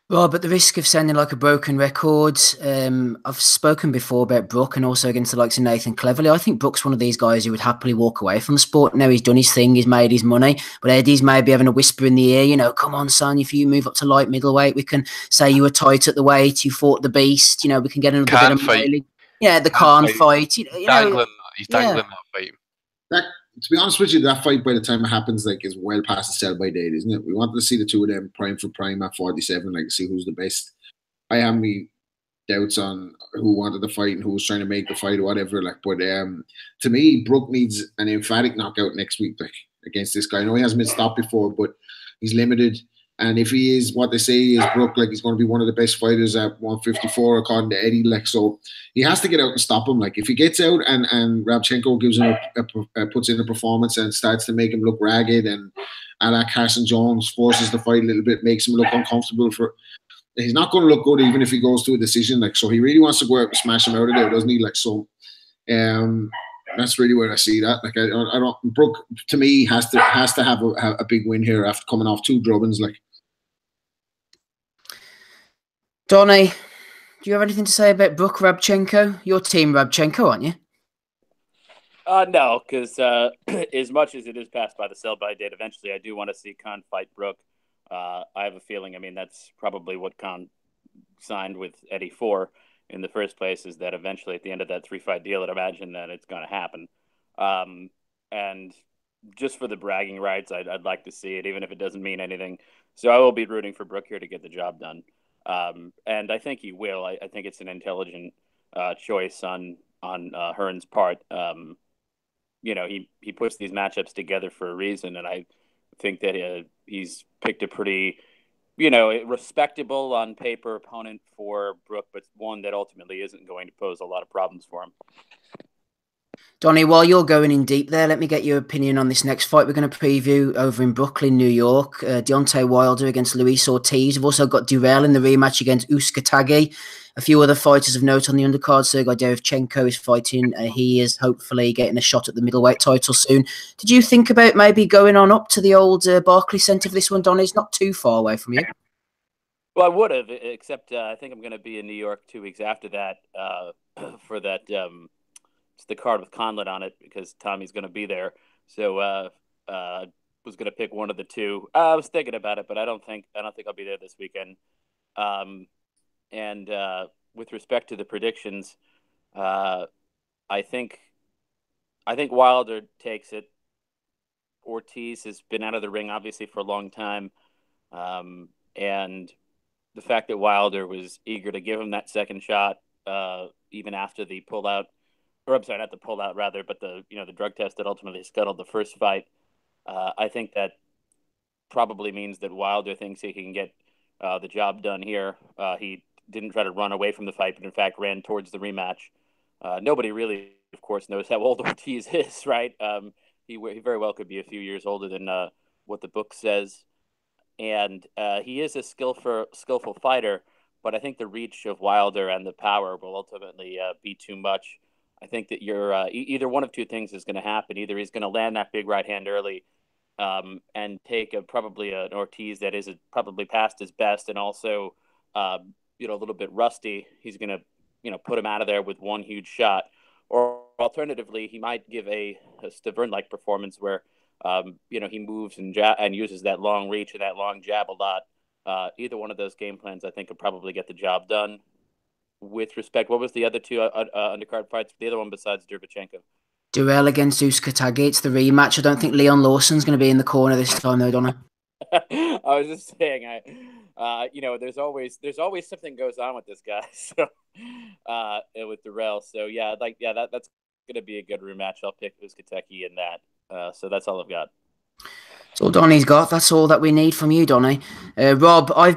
Well, but the risk of sounding like a broken record, I've spoken before about Brook and also against the likes of Nathan Cleverly. I think Brook's one of these guys who would happily walk away from the sport. Now he's done his thing, he's made his money, but Eddie's maybe having a whisper in the ear, come on, son, if you move up to light middleweight, we can say you were tight at the weight, you fought the beast, we can get another bit of mileage. Yeah, the Khan fight. He's dangling that fight. To be honest with you, that fight by the time it happens, is well past the sell-by date, isn't it? We wanted to see the two of them prime for prime at 47, see who's the best. I have me doubts on who wanted the fight and who was trying to make the fight or whatever. But to me, Brook needs an emphatic knockout next week, against this guy. I know he hasn't been stopped before, but he's limited. And if he is what they say he is, Brook, he's going to be one of the best fighters at 154, according to Eddie. So he has to get out and stop him. If he gets out and Rabchenko gives him puts in a performance and starts to make him look ragged, and Carson Jones forces the fight a little bit, makes him look uncomfortable he's not going to look good even if he goes to a decision. So he really wants to go out and smash him out of there, doesn't he? That's really where I see that. I don't. Brook to me has to have a big win here after coming off 2 drubbings. Donny, do you have anything to say about Brook Rabchenko? You're team Rabchenko, aren't you? No, because as much as it is passed by the sell-by date, eventually I do want to see Khan fight Brook. I have a feeling, that's probably what Khan signed with Eddie for in the first place, is that eventually at the end of that 3-fight deal, I'd imagine that it's going to happen. And just for the bragging rights, I'd like to see it, even if it doesn't mean anything. So I will be rooting for Brook here to get the job done. And I think he will. I think it's an intelligent choice on Hearn's part. you know, he puts these matchups together for a reason, and I think that he's picked a pretty, you know, respectable on paper opponent for Brook, but one that ultimately isn't going to pose a lot of problems for him. Donnie, while you're going in deep there, let me get your opinion on this next fight we're going to preview over in Brooklyn, New York. Deontay Wilder against Luis Ortiz. We've also got Durrell in the rematch against Uskatagi. A few other fighters of note on the undercard. Sergei Derevchenko is fighting. He is hopefully getting a shot at the middleweight title soon. Did you think about maybe going on up to the old Barclays Centre for this one, Donnie? It's not too far away from you. Well, I would have, except I think I'm going to be in New York 2 weeks after that for that. It's the card with Conlon on it because Tommy's going to be there. So was going to pick one of the two. I was thinking about it, but I don't think I'll be there this weekend. And with respect to the predictions, I think Wilder takes it. Ortiz has been out of the ring obviously for a long time, and the fact that Wilder was eager to give him that second shot, even after the pullout. Or I'm sorry, not the pullout, rather, but the drug test that ultimately scuttled the first fight. I think that probably means that Wilder thinks he can get the job done here. He didn't try to run away from the fight, but in fact ran towards the rematch. Nobody really, of course, knows how old Ortiz is, right? He very well could be a few years older than what the book says, and he is a skillful fighter. But I think the reach of Wilder and the power will ultimately be too much. I think that you're either one of two things is going to happen. Either he's going to land that big right hand early and take probably an Ortiz that is probably past his best and also a little bit rusty. He's going to put him out of there with one huge shot. Or alternatively, he might give a Stavern-like performance where he moves and uses that long reach and that long jab a lot. Either one of those game plans, I think, could probably get the job done. With respect, what was the other two undercard fights? The other one besides Derevchenko? Durrell against Uskatagi. It's the rematch. I don't think Leon Lawson's going to be in the corner this time, though, Donna. I was just saying, there's always something goes on with this guy. So, with Durrell. So that's going to be a good rematch. I'll pick Uskatagi in that. So that's all I've got. That's all Donnie's got. That's all that we need from you, Donnie. Rob, I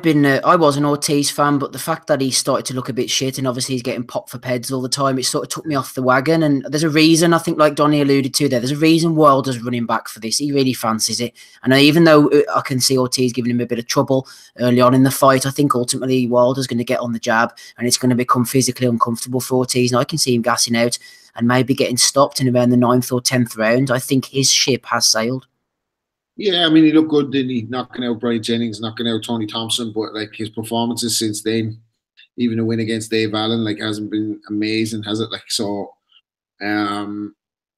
was an Ortiz fan, but the fact that he started to look a bit shit and obviously he's getting popped for peds all the time, it sort of took me off the wagon. And there's a reason, I think, like Donnie alluded to there's a reason Wilder's running back for this. He really fancies it. And even though I can see Ortiz giving him a bit of trouble early on in the fight, I think ultimately Wilder's going to get on the jab and it's going to become physically uncomfortable for Ortiz. And I can see him gassing out and maybe getting stopped in around the 9th or 10th round. I think his ship has sailed. Yeah, I mean, he looked good, didn't he? Knocking out Brian Jennings, knocking out Tony Thompson, but like his performances since then, even a win against Dave Allen, like hasn't been amazing, has it? Like so,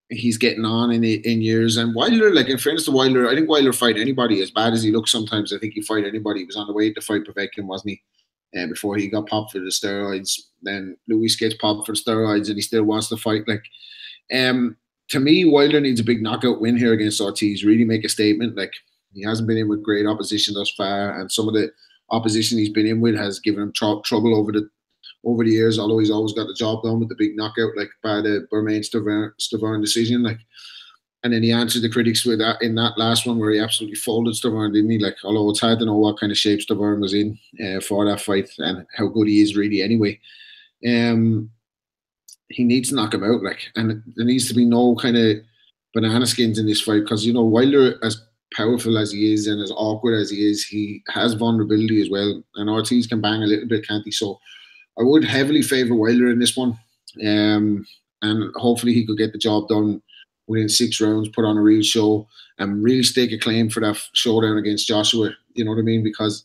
he's getting on in years. And Wilder, like in fairness to Wilder, I think Wilder fight anybody as bad as he looks sometimes. I think he fight anybody. He was on the way to fight Povetkin, wasn't he? Before he got popped for the steroids, then Luis gets popped for the steroids, and he still wants to fight. Like, to me, Wilder needs a big knockout win here against Ortiz. Really make a statement. Like he hasn't been in with great opposition thus far, and some of the opposition he's been in with has given him trouble over the years. Although he's always got the job done with the big knockout, like by the Bermain-Stavern decision. Like, and then he answered the critics with that in that last one where he absolutely folded Stavern, didn't he? Like, although it's hard to know what kind of shape Stavern was in for that fight and how good he is really anyway. He needs to knock him out, like, and there needs to be no kind of banana skins in this fight because Wilder, as powerful as he is and as awkward as he is, he has vulnerability as well. And Ortiz can bang a little bit, can't he? So I would heavily favour Wilder in this one, and hopefully he could get the job done within 6 rounds, put on a real show, and really stake a claim for that showdown against Joshua. You know what I mean? Because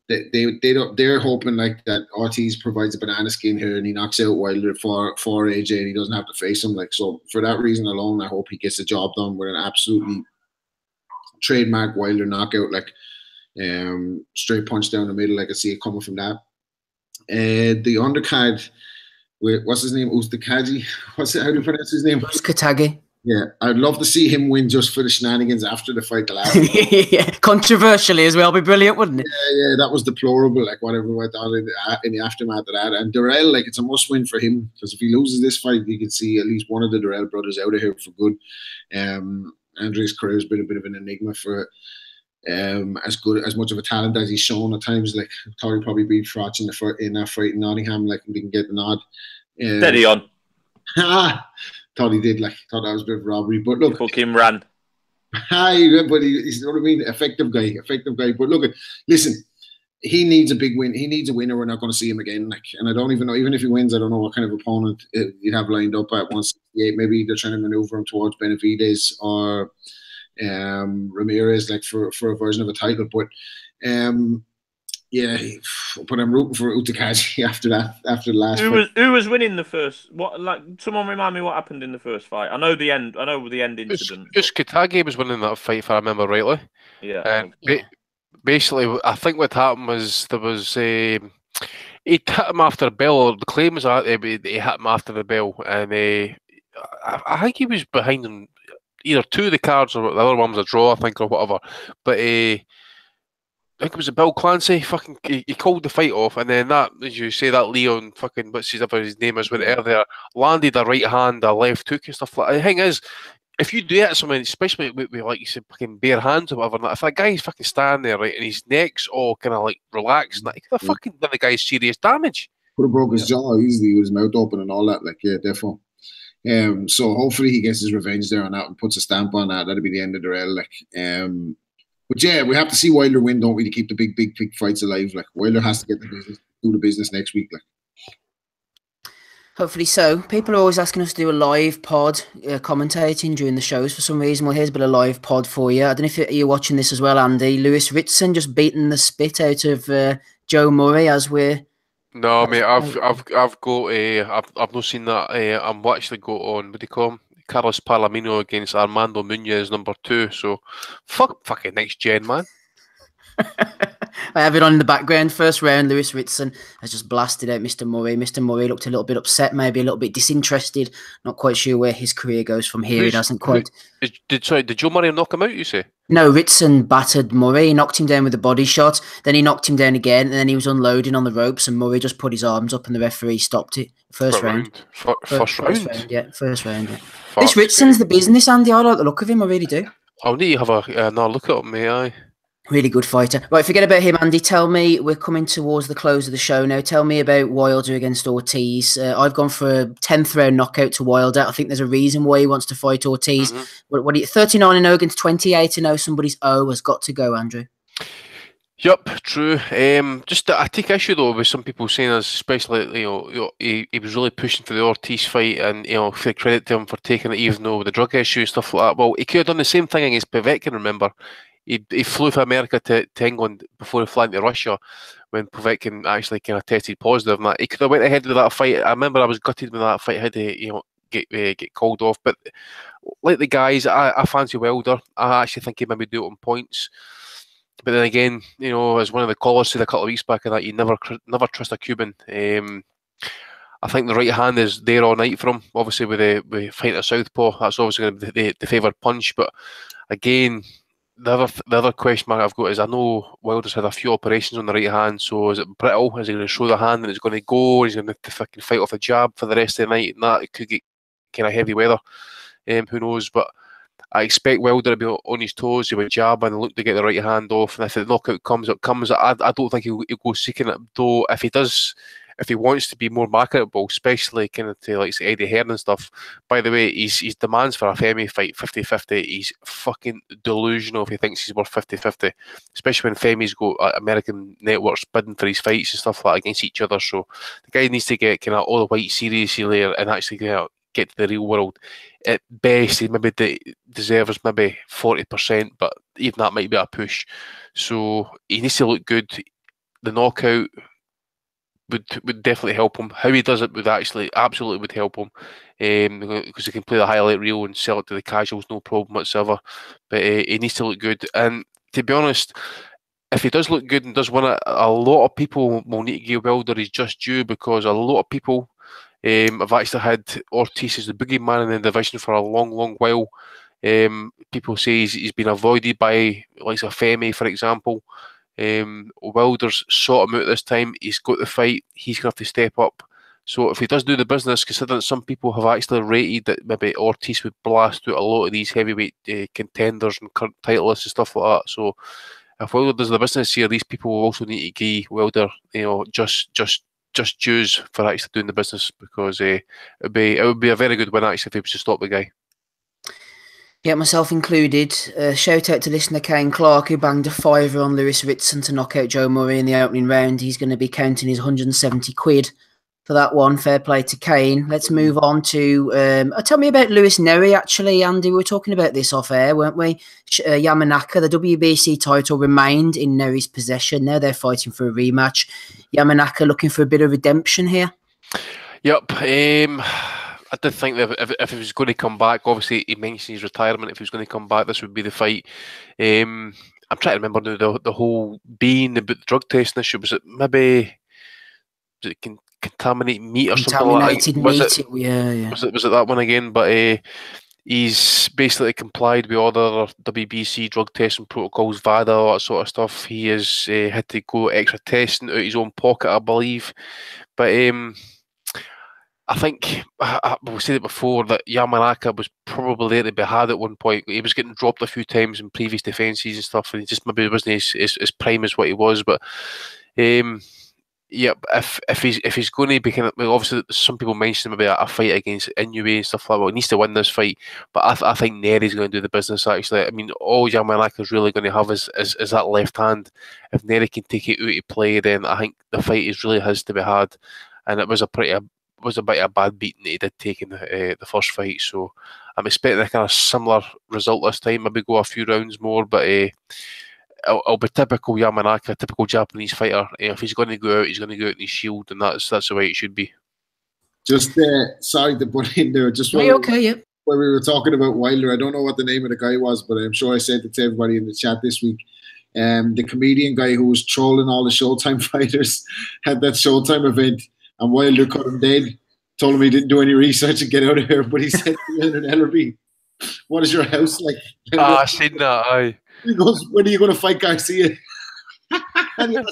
they're hoping like that Ortiz provides a banana skin here and he knocks out Wilder for AJ and he doesn't have to face him. Like, so for that reason alone, I hope he gets the job done with an absolutely trademark Wilder knockout, like straight punch down the middle. I could see it coming from that. The undercard with what's his name? Uskatagi. How do you pronounce his name? Uskatagi. Yeah, I'd love to see him win just for the shenanigans after the fight. The last yeah, controversially as well, be brilliant, wouldn't it? Yeah, that was deplorable. Like whatever went on in the aftermath of that. And Durrell, like it's a must-win for him because if he loses this fight, you can see at least one of the Durrell brothers out of here for good. Andre's career has been a bit of an enigma for as much of a talent as he's shown at times. Like thought he probably beat Frotch in that fight in Nottingham. Like he didn't get the nod. Steady on. Thought he did. Like thought that was a bit of robbery. But look, fucking ran. But he's, you know what I mean? Effective guy. But look, listen, he needs a big win. He needs a winner. We're not going to see him again. Like, and I don't even know. Even if he wins, I don't know what kind of opponent he'd have lined up at 168. Maybe they're trying to maneuver him towards Benavidez or Ramirez, like for a version of a title. But yeah, but I'm rooting for Utakaji after the last fight. Who was winning the first? What, like, someone remind me what happened in the first fight? I know the end incident. Just Katagi was winning that fight, if I remember rightly. Yeah. Basically, I think what happened was there was he hit him after the bell, or the claim was that he hit him after the bell, and I think he was behind him either two of the cards or the other one was a draw, I think, or whatever. But I think it was a Bill Clancy. Fucking, he called the fight off, and then that, as you say, that Leon fucking whatever his name is, went out there, landed a right hand, a left hook, and stuff like that. The thing is, if you do it to someone, especially with like you said, fucking bare hands or whatever, if that guy's fucking standing there, right, and his neck's all kind of like relaxed, and that, he could have fucking done the guy's serious damage. Could have broke his jaw easily with his mouth open and all that. Like, yeah, definitely. So hopefully he gets his revenge there on that and puts a stamp on that. That'll be the end of the rail. Like, but yeah, we have to see Wilder win, don't we, to keep the big fights alive. Like Wilder has to get do the business next week. Like, hopefully so. People are always asking us to do a live pod, commentating during the shows for some reason. Well, here's a bit of live pod for you. I don't know if you're watching this as well, Andy. Lewis Ritson just beating the spit out of Joe Murray as we're. No, mate, I've got I've not seen that. I'm actually got on, what do you call him? Carlos Palomino against Armando Munez, number 2. So, fucking next gen, man. I have it on in the background. First round, Lewis Ritson has just blasted out Mr. Murray. Mr. Murray looked a little bit upset, maybe a little bit disinterested. Not quite sure where his career goes from here. He doesn't quite. Did Joe Murray knock him out, you say? No, Ritson battered Murray. He knocked him down with a body shot. Then he knocked him down again, and then he was unloading on the ropes, and Murray just put his arms up, and the referee stopped it. First round. First round? Yeah, first round. Yeah. This Ritson's the business, Andy. I like the look of him. I really do. I'll need to have another look at him, may I? Really good fighter. Right, forget about him, Andy. Tell me, we're coming towards the close of the show now. Tell me about Wilder against Ortiz. I've gone for a 10th round knockout to Wilder. I think there's a reason why he wants to fight Ortiz. Mm-hmm. What are you, 39-0 against 28-0? Somebody's O has got to go, Andrew. Yup, true. Just I take issue though with some people saying, especially he was really pushing for the Ortiz fight, and for credit to him for taking it, even though with the drug issue and stuff like that. Well, he could have done the same thing against Povetkin. Remember, he flew from America to England before he flew into Russia when Povetkin actually kind of tested positive. And that he could have went ahead with that fight. I remember I was gutted when that fight had to get called off. But like the guys, I fancy Wilder. I actually think he maybe do it on points. But then again, as one of the callers said a couple of weeks back, that you never trust a Cuban. I think the right hand is there all night for him. Obviously, with fighting a southpaw, that's obviously going to be the favoured punch. But again, the other question mark I've got is, I know Wilder's had a few operations on the right hand. So is it brittle? Is he going to show the hand and it's going to go? Or is he going to fucking fight off a jab for the rest of the night? And that it could get kind of heavy weather. Who knows? But I expect Wilder to be on his toes. He would jab and look to get the right hand off. And if the knockout comes, it comes. I don't think he'll go seeking it. Though if he does, if he wants to be more marketable, especially kind of to like say Eddie Hearn and stuff. By the way, his demands for a Femi fight 50-50. He's fucking delusional if he thinks he's worth 50-50. Especially when Femi's got American networks bidding for his fights and stuff like that against each other. So the guy needs to get kind of all the white seriously there and actually get to the real world. At best, he maybe deserves maybe 40%, but even that might be a push. So he needs to look good. The knockout would definitely help him. How he does it would absolutely would help him, because he can play the highlight reel and sell it to the casuals, no problem whatsoever. But he needs to look good. And to be honest, if he does look good and does win it, a lot of people will need to give Wilder his just due, because a lot of people I've actually had Ortiz as the boogeyman in the division for a long, long while. People say he's been avoided by like Femi, for example. Wilder's sought him out this time. He's got the fight. He's going to have to step up. So if he does do the business, considering some people have actually rated that maybe Ortiz would blast out a lot of these heavyweight contenders and current titleists and stuff like that. So if Wilder does the business here, these people will also need to give Wilder, just dues for actually doing the business, because it would be a very good win actually if he was to stop the guy. Yeah, myself included. Shout out to listener Kane Clark, who banged a fiver on Lewis Ritson to knock out Joe Murray in the opening round. He's going to be counting his 170 quid for that one. Fair play to Kane. Let's move on to... tell me about Lewis Nery, actually, Andy. We were talking about this off air, weren't we? Yamanaka, the WBC title remained in Nery's possession. Now they're fighting for a rematch. Yamanaka looking for a bit of redemption here. Yep. I did think that if he was going to come back, obviously he mentioned his retirement. If he was going to come back, this would be the fight. I'm trying to remember now the whole being about the drug testing issue. Was it maybe contaminated meat or something like that? Was it that one again? But he's basically complied with all the other WBC drug testing protocols, VADA, all that sort of stuff. He has had to go extra testing out of his own pocket, I believe. But I think we said it before that Yamanaka was probably there to be had at one point. He was getting dropped a few times in previous defences and stuff, and he just maybe wasn't as prime as what he was. But yeah, if he's going to be kind of, well, obviously some people mention maybe a fight against Inoue and stuff like that. Well, he needs to win this fight, but I think Nery's going to do the business. Actually, I mean, all Yamanaka's really going to have is that left hand. If Nery can take it out of play, then I think the fight is really his to be had. And it was a bit of a bad beating that he did take in the first fight. So I'm expecting a kind of similar result this time. Maybe go a few rounds more, but it'll be typical Yamanaka, typical Japanese fighter. If he's going to go out, he's going to go out in his shield, and that's the way it should be. Just sorry to put in there. Just where we were talking about Wilder, I don't know what the name of the guy was, but I'm sure I said it to everybody in the chat this week. The comedian guy who was trolling all the Showtime fighters had that Showtime event, and Wilder cut him dead. Told him he didn't do any research and get out of here, but he said to Leonard Ellerby, "What is your house like?" I seen that. Aye. He goes, "When are you going to fight Garcia?" And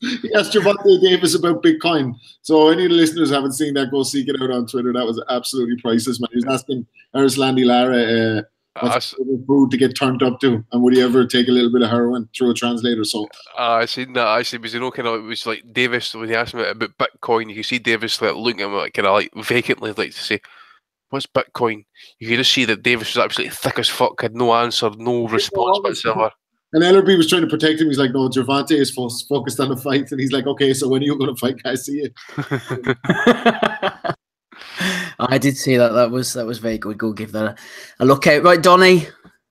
he asked Gervonta Davis about Bitcoin. So any of the listeners who haven't seen that, go seek it out on Twitter. That was absolutely priceless, man. He was asking Landy Lara what's food to get turned up to, and would he ever take a little bit of heroin through a translator? So I seen that. Actually, was it was like Davis when he asked him about Bitcoin. You could see Davis like looking at him like kind of like vacantly, like to say, "What's Bitcoin?" You could just see that Davis was absolutely thick as fuck, had no answer, no response whatsoever. And Ellerby was trying to protect him. He's like, "No, Gervonta is focused on the fight," and he's like, "Okay, so when are you going to fight Garcia?" I did see that. That was very good. Go give that a look out. Right, Donny.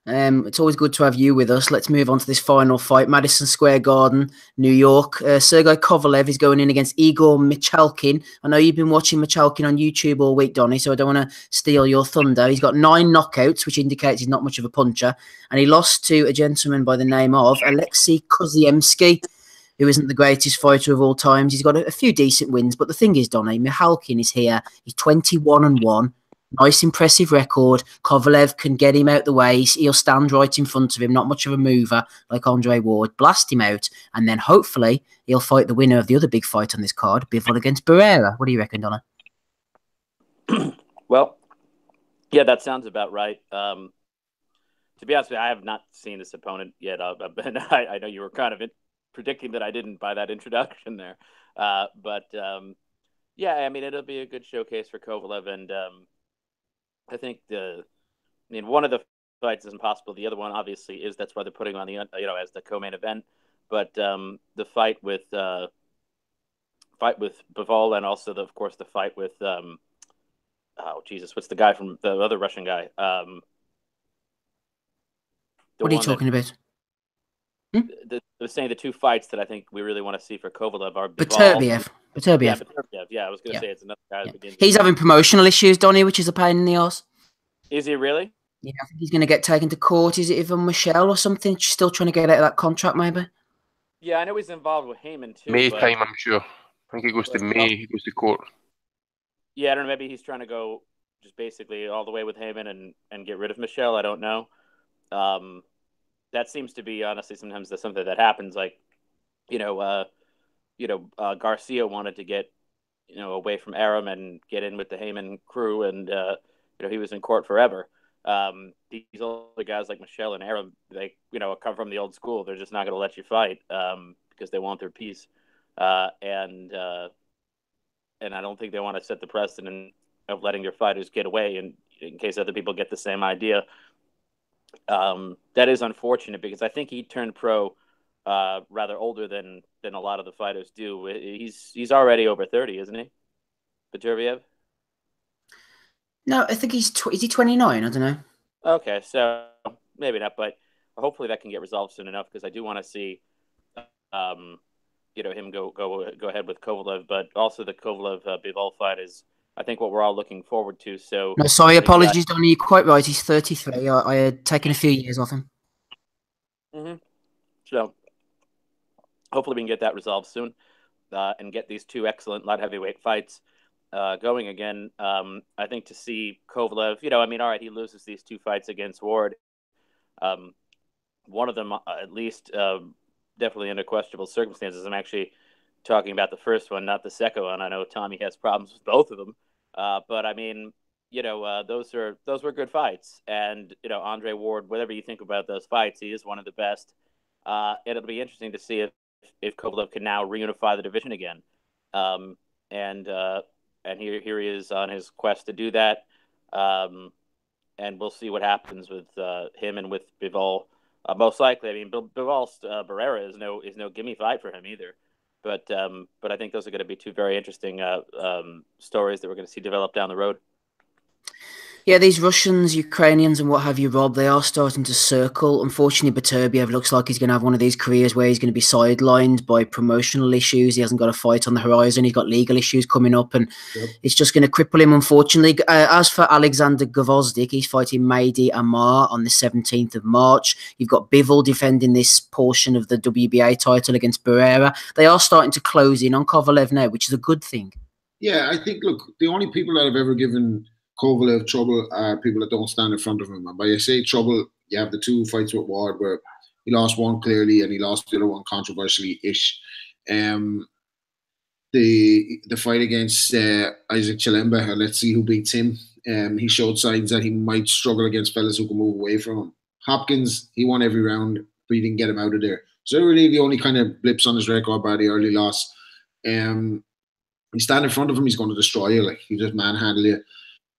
It's always good to have you with us. Let's move on to this final fight. Madison Square Garden, New York. Sergey Kovalev is going in against Igor Michalkin. I know you've been watching Michalkin on YouTube all week, Donny, so I don't want to steal your thunder. He's got 9 knockouts, which indicates he's not much of a puncher. And he lost to a gentleman by the name of Alexei Koziemski, who isn't the greatest fighter of all times. He's got a few decent wins, but the thing is, Donny, Michalkin is here. He's 21-1. Nice, impressive record. Kovalev can get him out the way. He'll stand right in front of him. Not much of a mover like Andre Ward. Blast him out, and then hopefully he'll fight the winner of the other big fight on this card, Bivol against Barrera. What do you reckon, Donna? Well, yeah, that sounds about right. To be honest with you, I have not seen this opponent yet. I know you were kind of predicting that I didn't by that introduction there. Yeah, I mean, it'll be a good showcase for Kovalev, and I think one of the fights isn't possible. The other one, obviously, is. That's why they're putting on the as the co-main event. But the fight with Bivol, and also of course the fight with what's the guy from the other Russian guy? What are you talking about? I was saying the 2 fights that I think we really want to see for Kovalev are Beterbiev. Yeah, I was going to say it's another guy. Yeah. He's having promotional issues, Donny, which is a pain in the arse. Is he really? Yeah, I think he's going to get taken to court. Is it Yvonne Michelle or something? She's still trying to get out of that contract, maybe? Yeah, I know he's involved with Heyman, too. May time, I'm sure. I think he goes to May. He goes to court. Yeah, I don't know. Maybe he's trying to go just basically all the way with Heyman and get rid of Michelle. I don't know. That seems to be honestly sometimes something that happens. Like, Garcia wanted to get away from Aram and get in with the Heyman crew, and he was in court forever. These older guys like Michelle and Aram, they come from the old school. They're just not going to let you fight because they want their peace, and I don't think they want to set the precedent of letting their fighters get away, and in case other people get the same idea. That is unfortunate because I think he turned pro rather older than a lot of the fighters do. He's already over 30, isn't he? Petreviev? No, I think is he 29? I don't know. Okay, so maybe not, but hopefully that can get resolved soon enough because I do want to see, him go ahead with Kovalev, but also the Kovalev Bivol fight is, I think, what we're all looking forward to. So, no, sorry, apologies, Donnie. You're quite right. He's 33. I had taken a few years off him. Mm-hmm. So, hopefully we can get that resolved soon and get these two excellent light heavyweight fights going again. I think to see Kovalev, all right, he loses these two fights against Ward. One of them, at least, definitely under questionable circumstances. I'm actually talking about the first one, not the second one. I know Tommy has problems with both of them. But I mean, those were good fights. And, Andre Ward, whatever you think about those fights, he is one of the best. It'll be interesting to see if Kovalev can now reunify the division again. And here he is on his quest to do that. And we'll see what happens with him and with Bivol. Most likely, I mean, Bivol's Barrera is no gimme fight for him either. But I think those are going to be two very interesting stories that we're going to see develop down the road. Yeah, these Russians, Ukrainians, and what have you, Rob, they are starting to circle. Unfortunately, Beterbiev looks like he's going to have one of these careers where he's going to be sidelined by promotional issues. He hasn't got a fight on the horizon. He's got legal issues coming up, and it's just going to cripple him, unfortunately. As for Alexander Gvozdyk, he's fighting Mehdi Amar on the 17th of March. You've got Bivol defending this portion of the WBA title against Barrera. They are starting to close in on Kovalev now, which is a good thing. Yeah, I think, look, the only people that have ever given Kovalev trouble are people that don't stand in front of him. And by I say trouble, you have the two fights with Ward where he lost one clearly and he lost the other one controversially-ish. The fight against Isaac Chilemba, let's see who beats him. He showed signs that he might struggle against fellas who can move away from him. Hopkins, he won every round, but he didn't get him out of there. So really the only kind of blips on his record by the early loss. You stand in front of him, he's going to destroy you. Like, he just manhandle you.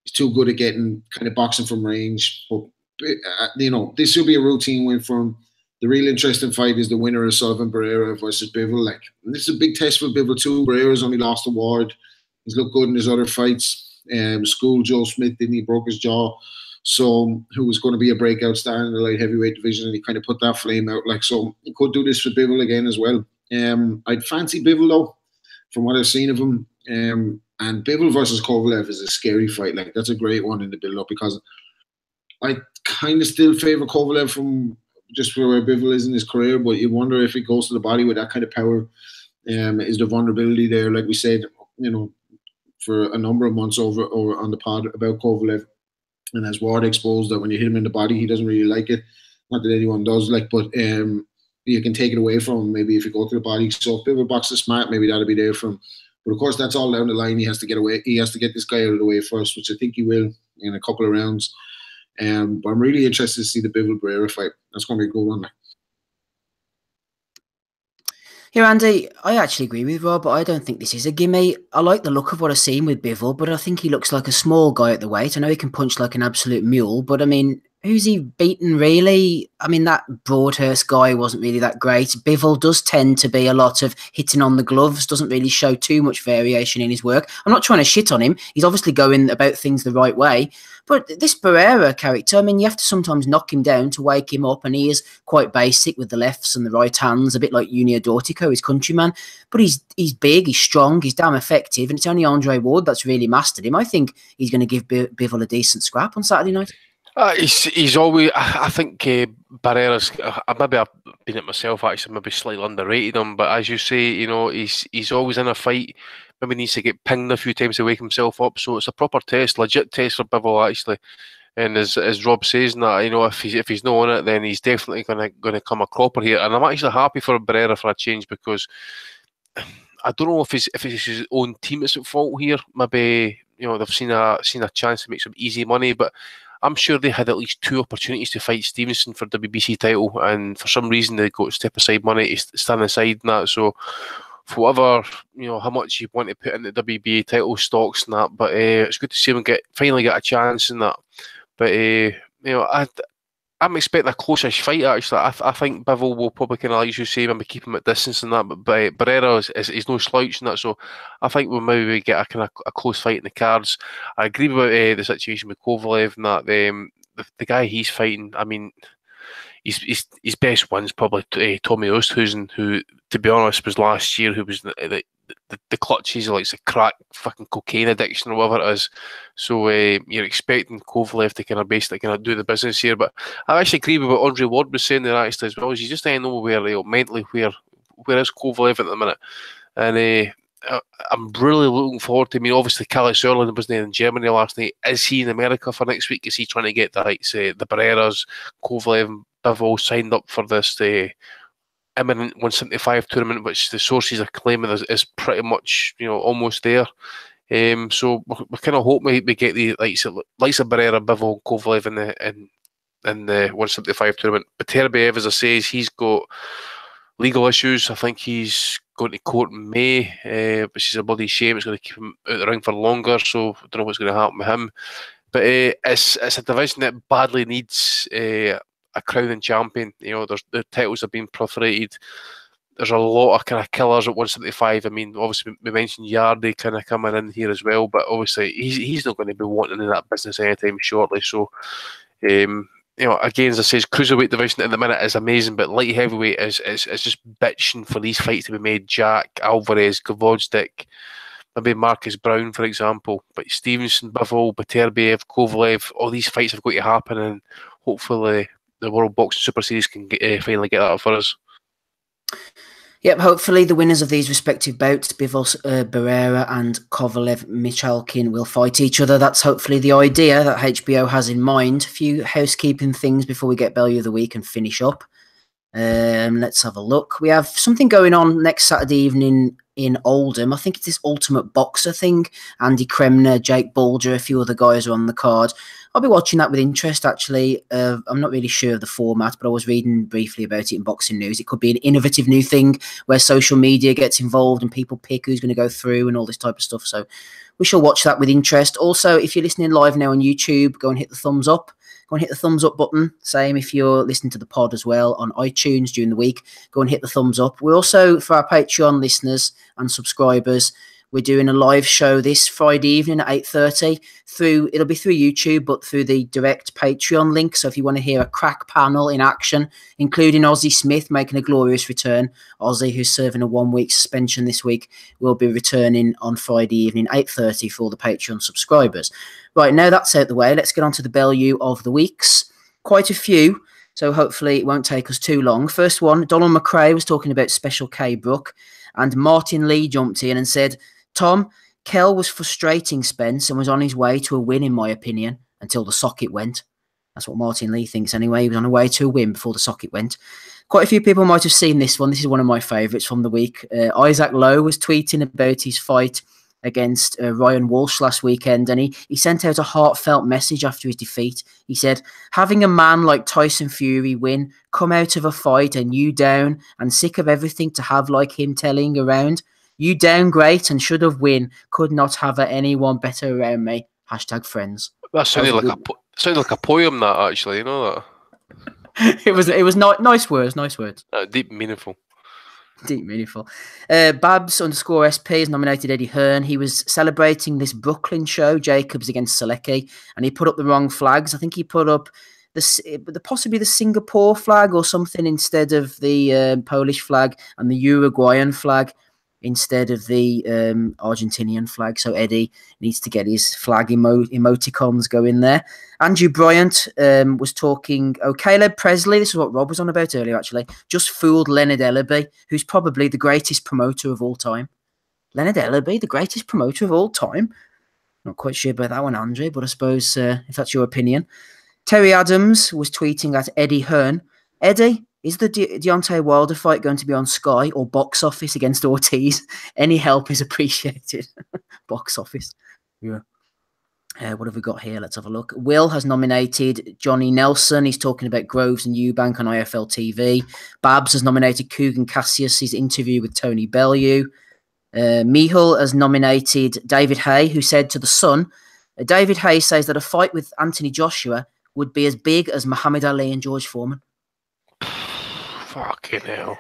He's too good at getting kind of boxing from range. But, this will be a routine win for him. The real interesting fight is the winner of Sullivan Barrera versus Bivol. Like, this is a big test for Bivol too. Barrera's only lost a Ward. He's looked good in his other fights. School Joe Smith, didn't he? Broke his jaw. So, who was going to be a breakout star in the light heavyweight division, and he kind of put that flame out. Like, so he could do this for Bivol again as well. I'd fancy Bivol though, from what I've seen of him. And Bivol versus Kovalev is a scary fight. Like, that's a great one in the build-up because I kind of still favour Kovalev from just where Bivol is in his career, but you wonder if it goes to the body with that kind of power. Is the vulnerability there, like we said, for a number of months over on the pod about Kovalev, and as Ward exposed that when you hit him in the body, he doesn't really like it. Not that anyone does, but you can take it away from him maybe if you go to the body. So if Bivol boxes smart, maybe that'll be there for him. But of course, that's all down the line. He has to get away. He has to get this guy out of the way first, which I think he will in a couple of rounds. But I'm really interested to see the Bivol Barrera fight. That's going to be a good one. Here, Andy, I actually agree with Rob, but I don't think this is a gimme. I like the look of what I've seen with Bivol, but I think he looks like a small guy at the weight. I know he can punch like an absolute mule, but I mean, who's he beaten really? I mean, that Broadhurst guy wasn't really that great. Bivol does tend to be a lot of hitting on the gloves, doesn't really show too much variation in his work. I'm not trying to shit on him. He's obviously going about things the right way. But this Barrera character, I mean, you have to sometimes knock him down to wake him up, and he is quite basic with the lefts and the right hands, a bit like Junior Dortico, his countryman. But he's big, he's strong, he's damn effective, and it's only Andre Ward that's really mastered him. I think he's going to give Bivol a decent scrap on Saturday night. He's always. I think Barrera's. Maybe I've been it myself. Actually, maybe slightly underrated him. But as you say, he's always in a fight maybe needs to get pinged a few times to wake himself up. So it's a proper test, legit test for Bivol actually. And as Rob says, that if he's not on it, then he's definitely gonna come a cropper here. And I'm actually happy for Barrera for a change, because I don't know if it's his own team that's at fault here. Maybe they've seen a chance to make some easy money, but I'm sure they had at least 2 opportunities to fight Stevenson for the WBC title, and for some reason they got step aside money to stand aside and that. So for whatever, how much you want to put into WBA title stocks and that, but it's good to see him finally get a chance in that. But I'm expecting a close-ish fight actually. I think Bivol will probably kind of, like you say, maybe keep him at distance and that, but Barrera is no slouch in that, so I think we'll maybe get a kind of a close fight in the cards. I agree about the situation with Kovalev and that. The guy he's fighting, I mean, his best win's probably Tommy Oosthuizen, who, to be honest, was last year, who was the clutches, like the crack fucking cocaine addiction or whatever it is. So you're expecting Kovalev to kind of do the business here. But I actually agree with what Andre Ward was saying there actually as well. You just don't know where mentally where is Kovalev at the minute. And I'm really looking forward to. I mean, obviously, Kalle Sörlin wasn't in Germany last night. Is he in America for next week? Is he trying to get the Barreras, Kovalev, and Bivol signed up for this imminent 175 tournament, which the sources are claiming is pretty much almost there. So we kind of hope we get the likes of Barrera, Bivol, Kovalev in the 175 tournament. But Beterbiev, as I say, he's got legal issues. I think he's going to court in May, which is a bloody shame. It's going to keep him out of the ring for longer, so I don't know what's going to happen with him. But it's a division that badly needs a crowning champion. The titles have been proliferated. There's a lot of kind of killers at 175. I mean, obviously we mentioned Yarde kind of coming in here as well, but obviously he's not going to be wanting in that business anytime shortly. So, again, as I say, cruiserweight division at the minute is amazing, but light heavyweight is just bitching for these fights to be made. Jack, Alvarez, Gvozdyk, maybe Marcus Brown, for example. But Stevenson, Bivol, Beterbiev, Kovalev, all these fights have got to happen, and hopefully the World Boxing Super Series can finally get that for us. Yep, hopefully the winners of these respective bouts, Bivol, Barrera and Kovalev Michalkin, will fight each other. That's hopefully the idea that HBO has in mind. A few housekeeping things before we get Bellew of the Week and finish up. Let's have a look. We have something going on next Saturday evening in Oldham. I think it's this Ultimate Boxer thing. Andy Kremner, Jake Bulger, a few other guys are on the card. I'll be watching that with interest, actually. I'm not really sure of the format, but I was reading briefly about it in Boxing News. It could be an innovative new thing where social media gets involved and people pick who's going to go through and all this type of stuff. So we shall watch that with interest. Also, if you're listening live now on YouTube, go and hit the thumbs up. Go and hit the thumbs up button. Same if you're listening to the pod as well on iTunes during the week. Go and hit the thumbs up. We're also, for our Patreon listeners and subscribers, we're doing a live show this Friday evening at 8:30. It'll be through YouTube, but through the direct Patreon link. So if you want to hear a crack panel in action, including Ozzy Smith making a glorious return, Ozzy, who's serving a 1-week suspension this week, will be returning on Friday evening, 8:30 for all the Patreon subscribers. Right, now that's out the way, let's get on to the Bellew of the Weeks. Quite a few, so hopefully it won't take us too long. First one, Donald McRae was talking about Special K Brook, and Martin Lee jumped in and said, Tom, Kell was frustrating Spence and was on his way to a win, in my opinion, until the socket went. That's what Martin Lee thinks anyway. He was on a way to a win before the socket went. Quite a few people might have seen this one. This is one of my favourites from the week. Isaac Lowe was tweeting about his fight against Ryan Walsh last weekend, and he sent out a heartfelt message after his defeat. He said, having a man like Tyson Fury win, come out of a fight and you down, and sick of everything to have like him telling around. You down great and should have win. Could not have anyone better around me. # friends. That sounded like a poem. That actually, you know that. it was nice words. Nice words. Deep, meaningful. Deep, meaningful. Babs_SP has nominated Eddie Hearn. He was celebrating this Brooklyn show, Jacobs against Selecki, and he put up the wrong flags. I think he put up possibly the Singapore flag or something instead of the Polish flag, and the Uruguayan flag instead of the Argentinian flag. So Eddie needs to get his flag emoticons going there. Andrew Bryant was talking, Caleb Presley, this is what Rob was on about earlier actually, just fooled Leonard Ellaby, who's probably the greatest promoter of all time. Leonard Ellerby, the greatest promoter of all time. Not quite sure about that one, Andre, but I suppose if that's your opinion. Terry Adams was tweeting at Eddie Hearn. Eddie, is the Deontay Wilder fight going to be on Sky or box office against Ortiz? Any help is appreciated. Box office. Yeah. What have we got here? Let's have a look. Will has nominated Johnny Nelson. He's talking about Groves and Eubank on IFL TV. Babs has nominated Kugan Cassius' interview with Tony Bellew. Mihal has nominated David Hay, who said to The Sun, David Hay says that a fight with Anthony Joshua would be as big as Muhammad Ali and George Foreman. Fucking hell.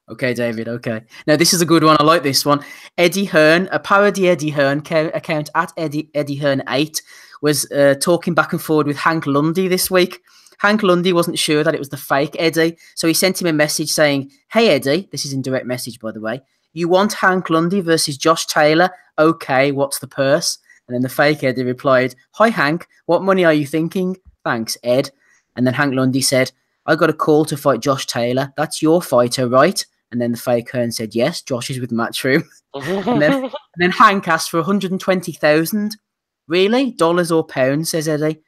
Okay, David, okay. Now, this is a good one. I like this one. Eddie Hearn, a parody Eddie Hearn account at Eddie Hearn 8 was talking back and forward with Hank Lundy this week. Hank Lundy wasn't sure that it was the fake Eddie, so he sent him a message saying, hey, Eddie, this is in direct message, by the way, you want Hank Lundy versus Josh Taylor? Okay, what's the purse? And then the fake Eddie replied, hi, Hank, what money are you thinking? Thanks, Ed. And then Hank Lundy said, I got a call to fight Josh Taylor. That's your fighter, right? And then the fake Hearn said, yes, Josh is with Matchroom. and then Hank asked for 120,000. Really? Dollars or pounds, says Eddie.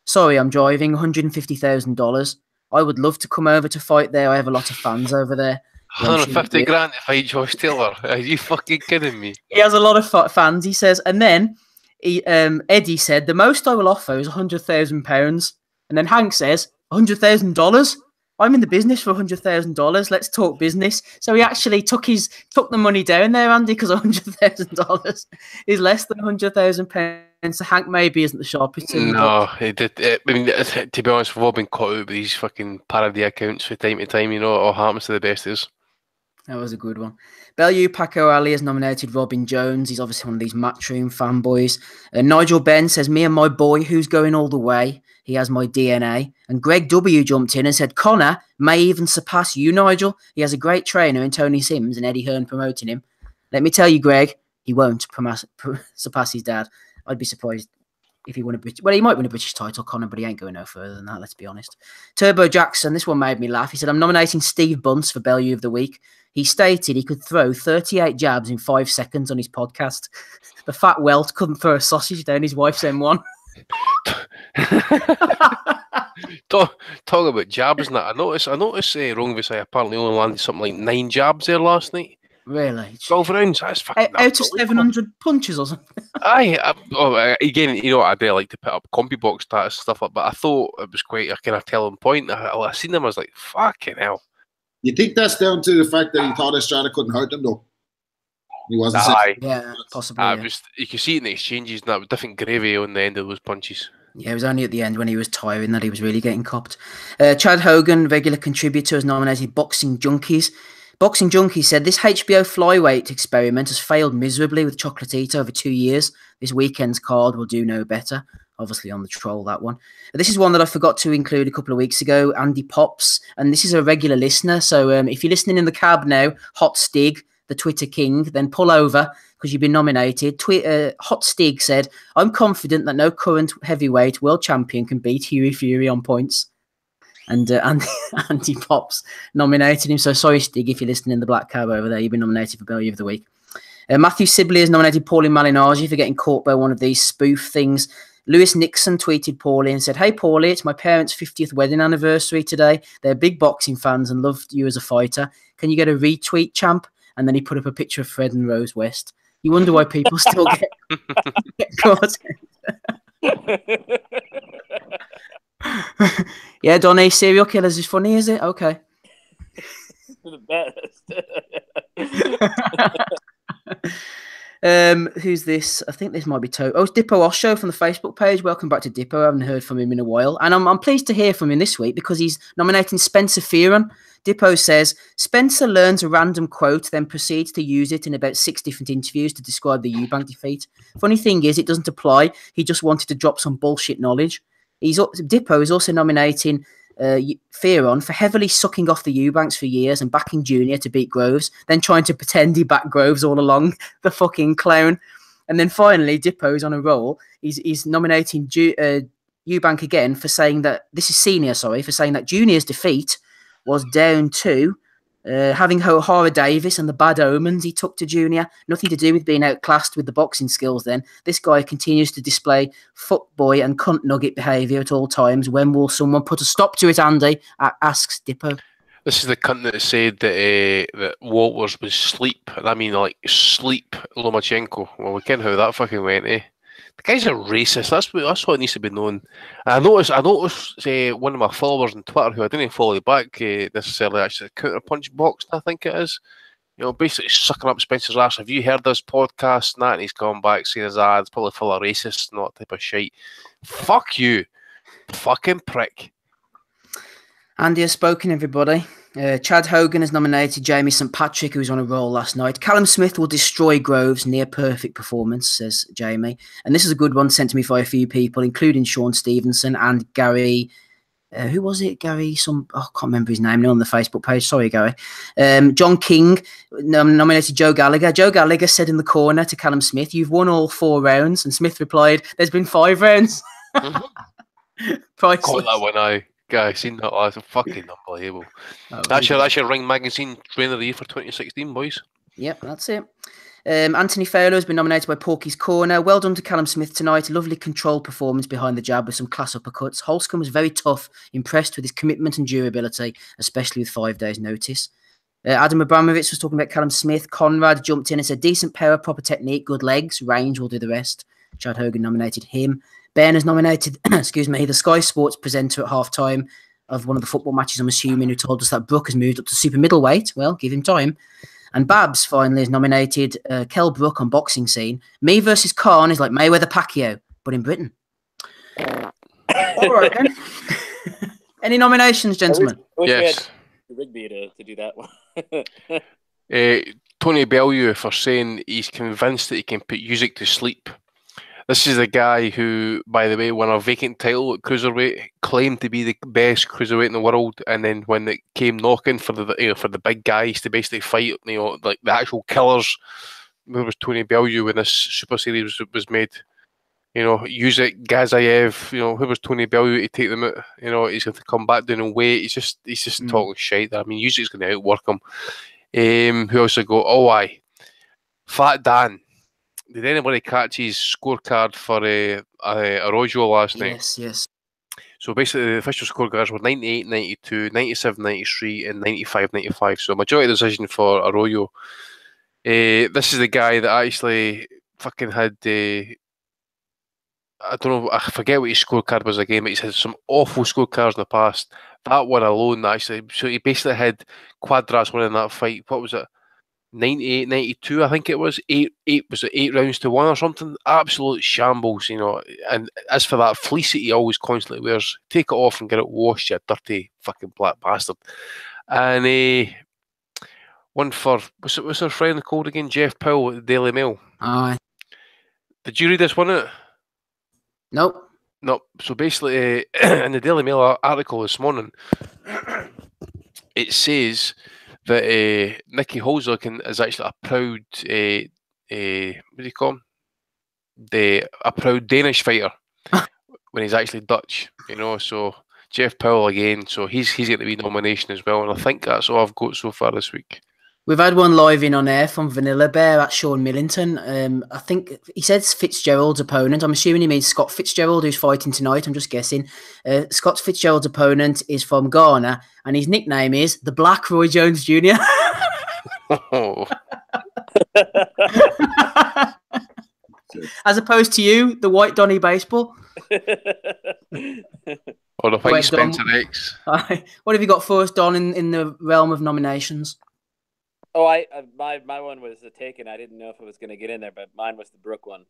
Sorry, I'm driving, $150,000. I would love to come over to fight there. I have a lot of fans over there. 150 grand to fight Josh Taylor. Are you fucking kidding me? He has a lot of fans, he says. And then Eddie said, the most I will offer is £100,000. And then Hank says, $100,000? I'm in the business for $100,000. Let's talk business. So he actually took the money down there, Andy, because $100,000 is less than £100,000. So Hank maybe isn't the sharpest. No, he did. I mean, to be honest, we've all been caught out with these fucking parody accounts from time to time. You know, it all happens to the best of us. That was a good one. Bellew Paco Ali has nominated Robin Jones. He's obviously one of these Matchroom fanboys. Nigel Ben says, me and my boy, who's going all the way? He has my DNA. And Greg W jumped in and said, Connor may even surpass you, Nigel. He has a great trainer in Tony Sims and Eddie Hearn promoting him. Let me tell you, Greg, he won't surpass his dad. I'd be surprised if he won a British... Well, he might win a British title, Connor, but he ain't going no further than that, let's be honest. Turbo Jackson, this one made me laugh. He said, I'm nominating Steve Bunce for Bellew of the Week. He stated he could throw 38 jabs in 5 seconds on his podcast. The fat welt couldn't throw a sausage down his wife's M1. Talk about jabs and that. I noticed rungvisai apparently only landed something like 9 jabs there last night. Really? 12 rounds. That's fucking out of 700 punches or something. Again, you know, I do like to put up CompuBox stats and stuff like that, but I thought it was quite a kind of telling point. I seen them, I was like, fucking hell. You think that's down to the fact that he thought Estrada couldn't hurt him, though? He wasn't. Yeah, possibly. Yeah. You can see it in the exchanges, and that was different gravy on the end of those punches. Yeah, it was only at the end when he was tiring that he was really getting copped. Chad Hogan, regular contributor, has nominated Boxing Junkies. Boxing Junkies said, this HBO Flyweight experiment has failed miserably with Chocolatito over 2 years. This weekend's card will do no better. Obviously on the troll, that one. This is one that I forgot to include a couple of weeks ago, Andy Pops. And this is a regular listener. So if you're listening in the cab now, Hot Stig, the Twitter king, then pull over because you've been nominated. Hot Stig said, I'm confident that no current heavyweight world champion can beat Huey Fury on points. And Andy Pops nominated him. So sorry, Stig, if you're listening in the black cab over there, you've been nominated for Bellew of the Week. Matthew Sibley has nominated Paulie Malignaggi for getting caught by one of these spoof things. Lewis Nixon tweeted Paulie and said, hey, Paulie, it's my parents' 50th wedding anniversary today. They're big boxing fans and loved you as a fighter. Can you get a retweet, champ? And then he put up a picture of Fred and Rose West. You wonder why people still get caught. Yeah, Donnie, serial killers is funny, is it? Okay. The best. Who's this? I think this might be Toe. Oh, it's Dippo Osho from the Facebook page. Welcome back to Dippo. I haven't heard from him in a while. And I'm pleased to hear from him this week because he's nominating Spencer Fearon. Dippo says, Spencer learns a random quote, then proceeds to use it in about 6 different interviews to describe the Eubank defeat. Funny thing is, it doesn't apply. He just wanted to drop some bullshit knowledge. Dippo is also nominating Fearon for heavily sucking off the Eubanks for years and backing Junior to beat Groves, then trying to pretend he backed Groves all along, the fucking clown. And then finally, Dippo's on a roll. He's nominating Eubank again for saying that, this is Senior, sorry, for saying that Junior's defeat was down to Having O'Hara Davis and the bad omens he took to Junior, nothing to do with being outclassed with the boxing skills then. This guy continues to display fuckboy and cunt nugget behaviour at all times. When will someone put a stop to it, Andy? Asks Dippo. This is the cunt that said that Walters was sleep, and I mean like sleep Lomachenko. Well, we can't know how that fucking went, eh? The guy's a racist. That's what needs to be known. And I noticed one of my followers on Twitter, who I didn't follow back necessarily, actually counterpunch boxed, I think it is. You know, basically sucking up Spencer's ass. Have you heard this podcast? And that, and he's gone back saying his it's probably full of racists and all that type of shit. Fuck you, fucking prick. Andy has spoken, everybody. Chad Hogan has nominated Jamie St. Patrick, who was on a roll last night. Callum Smith will destroy Groves' near-perfect performance, says Jamie. And this is a good one sent to me by a few people, including Sean Stevenson and Gary... who was it? Gary? I can't remember his name now on the Facebook page. Sorry, Gary. John King nominated Joe Gallagher. Joe Gallagher said in the corner to Callum Smith, "You've won all 4 rounds." And Smith replied, "There's been 5 rounds." Priceless. Caught that one, aye. Guy, seen that? That's fucking unbelievable. That's your Ring Magazine Trainer of the Year for 2016, boys. Yep, that's it. Anthony Fowler has been nominated by Porky's Corner. Well done to Callum Smith tonight. Lovely controlled performance behind the jab with some class uppercuts. Holzcombe was very tough, impressed with his commitment and durability, especially with 5 days' notice. Adam Abramovich was talking about Callum Smith. Conrad jumped in and said, decent power, proper technique, good legs, range will do the rest. Chad Hogan nominated him. Ben has nominated, the Sky Sports presenter at halftime of one of the football matches, I'm assuming, who told us that Brook has moved up to super middleweight. Well, give him time. And Babs finally has nominated Kell Brook on boxing scene. Me versus Khan is like Mayweather Pacquiao, but in Britain. All right, then. Any nominations, gentlemen? Yes. Rigby to do that one. Tony Bellew for saying he's convinced that he can put Usyk to sleep. This is a guy who, by the way, won a vacant title at cruiserweight, claimed to be the best cruiserweight in the world, and then when it came knocking for the big guys to basically fight, like the actual killers, where was Tony Bellew when this Super Series was made? Usyk, Gazayev, who was Tony Bellew to take them out? He's going to come back down and weight. He's just talking shit. I mean, Usyk's going to outwork him. Who also go? Oh, aye, Fat Dan. Did anybody catch his scorecard for Arroyo last night? Yes. So basically, the official scorecards were 98, 92, 97, 93, and 95, 95. So majority decision for Arroyo. This is the guy that actually fucking had... I don't know, I forget what his scorecard was again, but he's had some awful scorecards in the past. That one alone, actually. So he basically had Quadras winning that fight. What was it? 98, 92, I think it was. Eight was it 8 rounds to 1 or something? Absolute shambles, And as for that fleece that he always constantly wears, take it off and get it washed, you dirty fucking black bastard. And one for what's our friend called again? Jeff Powell at the Daily Mail. Aye. Did you read this one out? Nope. No. So basically, in the Daily Mail article this morning, it says that Nicky Holzleken is actually a proud, what do you call him? A proud Danish fighter when he's actually Dutch, So Jeff Powell again, so he's getting to be nomination as well, and I think that's all I've got so far this week. We've had one live in on air from Vanilla Bear at Sean Millington. I think he says Fitzgerald's opponent. I'm assuming he means Scott Fitzgerald, who's fighting tonight. I'm just guessing. Scott Fitzgerald's opponent is from Ghana, and his nickname is the Black Roy Jones Jr. Oh. As opposed to you, the White Donny Baseball. Or the White Spencer X. What have you got for us, Don, in the realm of nominations? Oh, my one was taken. I didn't know if it was going to get in there, but mine was the Brook one.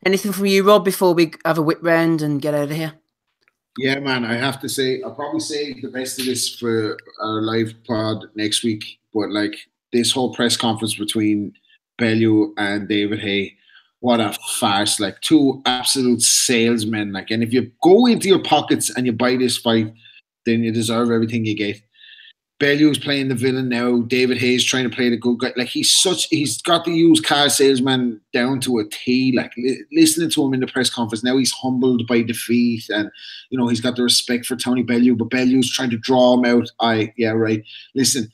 Anything from you, Rob, before we have a whip round and get out of here? Yeah, man, I have to say, I'll probably save the best of this for our live pod next week. But this whole press conference between Bellew and David Hay, what a farce! Two absolute salesmen. And if you go into your pockets and you buy this fight, then you deserve everything you get. Bellew's playing the villain now. David Hayes trying to play the good guy. Like, he's got the used car salesman down to a T. Like, listening to him in the press conference, now he's humbled by defeat, and, you know, he's got the respect for Tony Bellew, but Bellew's trying to draw him out. Yeah, right. Listen,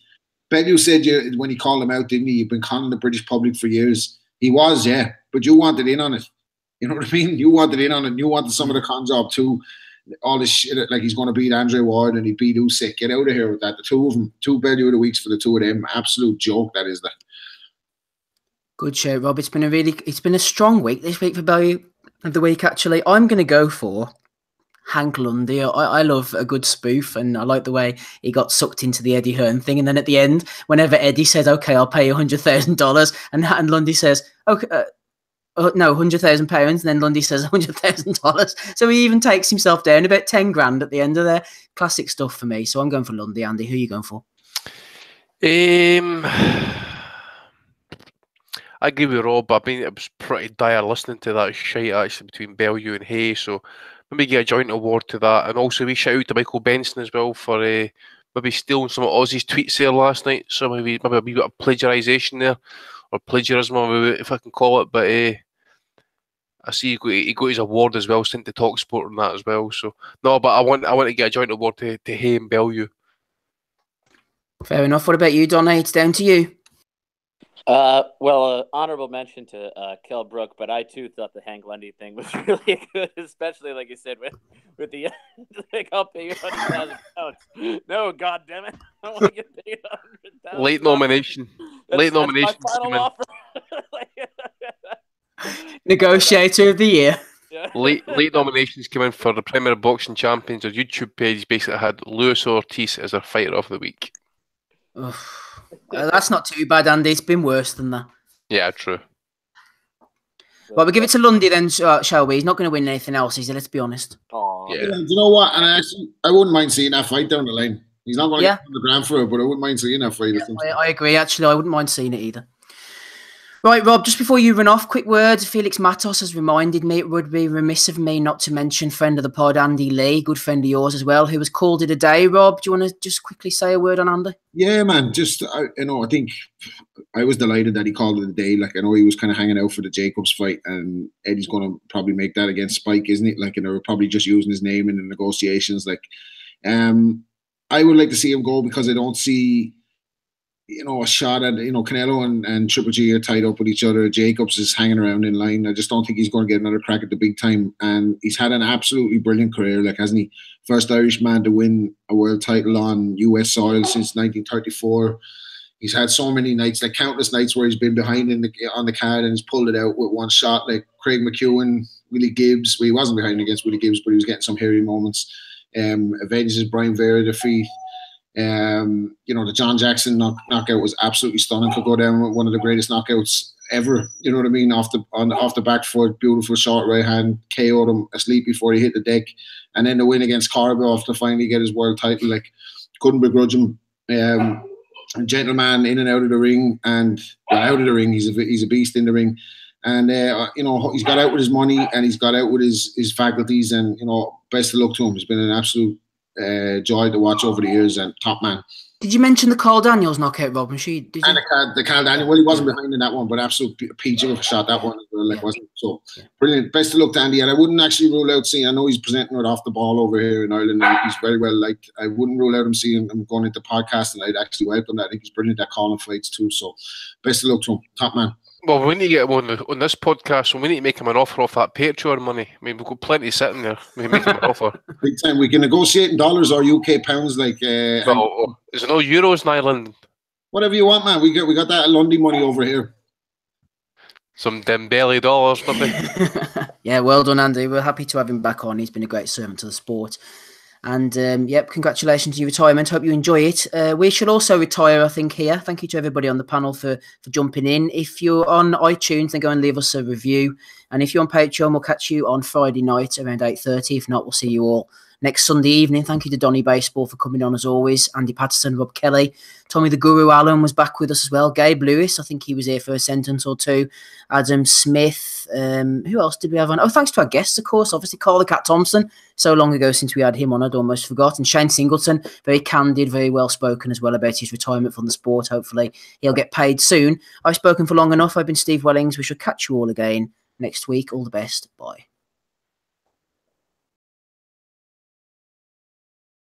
Bellew said when he called him out, didn't he? You've been conning the British public for years. He was, yeah, but you wanted in on it. You know what I mean? You wanted in on it. You wanted some of the con job too. All this shit, like he's going to beat Andre Ward and he beat Usyk. Get out of here with that. The two of them, 2 Bellew of the weeks for the two of them. Absolute joke, that is. That. Good show, Rob. It's been a strong week this week for Bellew of the week. Actually, I'm going to go for Hank Lundy. I love a good spoof, and I like the way he got sucked into the Eddie Hearn thing. And then at the end, whenever Eddie says, "Okay, I'll pay you $100,000," and Lundy says, "Okay." No, £100,000, and then Lundy says $100,000. So he even takes himself down about 10 grand at the end of there. Classic stuff for me. So I'm going for Lundy. Andy, who are you going for? I agree with Rob. I mean, it was pretty dire listening to that shite actually between Bellew and Hayes. So maybe get a joint award to that. And also we shout out to Michael Benson as well for maybe stealing some of Ozzy's tweets there last night. So maybe a wee bit of plagiarisation there, or plagiarism, if I can call it. But I see he got his award as well, sent to TalkSport on that as well. So no, but I want to get a joint award to Hay and Bellew. Fair enough. What about you, Donna? It's down to you. Well, honorable mention to Kell Brook, but I too thought the Hank Lundy thing was really good, especially like you said with the like, I'll pay you £100,000. No, God damn it, I want to get paid $100,000. Late nomination. Late nomination. Negotiator of the year. Yeah. Late nominations came in for the Premier Boxing Champions. Our YouTube page basically had Lewis Ortiz as our fighter of the week. That's not too bad, Andy. It's been worse than that. Yeah, true. Well, we'll give it to Lundy then, shall we? He's not going to win anything else, is he? Let's be honest. Yeah. Do you know what? And I wouldn't mind seeing that fight down the line. He's not going to get on the ground for it, but I wouldn't mind seeing that fight. I agree, actually. I wouldn't mind seeing it either. Right, Rob, just before you run off, quick words. Felix Matos has reminded me it would be remiss of me not to mention friend of the pod, Andy Lee, good friend of yours as well, who has called it a day. Rob, do you want to just quickly say a word on Andy? Yeah, man. Just, I think I was delighted that he called it a day. Like, I know he was kind of hanging out for the Jacobs fight, and Eddie's going to probably make that against Spike, isn't it? Like, and they're probably just using his name in the negotiations. Like, I would like to see him go because I don't see, a shot at, Canelo and Triple G are tied up with each other. Jacobs is hanging around in line. I just don't think he's going to get another crack at the big time. And he's had an absolutely brilliant career, like, hasn't he? First Irish man to win a world title on US soil since 1934. He's had so many nights, like countless nights where he's been behind on the card and he's pulled it out with one shot, like Craig McEwen, Willie Gibbs. Well, he wasn't behind against Willie Gibbs, but he was getting some hairy moments. Avenges Brian Vera defeat. The John Jackson knockout was absolutely stunning. Could go down with one of the greatest knockouts ever. You know what I mean? Off the back foot, beautiful short right hand, KO'd him asleep before he hit the deck, and then the win against Korobov to finally get his world title. Like, couldn't begrudge him. A gentleman in and out of the ring, and out of the ring, he's a beast in the ring. And he's got out with his money and he's got out with his faculties, and best of luck to him. It's been an absolute joy to watch over the years, and top man. Did you mention the Carl Daniels knockout, Rob? And the Carl Daniels. Well, he wasn't behind in that one, but absolute peach of a shot that one. Wasn't it? So brilliant. Best of luck to Andy. And I wouldn't actually rule out seeing. I know he's presenting it off the ball over here in Ireland, and he's very well liked. I wouldn't rule out him seeing him going into podcast, and I'd actually welcome that. I think he's brilliant at calling fights too. So best of luck to him, top man. Well, we need to get him on this podcast, and we need to make him an offer off that Patreon money. I mean, we've got plenty sitting there. We can make him an offer. Big time. We can negotiate in dollars or UK pounds. Like, is there no euros in Ireland? Whatever you want, man. We got that Lundy money over here. Some Dembele dollars, maybe. Yeah, well done, Andy. We're happy to have him back on. He's been a great servant to the sport. And, congratulations on your retirement. Hope you enjoy it. We should also retire, I think, here. Thank you to everybody on the panel for jumping in. If you're on iTunes, then go and leave us a review. And if you're on Patreon, we'll catch you on Friday night around 8:30. If not, we'll see you all next Sunday evening. Thank you to Donny Baseball for coming on as always. Andy Patterson, Rob Kelly, Tommy the Guru Allen was back with us as well. Gabe Lewis, I think he was here for a sentence or two. Adam Smith. Who else did we have on? Oh, thanks to our guests, of course. Obviously, Carl Thompson. So long ago since we had him on, I'd almost forgotten. Shane Singleton, very candid, very well spoken as well about his retirement from the sport. Hopefully, he'll get paid soon. I've spoken for long enough. I've been Steve Wellings. We shall catch you all again next week. All the best. Bye.